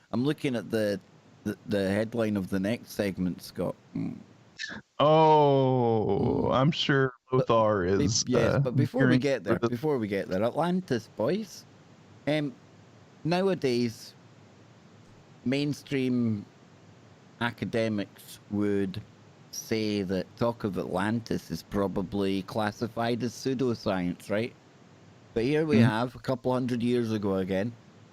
headline of the next segment, Scott. I'm sure Lothar is. Yes, but before we get there, the- Atlantis, boys. Nowadays, mainstream academics would say that talk of Atlantis is probably classified as pseudoscience, right? But here we have, a couple hundred years ago again,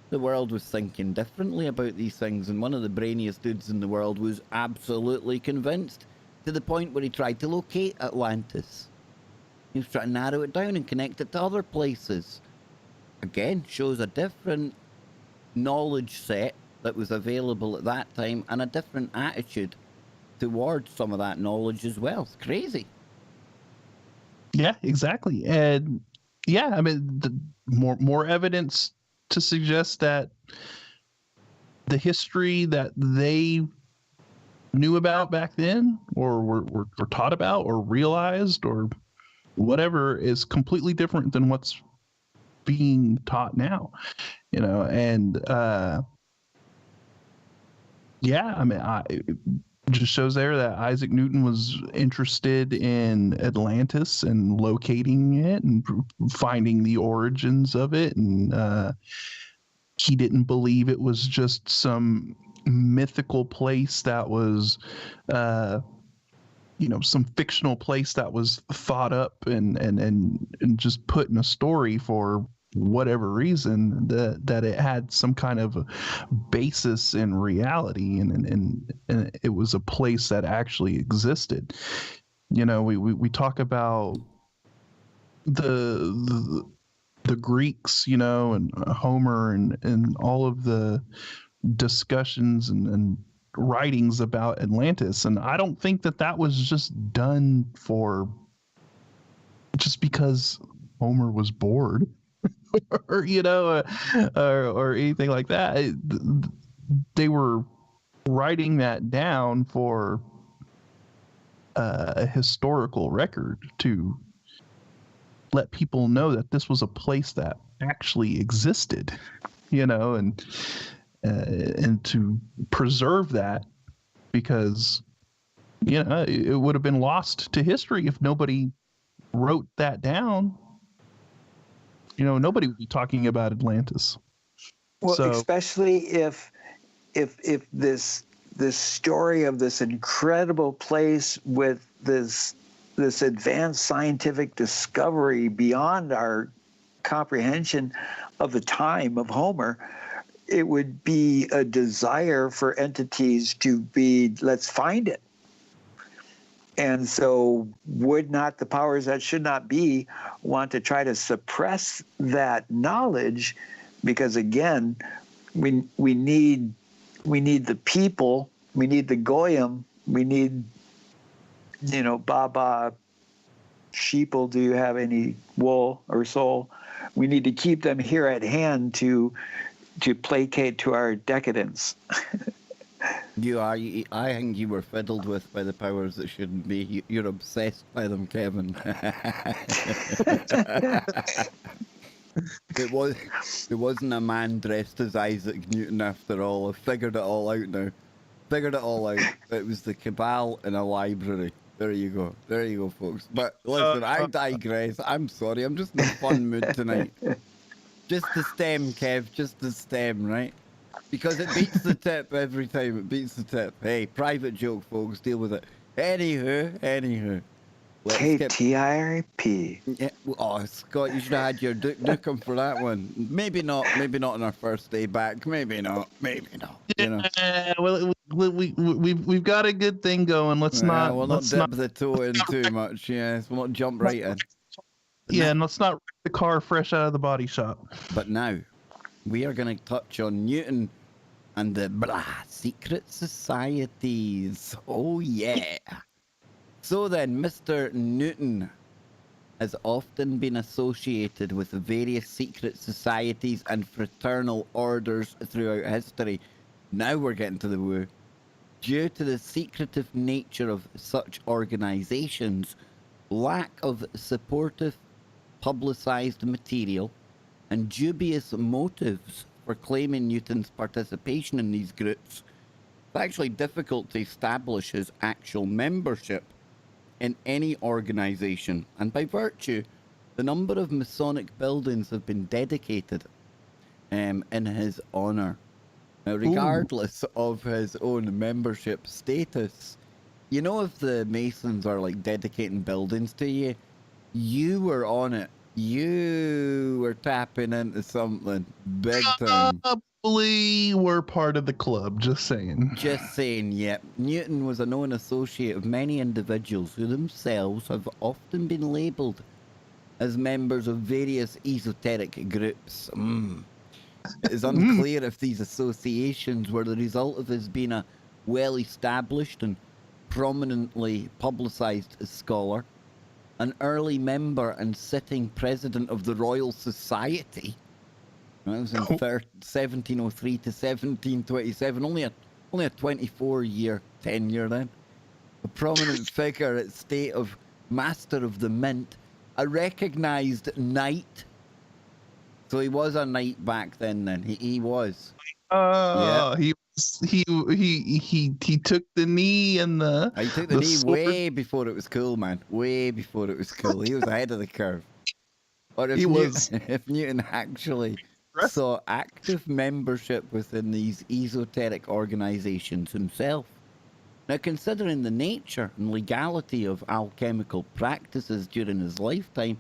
the world was thinking differently about these things, and one of the brainiest dudes in the world was absolutely convinced, to the point where he tried to locate Atlantis. He was trying to narrow it down and connect it to other places. Again, shows a different knowledge set that was available at that time, and a different attitude towards some of that knowledge as well. It's crazy. Yeah, exactly. And yeah, I mean, more evidence to suggest that the history that they knew about back then, or were taught about, or realized, or whatever, is completely different than what's being taught now. You know, and yeah, I mean, it just shows there that Isaac Newton was interested in Atlantis and locating it and finding the origins of it, and he didn't believe it was just some mythical place that was some fictional place that was thought up and just put in a story for whatever reason, that it had some kind of basis in reality, and it was a place that actually existed. You know, we talk about the Greeks, you know, and Homer and all of the discussions and writings about Atlantis, and I don't think that was just done for just because Homer was bored or or anything like that. They were writing that down for a historical record to let people know that this was a place that actually existed, you know, and to preserve that, because it would have been lost to history if nobody wrote that down. You know, nobody would be talking about Atlantis. Well, especially if this story of this incredible place with this advanced scientific discovery beyond our comprehension of the time of Homer, it would be a desire for entities to be, let's find it. And so would not the powers that should not be want to try to suppress that knowledge? Because again, we need the people, we need the goyim, we need, Baba sheeple, do you have any wool or soul? We need to keep them here at hand to placate to our decadence. I think you were fiddled with by the powers that shouldn't be. You're obsessed by them, Kevin. It wasn't a man dressed as Isaac Newton after all. I figured it all out now. It was the cabal in a library. There you go, folks. But listen, I digress. I'm sorry. I'm just in a fun mood tonight. Just the stem, Kev. Just the stem, right? Because it beats the tip every time. It beats the tip. Hey, private joke, folks. Deal with it. Anywho. KTIRP. Yeah. Oh, Scott, you should have had your Duke Nukem for that one. Maybe not on our first day back. Maybe not. Yeah, well, we've got a good thing going. We'll not dip the toe in too much. Yes, we'll not jump right in. And let's not wreck the car fresh out of the body shop. But now, we are going to touch on Newton and the secret societies. Oh, yeah. So then, Mr. Newton has often been associated with various secret societies and fraternal orders throughout history. Now we're getting to the woo. Due to the secretive nature of such organizations, lack of supportive, publicized material, and dubious motives for claiming Newton's participation in these groups, it's actually difficult to establish his actual membership in any organization, and by virtue, the number of Masonic buildings have been dedicated in his honor. Now, regardless of his own membership status, if the Masons are like dedicating buildings to you, you were on it. You were tapping into something big time. Probably were part of the club, just saying. Yep. Newton was a known associate of many individuals who themselves have often been labelled as members of various esoteric groups. It is unclear if these associations were the result of his being a well-established and prominently publicised scholar, an early member and sitting president of the Royal Society. That was in 1703 to 1727, only a 24-year tenure then. A prominent figure at state of Master of the Mint, a recognised knight. So he was a knight back then. He was. Yeah. He took the knee and the. He took the knee sword. Way before it was cool, man. Way before it was cool. He was ahead of the curve. Or if Newton actually saw active membership within these esoteric organizations himself. Now, considering the nature and legality of alchemical practices during his lifetime,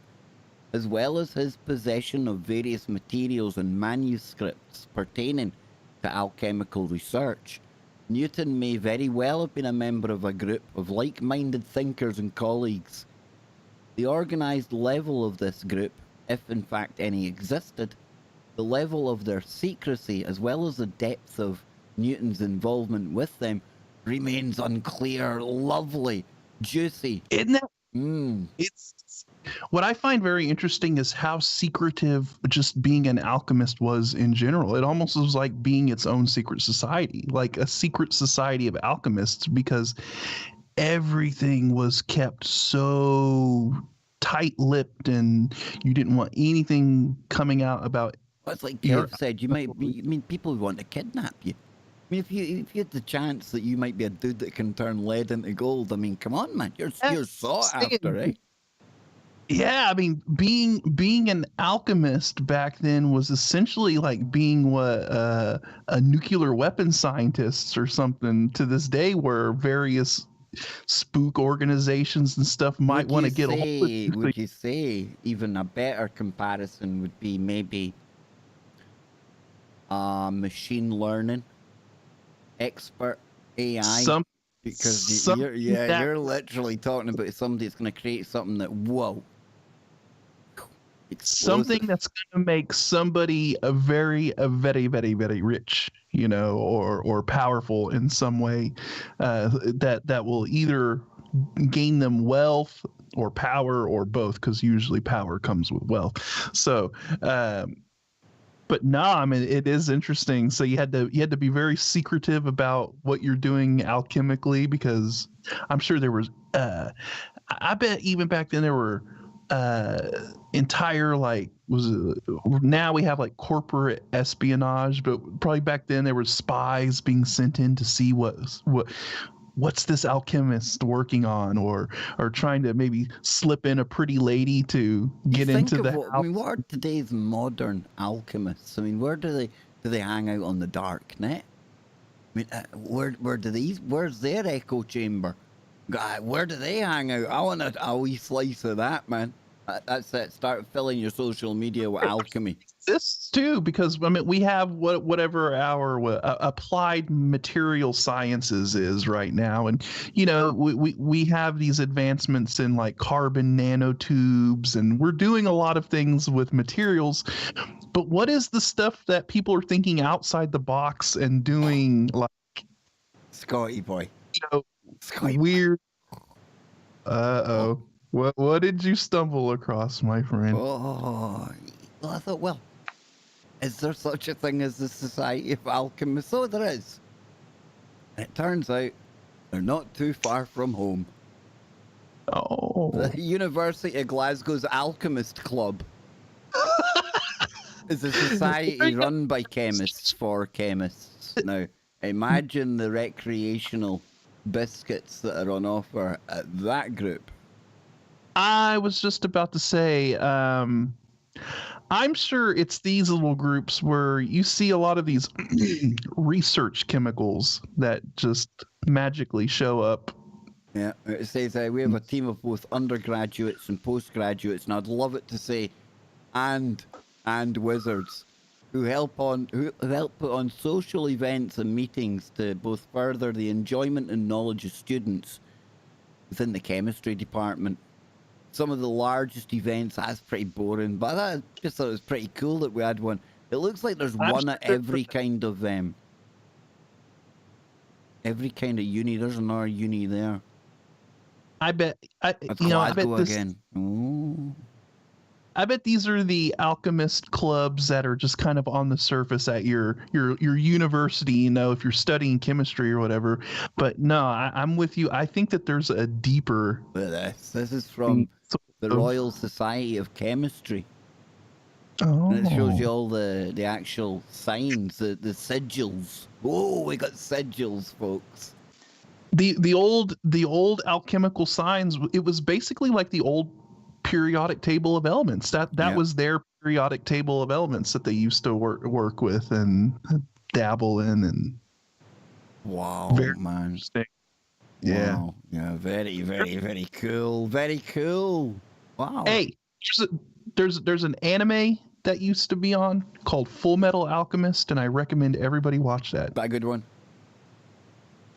as well as his possession of various materials and manuscripts pertaining to alchemical research, Newton may very well have been a member of a group of like-minded thinkers and colleagues. The organized level of this group, if in fact any existed, the level of their secrecy, as well as the depth of Newton's involvement with them, remains unclear. Lovely, juicy. Isn't that? It's what I find very interesting is how secretive just being an alchemist was in general. It almost was like being its own secret society, like a secret society of alchemists, because everything was kept so tight-lipped and you didn't want anything coming out about. Well, it's like Kev said, people would want to kidnap you. I mean, if you had the chance that you might be a dude that can turn lead into gold, I mean, come on, man, you're sought after, eh? Yeah, I mean, being an alchemist back then was essentially like being a nuclear weapons scientist or something. To this day, where various spook organizations and stuff might want to get a hold of. Would you say even a better comparison would be maybe machine learning expert AI? Because Something you're literally talking about somebody that's going to create something that, whoa. something Explosive. that's going to make somebody a very, very, very rich, or powerful in some way, that will either gain them wealth or power or both, because usually power comes with wealth. So, but no, I mean, it is interesting. So you had to be very secretive about what you're doing alchemically, because I'm sure there was I bet even back then there were entire, like, now we have like corporate espionage, but probably back then there were spies being sent in to see what's this alchemist working on, or trying to maybe slip in a pretty lady to get into the house. I mean, what are today's modern alchemists? I mean, where do they hang out on the dark net? I mean, where's their echo chamber? God, where do they hang out? I want a wee slice of that, man. That's it. Start filling your social media with alchemy. This too, because I mean, we have whatever our applied material sciences is right now, and we have these advancements in like carbon nanotubes, and we're doing a lot of things with materials. But what is the stuff that people are thinking outside the box and doing, like, Scotty boy? Scotty Weird. What did you stumble across, my friend? Oh, well, I thought, well, is there such a thing as the Society of Alchemists? Oh, there is. And it turns out they're not too far from home. Oh. The University of Glasgow's Alchemist Club is a society run by chemists for chemists. Now, imagine the recreational biscuits that are on offer at that group. I was just about to say, I'm sure it's these little groups where you see a lot of these research chemicals that just magically show up. Yeah, it says we have a team of both undergraduates and postgraduates, and I'd love it to say, and wizards, who help put on social events and meetings to both further the enjoyment and knowledge of students within the chemistry department. Some of the largest events, that's pretty boring, but I just thought it was pretty cool that we had one. It looks like there's one at every kind of uni. There's another uni there. I bet. I bet this. Again. Ooh. I bet these are the alchemist clubs that are just kind of on the surface at your university, if you're studying chemistry or whatever. But no, I'm with you. I think that there's a deeper. This is from the Royal Society of Chemistry. Oh. And it shows you all the actual signs, the sigils. Oh, we got sigils, folks. The old alchemical signs. It was basically like the old periodic table of elements. That was their periodic table of elements that they used to work with and dabble in. And wow, very man. Interesting. Yeah. Wow. Yeah, very, very, very cool. Very cool. Wow. Hey, there's an anime that used to be on called Full Metal Alchemist, and I recommend everybody watch that. A good one.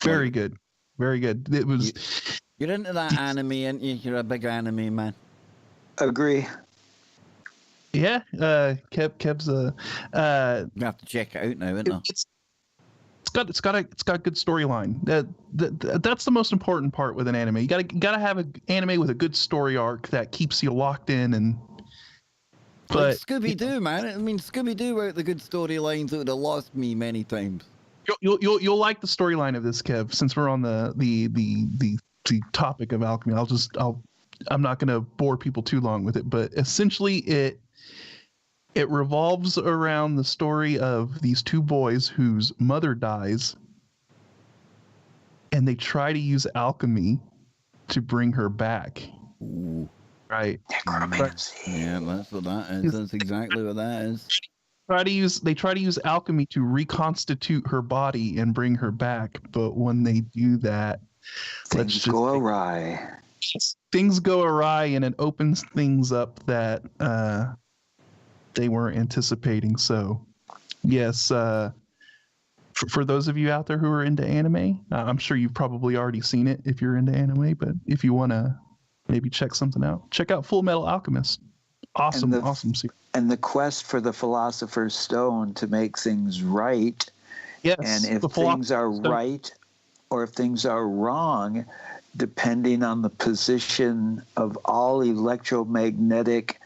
Very good. Very good. It was. You're into that anime, aren't you? You're a big anime man. Agree. Yeah, Kev's you have to check it out now, isn't it? It's got a good storyline. That's the most important part with an anime. You gotta have an anime with a good story arc that keeps you locked in. And but like Scooby-Doo, man. I mean, Scooby-Doo without the good storylines, it would have lost me many times. You'll like the storyline of this, Kev. Since we're on the topic of alchemy, I'm not going to bore people too long with it, but essentially it revolves around the story of these two boys whose mother dies, and they try to use alchemy to bring her back. Ooh. Right. Necromancy. Yeah, that's what that is. That's exactly what that is. They try to use alchemy to reconstitute her body and bring her back, but when they do that, things go awry. Things go awry, and it opens things up that they weren't anticipating. So, yes, For those of you out there who are into anime, I'm sure you've probably already seen it if you're into anime, but if you want to maybe check something out, check out Full Metal Alchemist. Awesome, awesome series. And the quest for the Philosopher's Stone to make things right. Yes. And if things are right or if things are wrong, depending on the position of all electromagnetic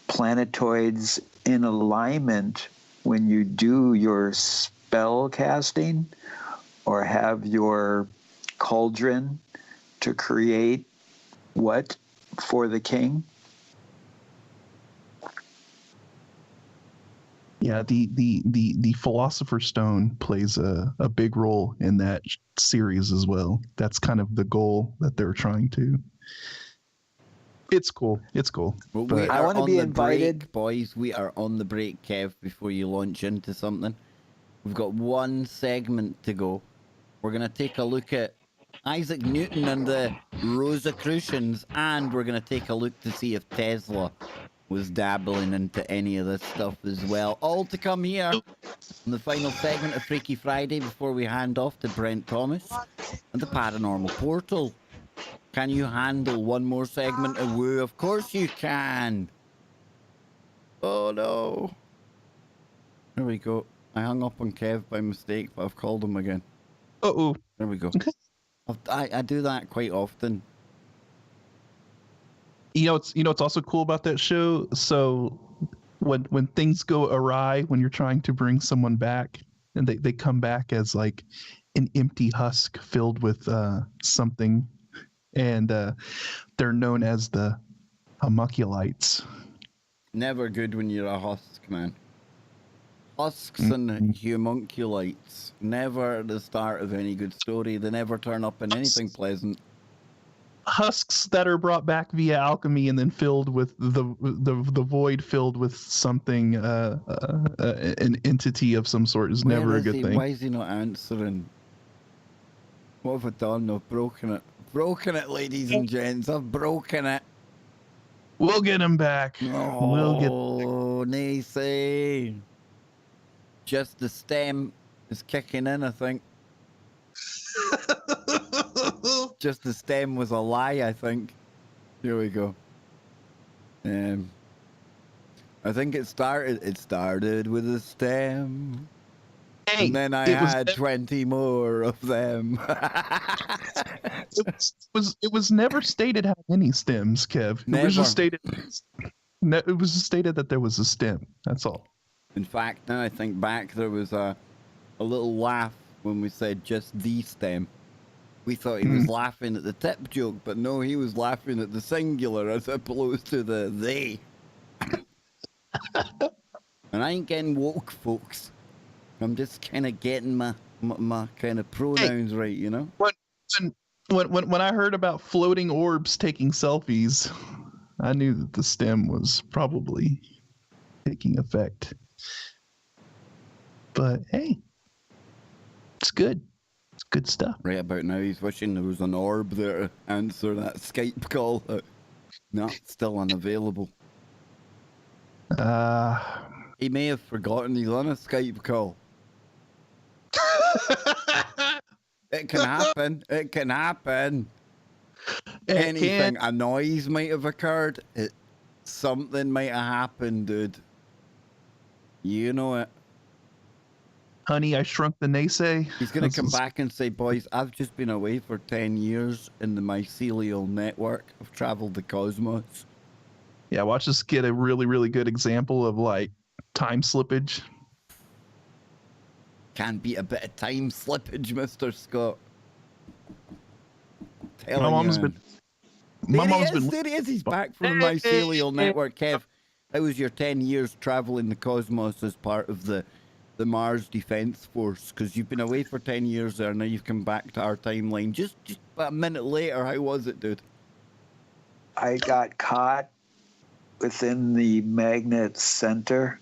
planetoids in alignment when you do your spell casting or have your cauldron to create what for the king. Yeah, the Philosopher's Stone plays a big role in that series as well. That's kind of the goal that they're trying to. It's cool. It's cool. Well, but I want to be invited, break, boys. We are on the break, Kev. Before you launch into something, we've got one segment to go. We're gonna take a look at Isaac Newton and the Rosicrucians, and we're gonna take a look to see if Tesla was dabbling into any of this stuff as well. All to come here in the final segment of Freaky Friday before we hand off to Brent Thomas and the Paranormal Portal. Can you handle one more segment of Woo? Of course you can. Oh no. There we go. I hung up on Kev by mistake, but I've called him again. Uh-oh. There we go. I do that quite often. You know, it's also cool about that show. So when things go awry, when you're trying to bring someone back, and they come back as like an empty husk filled with something, and they're known as the homunculites. Never good when you're a husk, man. Husks and homunculites, never the start of any good story. They never turn up in anything pleasant. Husks that are brought back via alchemy and then filled with the void, filled with something, an entity of some sort is never a good thing. Why is he not answering? What have I done? I've broken it. Broken it, ladies and gents. I've broken it. We'll get him back. Oh, we'll get him back. Nacy. Just the stem is kicking in, I think. Just the stem was a lie, I think. Here we go. I think it started with a stem. Hey, and then I had 20 more of them. it was never stated how many stems, Kev. Never. It was just stated that there was a stem. That's all. In fact, now I think back, there was a little laugh when we said just the stem. We thought he was laughing at the tip joke, but no, he was laughing at the singular as opposed to the they. And I ain't getting woke, folks. I'm just kind of getting my kind of pronouns right, you know? When I heard about floating orbs taking selfies, I knew that the stem was probably taking effect. But hey, it's good. It's good stuff. Right about now, he's wishing there was an orb there to answer that Skype call. No, still unavailable. He may have forgotten he's on a Skype call. It can happen. It can happen. Anything. A noise might have occurred. Something might have happened, dude. You know it. Honey, I Shrunk the Naysay. He's going to come back and say, boys, I've just been away for 10 years in the mycelial network. I've traveled the cosmos. Yeah, watch us get a really, really good example of, like, time slippage. Can be a bit of time slippage, Mr. Scott. My mom's been... There he is. He's back from the mycelial network. Kev, how was your 10 years traveling the cosmos as part of the Mars Defense Force? Because you've been away for 10 years there, now you've come back to our timeline. Just about a minute later, how was it, dude? I got caught within the magnet center,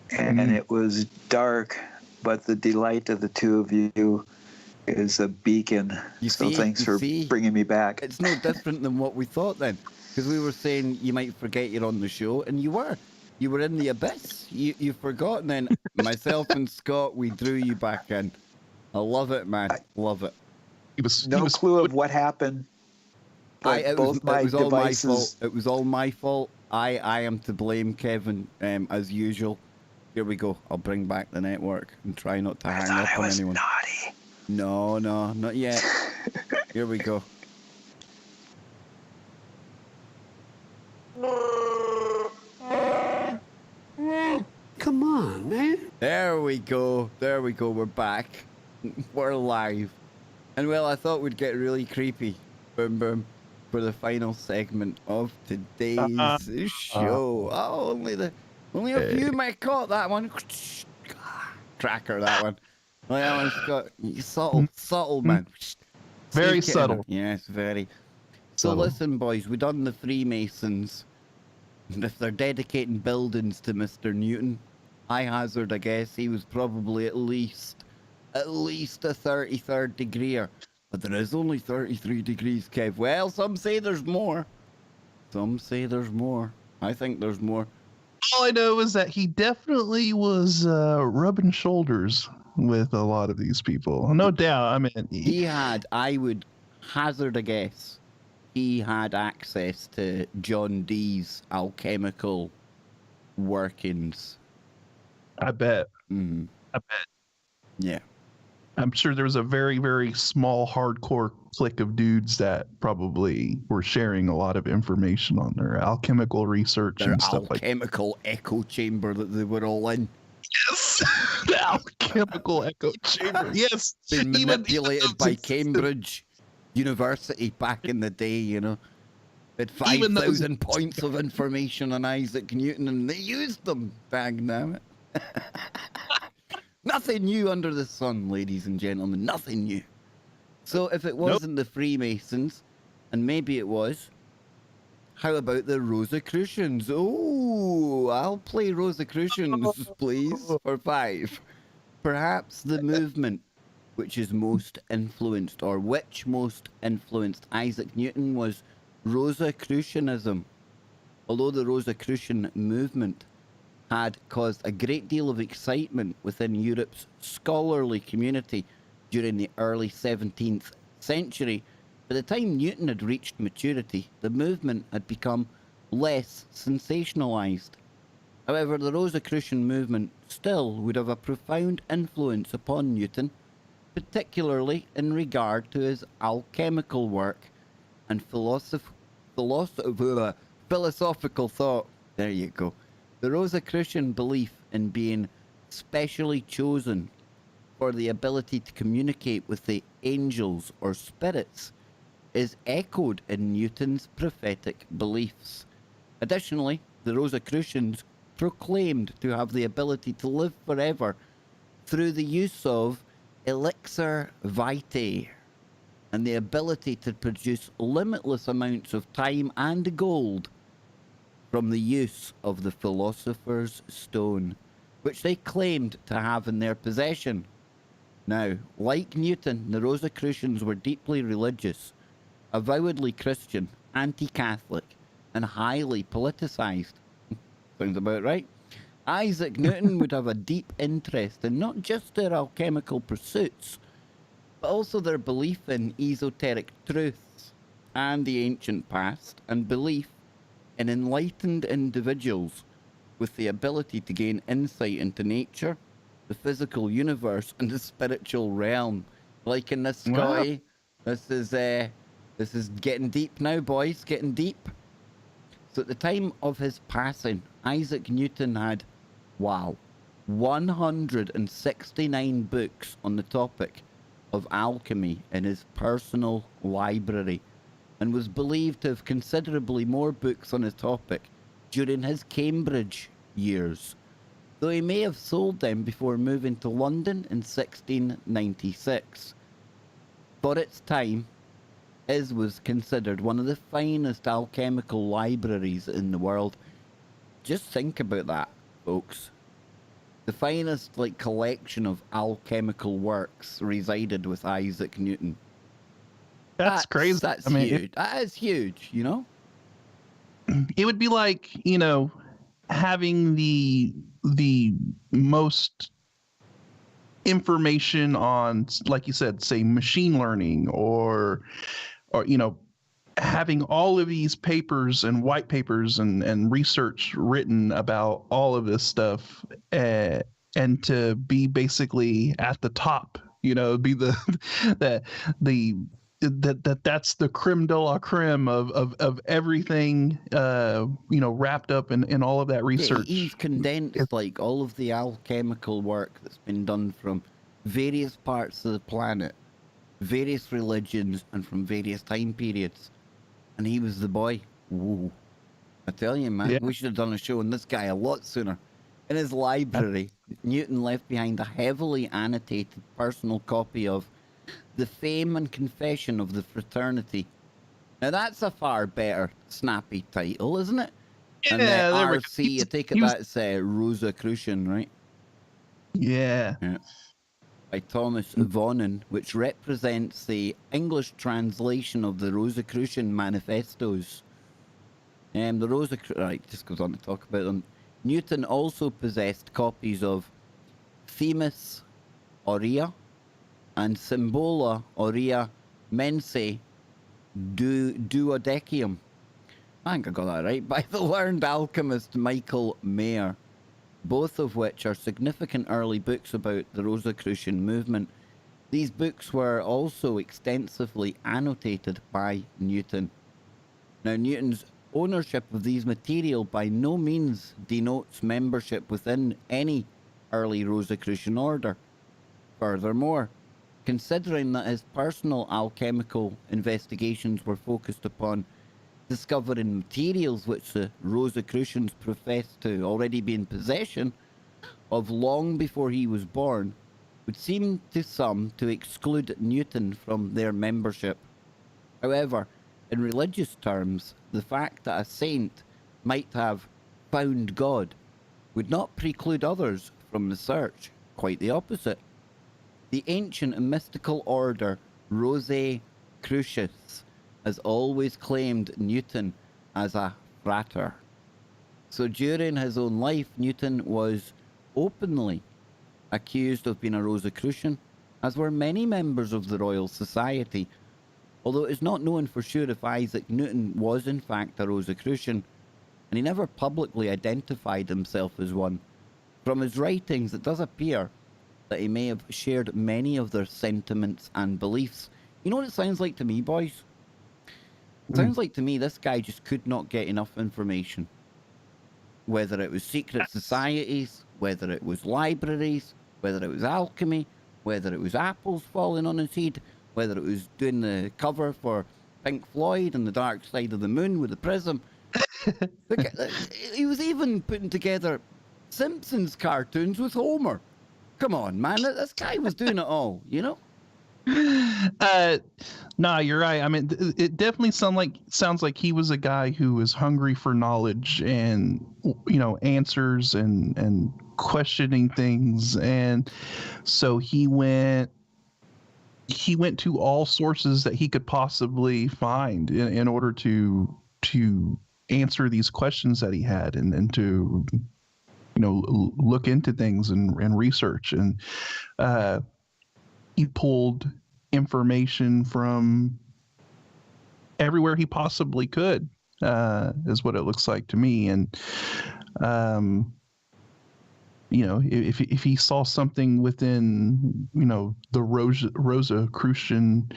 and it was dark, but the delight of the two of you is a beacon. Thanks for bringing me back. It's no different than what we thought then, because we were saying you might forget you're on the show, and you were. You were in the abyss. You forgot, and then myself and Scott, we drew you back in. I love it, man. Love it. He was No clue of what happened. But It both my was all my fault. devices. It was all my fault. I am to blame, Kevin, as usual. Here we go. I'll bring back the network and try not to hang up on anyone. Naughty. No, not yet. Here we go. Come on, man. There we go. There we go. We're back. We're live. And well, I thought we'd get really creepy. Boom, boom. For the final segment of today's show. Oh, only a few might caught that one. Tracker, that one. Well, that one's got subtle, man. Very Sneak it in. subtle. Yes, very. So Subtle. listen, boys, we done the Freemasons. And if they're dedicating buildings to Mr. Newton, I hazard a guess he was probably at least a 33rd degreer. But there is only 33 degrees, Kev. Well, some say there's more. Some say there's more. I think there's more. All I know is that he definitely was rubbing shoulders with a lot of these people. No doubt. I mean, He had, I would hazard a guess, he had access to John Dee's alchemical workings. I bet. Mm-hmm. I bet. Yeah. I'm sure there was a very, very small, hardcore clique of dudes that probably were sharing a lot of information on their alchemical research Their and stuff like that. alchemical echo chamber that they were all in. Yes, the alchemical echo chamber. Yes, Been Even manipulated by those- Cambridge University back in the day, you know. Had Even those- 5,000 points of information on Isaac Newton and they used them. Bang, damn it. Nothing new under the sun, ladies and gentlemen. Nothing new. So if it wasn't the Freemasons, and maybe it was, how about the Rosicrucians? Oh, I'll play Rosicrucians, please, for 5. Perhaps the movement which most influenced Isaac Newton was Rosicrucianism. Although the Rosicrucian movement had caused a great deal of excitement within Europe's scholarly community during the early 17th century, by the time Newton had reached maturity, the movement had become less sensationalized. However, the Rosicrucian movement still would have a profound influence upon Newton, particularly in regard to his alchemical work and philosophical thought. There you go. The Rosicrucian belief in being specially chosen for the ability to communicate with the angels or spirits is echoed in Newton's prophetic beliefs. Additionally, the Rosicrucians proclaimed to have the ability to live forever through the use of elixir vitae and the ability to produce limitless amounts of time and gold from the use of the philosopher's stone, which they claimed to have in their possession. Now, like Newton, the Rosicrucians were deeply religious, avowedly Christian, anti-Catholic, and highly politicized. Sounds about right. Isaac Newton would have a deep interest in not just their alchemical pursuits, but also their belief in esoteric truths and the ancient past, and belief in enlightened individuals with the ability to gain insight into nature, the physical universe, and the spiritual realm. Like in this, Scotty, this is getting deep now, boys, getting deep. So at the time of his passing, Isaac Newton had, 169 books on the topic of alchemy in his personal library, and was believed to have considerably more books on the topic during his Cambridge years, though he may have sold them before moving to London in 1696. For its time, his was considered one of the finest alchemical libraries in the world. Just think about that, folks. The finest collection of alchemical works resided with Isaac Newton. That's crazy. That's I mean, huge. That is huge, you know? it would be like, having the most information on, like you said, say machine learning, or having all of these papers and white papers and research written about all of this stuff, and to be basically at the top, be the that's the creme de la creme of everything, wrapped up in all of that research. Yeah, he's condensed like all of the alchemical work that's been done from various parts of the planet, various religions, and from various time periods. And he was the boy. Whoa. I tell you, man, we should have done a show on this guy a lot sooner. In his library, Newton left behind a heavily annotated personal copy of The Fame and Confession of the Fraternity. Now, that's a far better, snappy title, isn't it? And Yeah, the there we go. RC, I take it that's Rosicrucian, right? Yeah. By Thomas Vonnen, which represents the English translation of the Rosicrucian manifestos. The Rosicrucian, right, just goes on to talk about them. Newton also possessed copies of Themis Aurea and Symbola Aurea Mensae Duodecium. I think I got that right. By the learned alchemist Michael Mayer, both of which are significant early books about the Rosicrucian movement. These books were also extensively annotated by Newton. Now, Newton's ownership of these material by no means denotes membership within any early Rosicrucian order. Furthermore, considering that his personal alchemical investigations were focused upon discovering materials which the Rosicrucians professed to already be in possession of long before he was born, would seem to some to exclude Newton from their membership. However, in religious terms, the fact that a saint might have found God would not preclude others from the search. Quite the opposite. The ancient and mystical order Rosicrucians has always claimed Newton as a frater. So during his own life, Newton was openly accused of being a Rosicrucian, as were many members of the Royal Society. Although it is not known for sure if Isaac Newton was in fact a Rosicrucian, and he never publicly identified himself as one. From his writings, it does appear that he may have shared many of their sentiments and beliefs. You know what it sounds like to me, boys? It sounds like to me this guy just could not get enough information. Whether it was secret societies, whether it was libraries, whether it was alchemy, whether it was apples falling on his head, whether it was doing the cover for Pink Floyd and the Dark Side of the Moon with the prism. He was even putting together Simpsons cartoons with Homer. Come on, man. This guy was doing it all, you know? No, you're right. I mean, it definitely sounds like he was a guy who was hungry for knowledge and, answers and questioning things. And so he went to all sources that he could possibly find in order to answer these questions that he had, and to look into things and research. And he pulled information from everywhere he possibly could, is what it looks like to me. And if he saw something within the Rosicrucian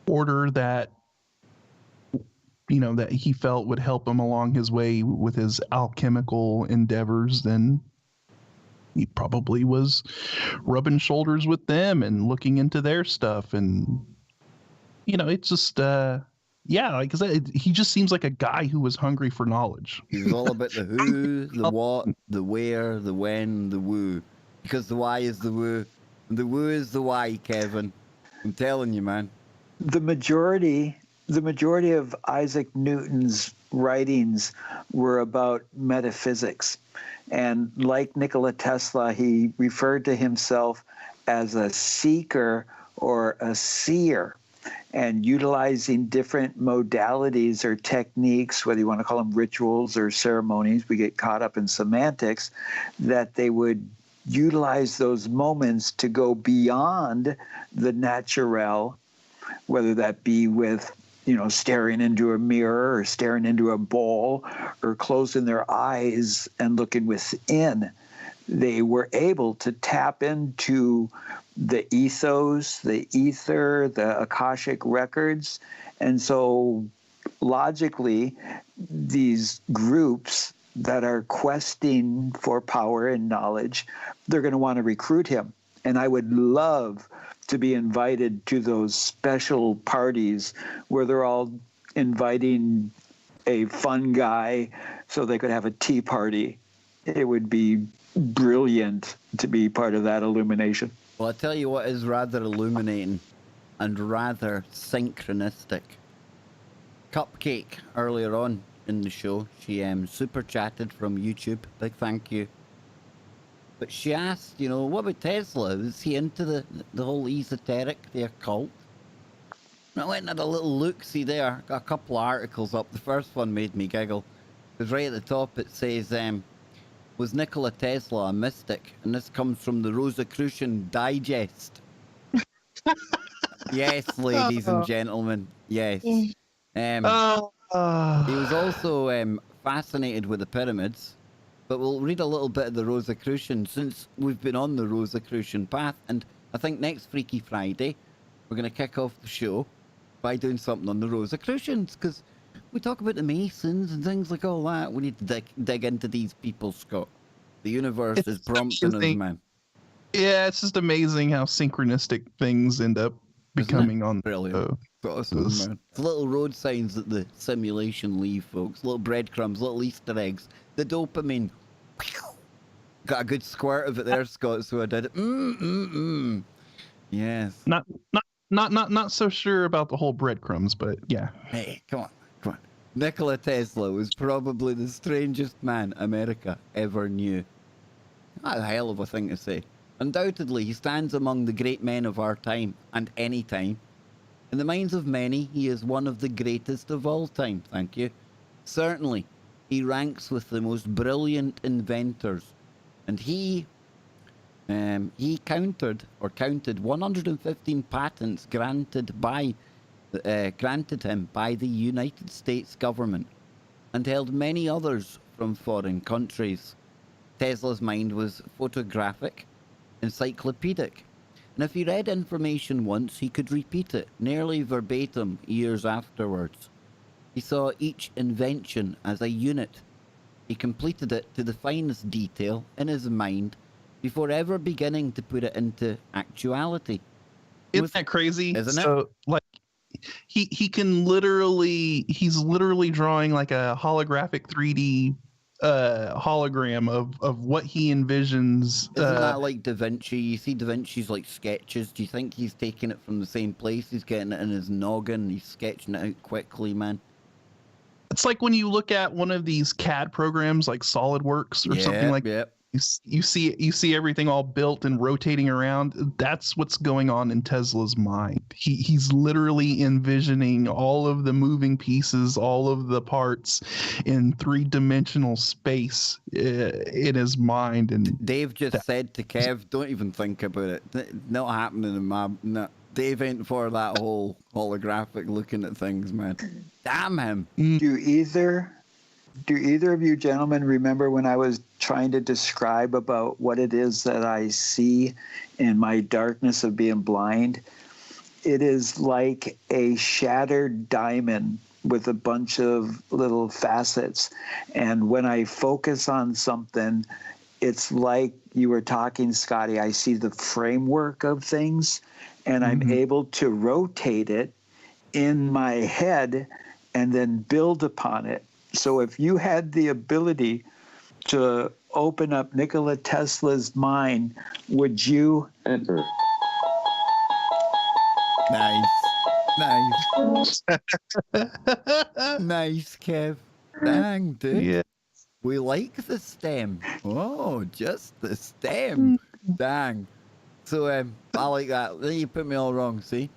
order that that he felt would help him along his way with his alchemical endeavors, then he probably was rubbing shoulders with them and looking into their stuff. And it's just like I said, he just seems like a guy who was hungry for knowledge. He was all about the who, the what, the where, the when, the woo. Because the why is the woo, and the woo is the why, Kevin. I'm telling you, man. The majority of Isaac Newton's writings were about metaphysics. And like Nikola Tesla, he referred to himself as a seeker or a seer. and utilizing different modalities or techniques, whether you want to call them rituals or ceremonies, we get caught up in semantics, that they would utilize those moments to go beyond the natural, whether that be with, staring into a mirror or staring into a bowl or closing their eyes and looking within. They were able to tap into the ethos, the ether, the Akashic records. And so logically, these groups that are questing for power and knowledge, they're going to want to recruit him. And I would love to be invited to those special parties where they're all inviting a fun guy so they could have a tea party. It would be brilliant to be part of that illumination. Well, I tell you what is rather illuminating and rather synchronistic. Cupcake, earlier on in the show, she super chatted from YouTube. Big thank you. But she asked, what about Tesla? Is he into the whole esoteric, the occult? And I went and had a little look-see there. Got a couple of articles up. The first one made me giggle. Because right at the top it says, was Nikola Tesla a mystic? And this comes from the Rosicrucian Digest. Yes, ladies and gentlemen. Yes. He was also fascinated with the pyramids. But we'll read a little bit of the Rosicrucian since we've been on the Rosicrucian path. And I think next Freaky Friday, we're going to kick off the show by doing something on the Rosicrucians. Because we talk about the Masons and things like all that. We need to dig into these people, Scott. The universe is prompting us, man. Yeah, it's just amazing how synchronistic things end up becoming on. Brilliant. Awesome, man. It's little road signs that the simulation leave, folks. Little breadcrumbs, little Easter eggs. The dopamine. Got a good squirt of it there, Scott, so I did it. Yes. Not so sure about the whole breadcrumbs, but yeah. Hey, come on. Nikola Tesla was probably the strangest man America ever knew. What a hell of a thing to say. Undoubtedly, he stands among the great men of our time and any time. In the minds of many, he is one of the greatest of all time. Thank you. Certainly, he ranks with the most brilliant inventors. And he counted 115 patents granted him by the United States government, and held many others from foreign countries. Tesla's mind was photographic, encyclopedic, and if he read information once, he could repeat it nearly verbatim years afterwards. He saw each invention as a unit. He completed it to the finest detail in his mind before ever beginning to put it into actuality. Isn't that crazy? Isn't it? So, like, he's literally drawing like a holographic 3D hologram of what he envisions. Isn't that like Da Vinci? You see Da Vinci's like sketches. Do you think he's taking it from the same place? He's getting it in his noggin. He's sketching it out quickly, man. It's like when you look at one of these CAD programs like SolidWorks or something like that. You see everything all built and rotating around. That's what's going on in Tesla's mind. He's literally envisioning all of the moving pieces, all of the parts in 3-dimensional space in his mind. And Dave just said to Kev, "Don't even think about it. Not happening in my." No. Dave ain't for that whole holographic looking at things, man. Damn him. Do either of you gentlemen remember when I was trying to describe about what it is that I see in my darkness of being blind? It is like a shattered diamond with a bunch of little facets. And when I focus on something, it's like you were talking, Scotty, I see the framework of things, and I'm able to rotate it in my head and then build upon it. So if you had the ability to open up Nikola Tesla's mind, would you enter? Nice. Nice, Kev. Dang, dude. yeah, We like the stem. Oh, just the stem. Dang. So I like that. Then you put me all wrong, see?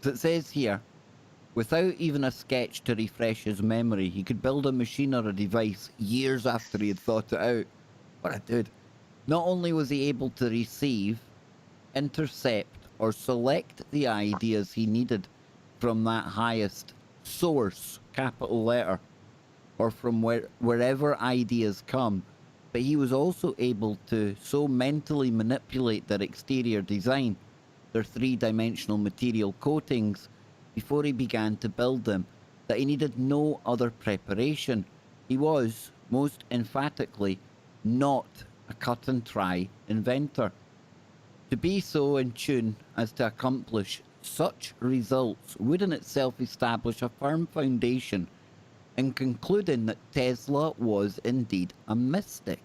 So it says here, without even a sketch to refresh his memory, he could build a machine or a device years after he had thought it out. What a dude. Not only was he able to receive, intercept, or select the ideas he needed from that highest source, capital letter, or from wherever ideas come, but he was also able to so mentally manipulate their exterior design, their three-dimensional material coatings, before he began to build them, that he needed no other preparation. He was, most emphatically, not a cut-and-try inventor. To be so in tune as to accomplish such results would in itself establish a firm foundation in concluding that Tesla was indeed a mystic.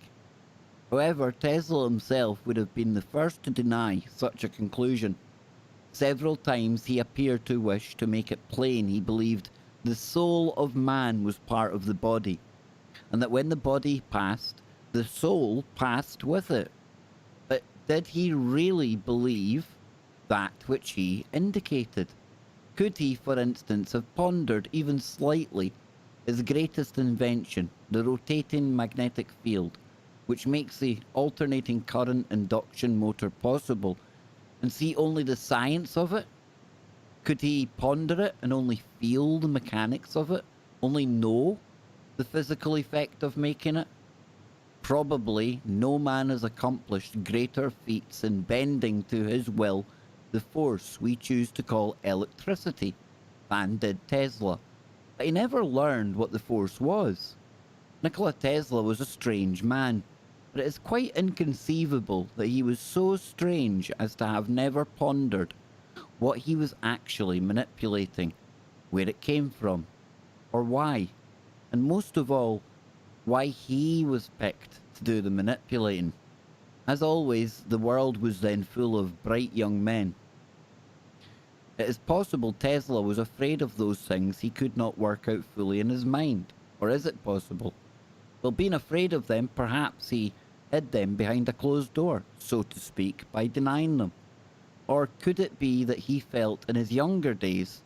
However, Tesla himself would have been the first to deny such a conclusion. Several times he appeared to wish to make it plain he believed the soul of man was part of the body, and that when the body passed, the soul passed with it. But did he really believe that which he indicated? Could he, for instance, have pondered even slightly his greatest invention, the rotating magnetic field, which makes the alternating current induction motor possible, and see only the science of it? Could he ponder it and only feel the mechanics of it? Only know the physical effect of making it? Probably no man has accomplished greater feats in bending to his will the force we choose to call electricity than did Tesla. But he never learned what the force was. Nikola Tesla was a strange man, but it is quite inconceivable that he was so strange as to have never pondered what he was actually manipulating, where it came from, or why, and most of all, why he was picked to do the manipulating. As always, the world was then full of bright young men. It is possible Tesla was afraid of those things he could not work out fully in his mind. Or is it possible? Well, being afraid of them, perhaps he hid them behind a closed door, so to speak, by denying them. Or could it be that he felt in his younger days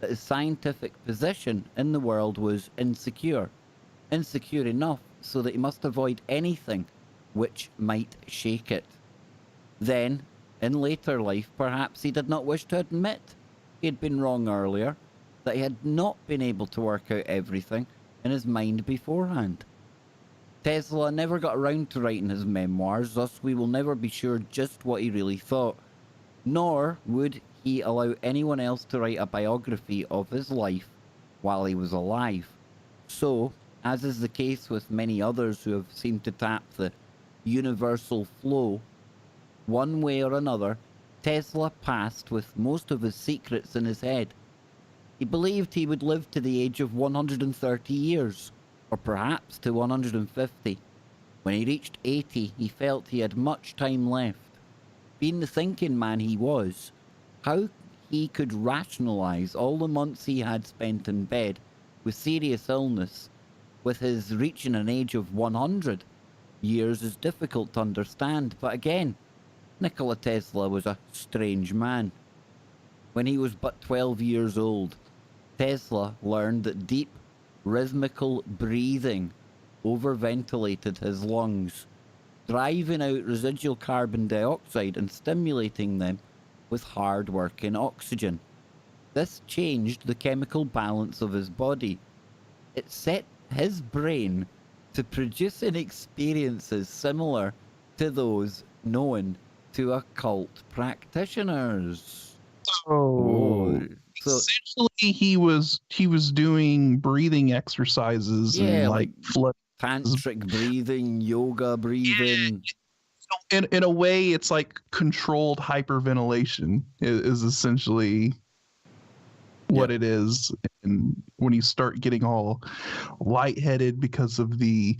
that his scientific position in the world was insecure? Insecure enough so that he must avoid anything which might shake it. Then, in later life, perhaps he did not wish to admit he had been wrong earlier, that he had not been able to work out everything in his mind beforehand. Tesla never got around to writing his memoirs, thus we will never be sure just what he really thought, nor would he allow anyone else to write a biography of his life while he was alive. So, as is the case with many others who have seemed to tap the universal flow, one way or another, Tesla passed with most of his secrets in his head. He believed he would live to the age of 130 years, or perhaps to 150. When he reached 80, he felt he had much time left. Being the thinking man he was, how he could rationalize all the months he had spent in bed with serious illness with his reaching an age of 100 years is difficult to understand. But again, Nikola Tesla was a strange man. When he was but 12 years old, Tesla learned that deep, rhythmical breathing overventilated his lungs, driving out residual carbon dioxide and stimulating them with hard-working oxygen. This changed the chemical balance of his body. It set his brain to producing experiences similar to those known to occult practitioners. So essentially, he was doing breathing exercises and like flood. Tantric breathing, yoga breathing. In a way, it's like controlled hyperventilation is essentially what it is. And when you start getting all lightheaded because of the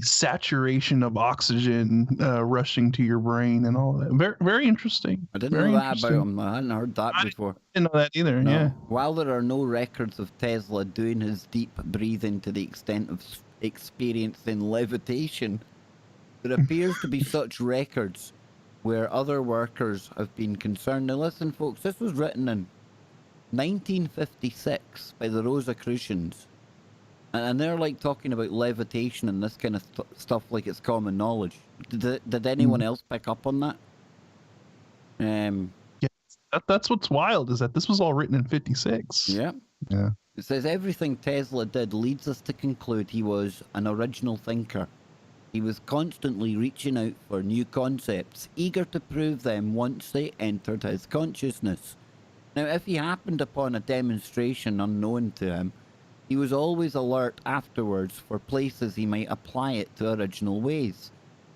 saturation of oxygen rushing to your brain and all that. Very, very interesting. I didn't know that about him. I hadn't heard that before. I didn't know that either, No. yeah. While there are no records of Tesla doing his deep breathing to the extent of experiencing levitation, there appears to be such records where other workers have been concerned. Now listen, folks, this was written in 1956 by the Rosicrucians. And they're like talking about levitation and this kind of stuff like it's common knowledge. Did anyone else pick up on that? Yeah, that's what's wild is that this was all written in 56. Yeah. Yeah. It says everything Tesla did leads us to conclude he was an original thinker. He was constantly reaching out for new concepts, eager to prove them once they entered his consciousness. Now, if he happened upon a demonstration unknown to him, he was always alert afterwards for places he might apply it to original ways.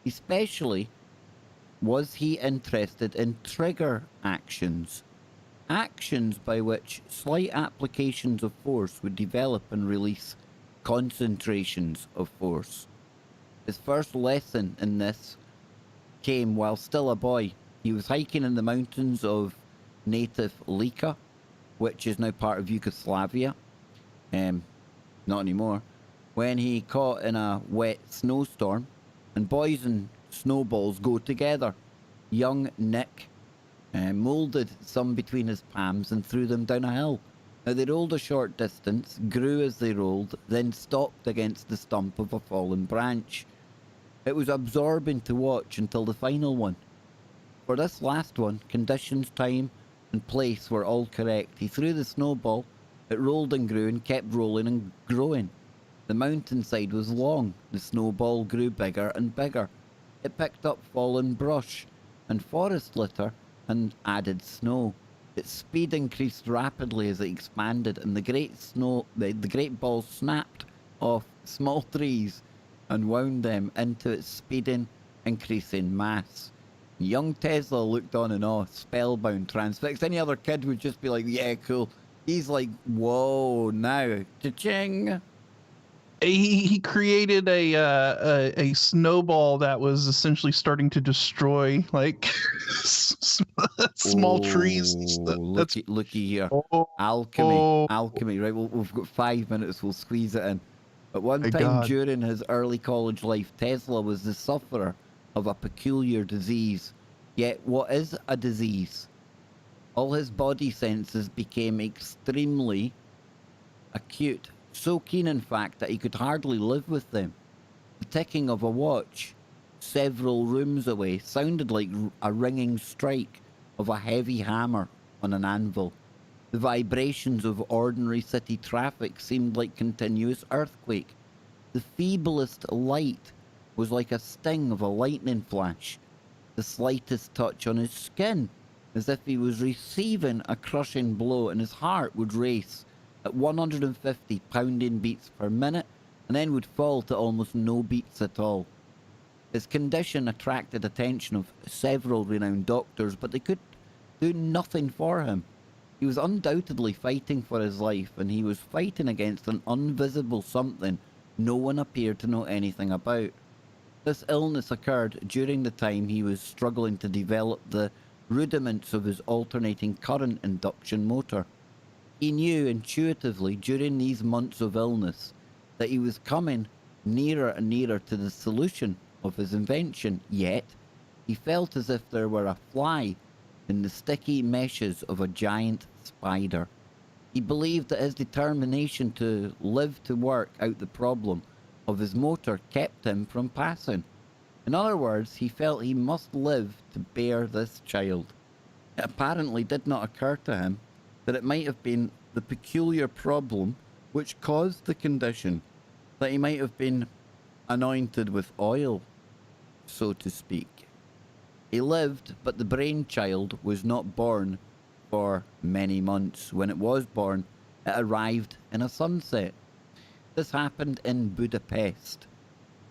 Especially was he interested in trigger actions. Actions by which slight applications of force would develop and release concentrations of force. His first lesson in this came while still a boy. He was hiking in the mountains of native Lika, which is now part of Yugoslavia. Not anymore. When he caught in a wet snowstorm, and boys and snowballs go together. Young Nick moulded some between his palms and threw them down a hill. Now they rolled a short distance, grew as they rolled, then stopped against the stump of a fallen branch. It was absorbing to watch until the final one. For this last one, conditions, time, and place were all correct. He threw the snowball, it rolled and grew and kept rolling and growing. The mountainside was long, the snowball grew bigger and bigger. It picked up fallen brush and forest litter and added snow. Its speed increased rapidly as it expanded, and the great ball snapped off small trees and wound them into its speeding, increasing mass. Young Tesla looked on in awe, spellbound, transfixed. Any other kid would just be like, yeah, cool. He's like, whoa, now, cha-ching. He created a snowball that was essentially starting to destroy like small trees. Looky here. Oh, Alchemy. Right, we've got 5 minutes. We'll squeeze it in. At one time during his early college life, Tesla was the sufferer of a peculiar disease. Yet, what is a disease? All his body senses became extremely acute. So keen, in fact, that he could hardly live with them. The ticking of a watch, several rooms away, sounded like a ringing strike of a heavy hammer on an anvil. The vibrations of ordinary city traffic seemed like continuous earthquake. The feeblest light was like a sting of a lightning flash. The slightest touch on his skin, as if he was receiving a crushing blow, and his heart would race at 150 pounding beats per minute, and then would fall to almost no beats at all. His condition attracted attention of several renowned doctors, but they could do nothing for him. He was undoubtedly fighting for his life, and he was fighting against an invisible something no one appeared to know anything about. This illness occurred during the time he was struggling to develop the rudiments of his alternating current induction motor. He knew intuitively during these months of illness that he was coming nearer and nearer to the solution of his invention, yet he felt as if there were a fly in the sticky meshes of a giant spider. He believed that his determination to live to work out the problem of his motor kept him from passing. In other words, he felt he must live to bear this child. It apparently did not occur to him that it might have been the peculiar problem which caused the condition, that he might have been anointed with oil, so to speak. He lived, but the brainchild was not born for many months. When it was born, it arrived in a sunset. This happened in Budapest.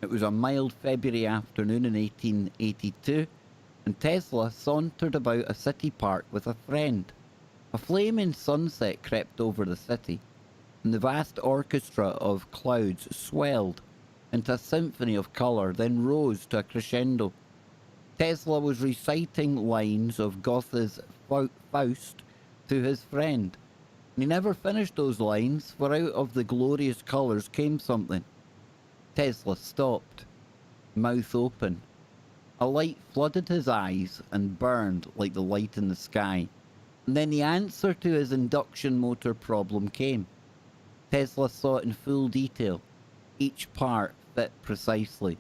It was a mild February afternoon in 1882, and Tesla sauntered about a city park with a friend. A flaming sunset crept over the city, and the vast orchestra of clouds swelled into a symphony of colour, then rose to a crescendo. Tesla was reciting lines of Goethe's Faust to his friend, and he never finished those lines, for out of the glorious colours came something. Tesla stopped, mouth open. A light flooded his eyes and burned like the light in the sky. And then the answer to his induction motor problem came. Tesla saw it in full detail. Each part fit precisely.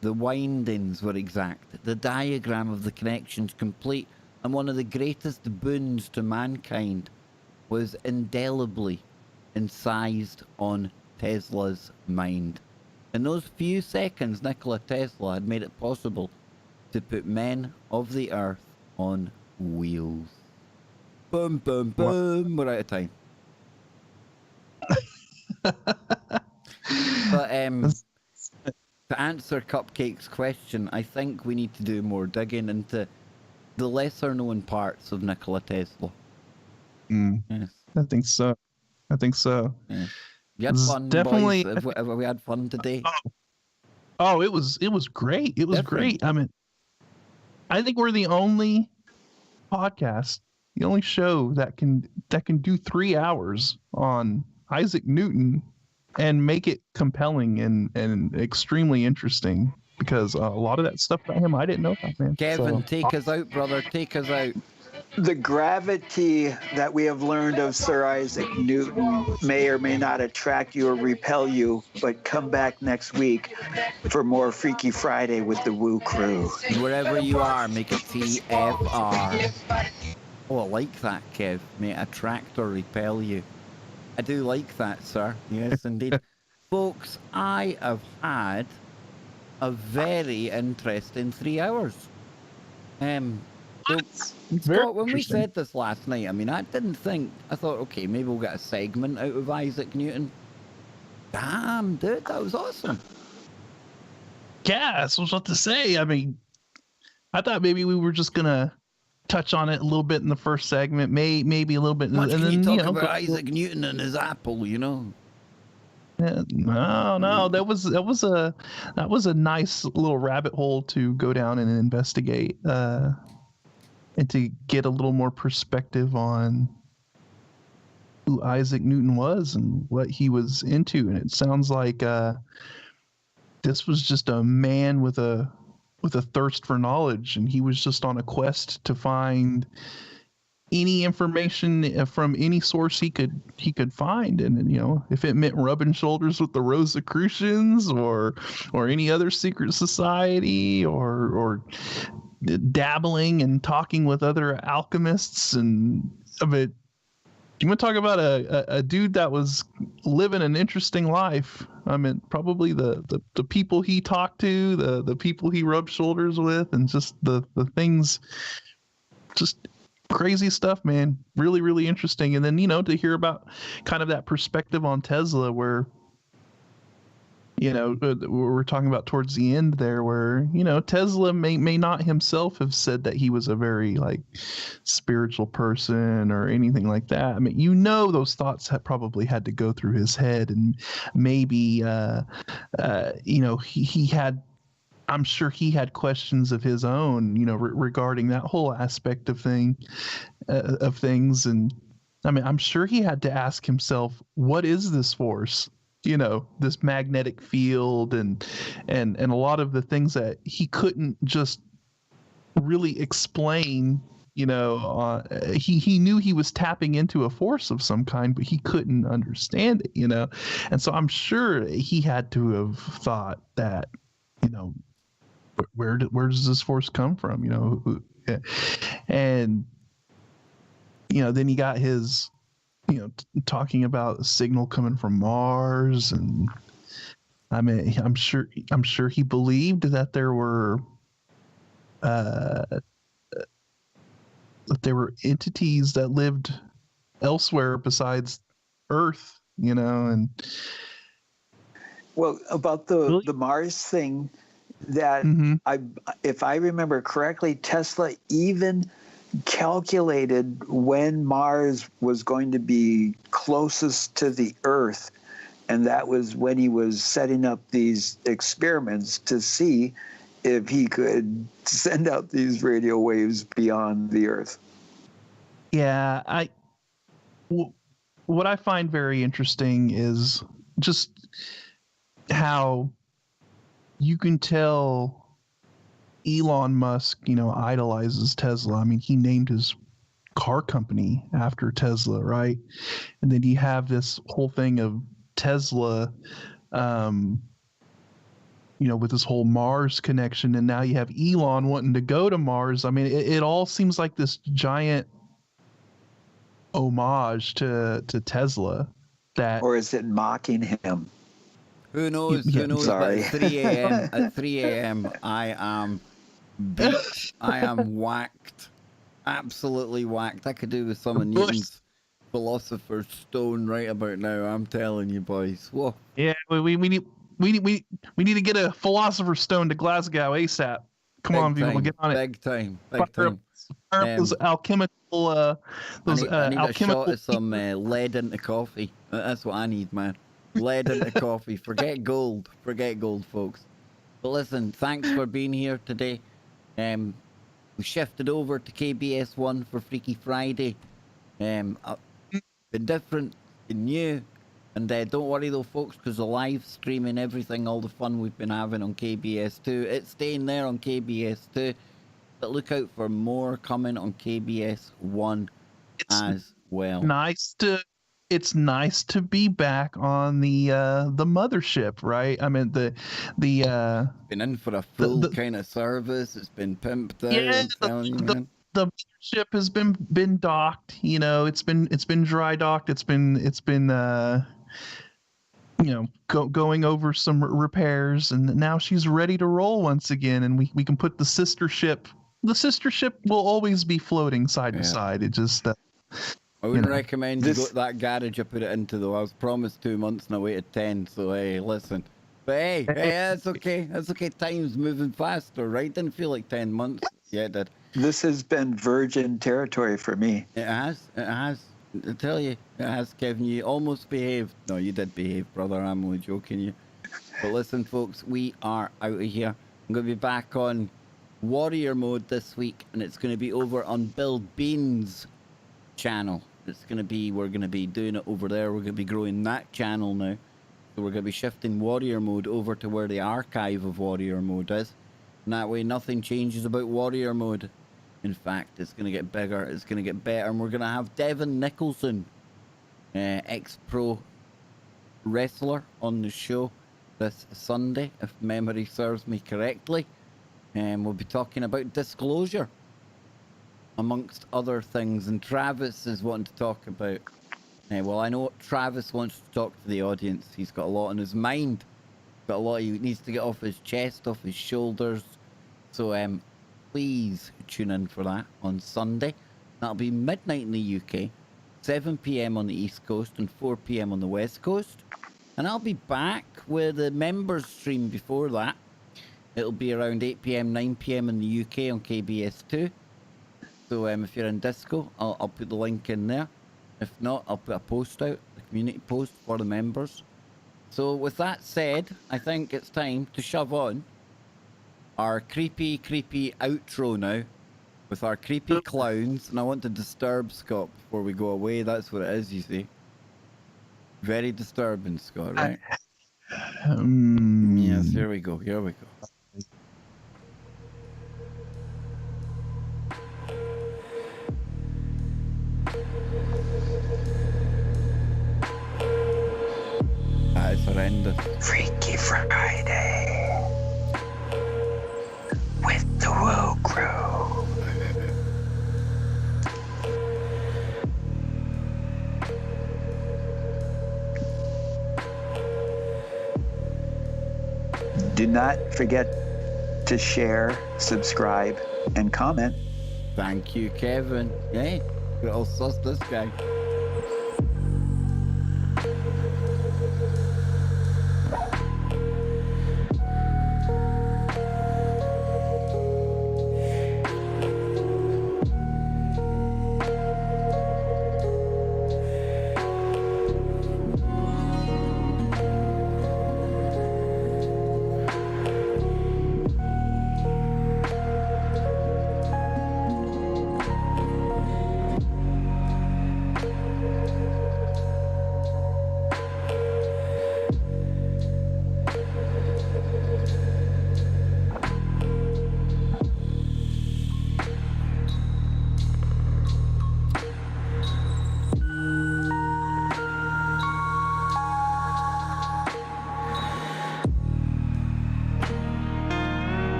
The windings were exact. The diagram of the connections complete. And one of the greatest boons to mankind was indelibly incised on Tesla's mind. In those few seconds, Nikola Tesla had made it possible to put men of the earth on wheels. Boom, boom, boom. We're out of time. But to answer Cupcake's question, I think we need to do more digging into the lesser known parts of Nikola Tesla. Yes. I think so. Yes. You had It's fun, definitely- boys. Have we had fun today? Oh, it was great. It was Different. great. I mean, I think we're the only podcast, the only show that can do 3 hours on Isaac Newton and make it compelling and extremely interesting, because a lot of that stuff about him I didn't know about, man. Kevin, So, take us out, brother. Take us out. The gravity that we have learned of Sir Isaac Newton may or may not attract you or repel you, but come back next week for more Freaky Friday with the Woo Crew. Wherever you are, make it TFR. Oh, I like that, Kev. May it attract or repel you. I do like that, sir. Yes, indeed. Folks, I have had a very interesting 3 hours. So, very Scott, when we interesting. said this last night, I mean, I thought, okay, maybe we'll get a segment out of Isaac Newton. Damn, dude, that was awesome. yeah, that's what I was about to say. I mean, I thought maybe we were just gonna touch on it a little bit in the first segment, maybe a little bit, Much and can then you talk go- about Isaac Newton and his apple, you know? Yeah, no, that was a nice little rabbit hole to go down and investigate, and to get a little more perspective on who Isaac Newton was and what he was into. And it sounds like this was just a man with a thirst for knowledge, and he was just on a quest to find any information from any source he could find. And if it meant rubbing shoulders with the Rosicrucians or any other secret society, or dabbling and talking with other alchemists. And I mean, you want to talk about a dude that was living an interesting life. I mean, probably the people he talked to, the people he rubbed shoulders with, and just the things, just crazy stuff, man. Really, really interesting. And then, to hear about kind of that perspective on Tesla, where, we're talking about towards the end there, where, Tesla may not himself have said that he was a very spiritual person or anything like that. I mean, those thoughts probably had to go through his head, and maybe, he had, I'm sure he had questions of his own, regarding that whole aspect of things. And I mean, I'm sure he had to ask himself, what is this force? This magnetic field, and a lot of the things that he couldn't just really explain. He knew he was tapping into a force of some kind, but he couldn't understand it. And so I'm sure he had to have thought that, where does this force come from? And then he got his, talking about a signal coming from Mars. And I mean, I'm sure he believed that there were entities that lived elsewhere besides Earth, and Well, about Really? the Mars thing, that if I remember correctly, Tesla even calculated when Mars was going to be closest to the Earth, and that was when he was setting up these experiments to see if he could send out these radio waves beyond the Earth. Yeah, what I find very interesting is just how you can tell Elon Musk, idolizes Tesla. I mean, he named his car company after Tesla, right? And then you have this whole thing of Tesla, with this whole Mars connection, and now you have Elon wanting to go to Mars. I mean, it all seems like this giant homage to Tesla. Or is it mocking him? Who knows? Yeah, Who knows? sorry. But at 3 a.m., I am beat. I am whacked. Absolutely whacked. I could do with some of Newton's Philosopher's Stone right about now. I'm telling you, boys. Whoa. Yeah, we need to get a Philosopher's Stone to Glasgow ASAP. Come on, people, get on it. Big time. Fire up those alchemical. I need a shot of some alchemical. lead into coffee. That's what I need, man. Lead into coffee. Forget gold. Forget gold, folks. But listen, thanks for being here today. We shifted over to KBS One for Freaky Friday. Been different, been new. And don't worry though, folks, because the live streaming, everything, all the fun we've been having on KBS 2, it's staying there on KBS 2. But look out for more coming on KBS 1 as well. It's nice to be back on the mothership, right? I mean been in for a full kind of service. It's been pimped out. Yeah, the mothership has been docked. It's been dry docked. It's been going over some repairs, and now she's ready to roll once again. And we can put the sister ship. The sister ship will always be floating side to side. It just. I wouldn't recommend you go to that garage I put it into, though. I was promised 2 months and I waited 10, so hey, listen. But hey, that's okay. That's okay. Time's moving faster, right? Didn't feel like 10 months. Yeah, it did. This has been virgin territory for me. It has. I tell you, it has, Kevin. You almost behaved. No, you did behave, brother. I'm only joking you. But listen, folks, we are out of here. I'm going to be back on Warrior Mode this week, and it's going to be over on Bill Bean's channel. We're going to be doing it over there. We're going to be growing that channel now. So we're going to be shifting Warrior Mode over to where the archive of Warrior Mode is. And that way nothing changes about Warrior Mode. In fact, it's going to get bigger, it's going to get better, and we're going to have Devin Nicholson, ex-pro wrestler, on the show this Sunday, if memory serves me correctly. And we'll be talking about disclosure, amongst other things, and Travis is wanting to talk about. Well, I know Travis wants to talk to the audience. He's got a lot on his mind. Got a lot he needs to get off his chest, off his shoulders. So please tune in for that on Sunday. That'll be midnight in the UK, 7 p.m. on the East Coast and 4 p.m. on the West Coast. And I'll be back with the members stream before that. It'll be around 8 p.m, 9 p.m. in the UK on KBS 2. So if you're in Disco, I'll put the link in there. If not, I'll put a post out, a community post for the members. So with that said, I think it's time to shove on our creepy outro now with our creepy clowns. And I want to disturb Scott before we go away. That's what it is, you see. Very disturbing, Scott, right? Yes, here we go. That is horrendous. Freaky Friday with the Woo Crew. Do not forget to share, subscribe, and comment. Thank you, Kevin. Hey, I'll suss this guy.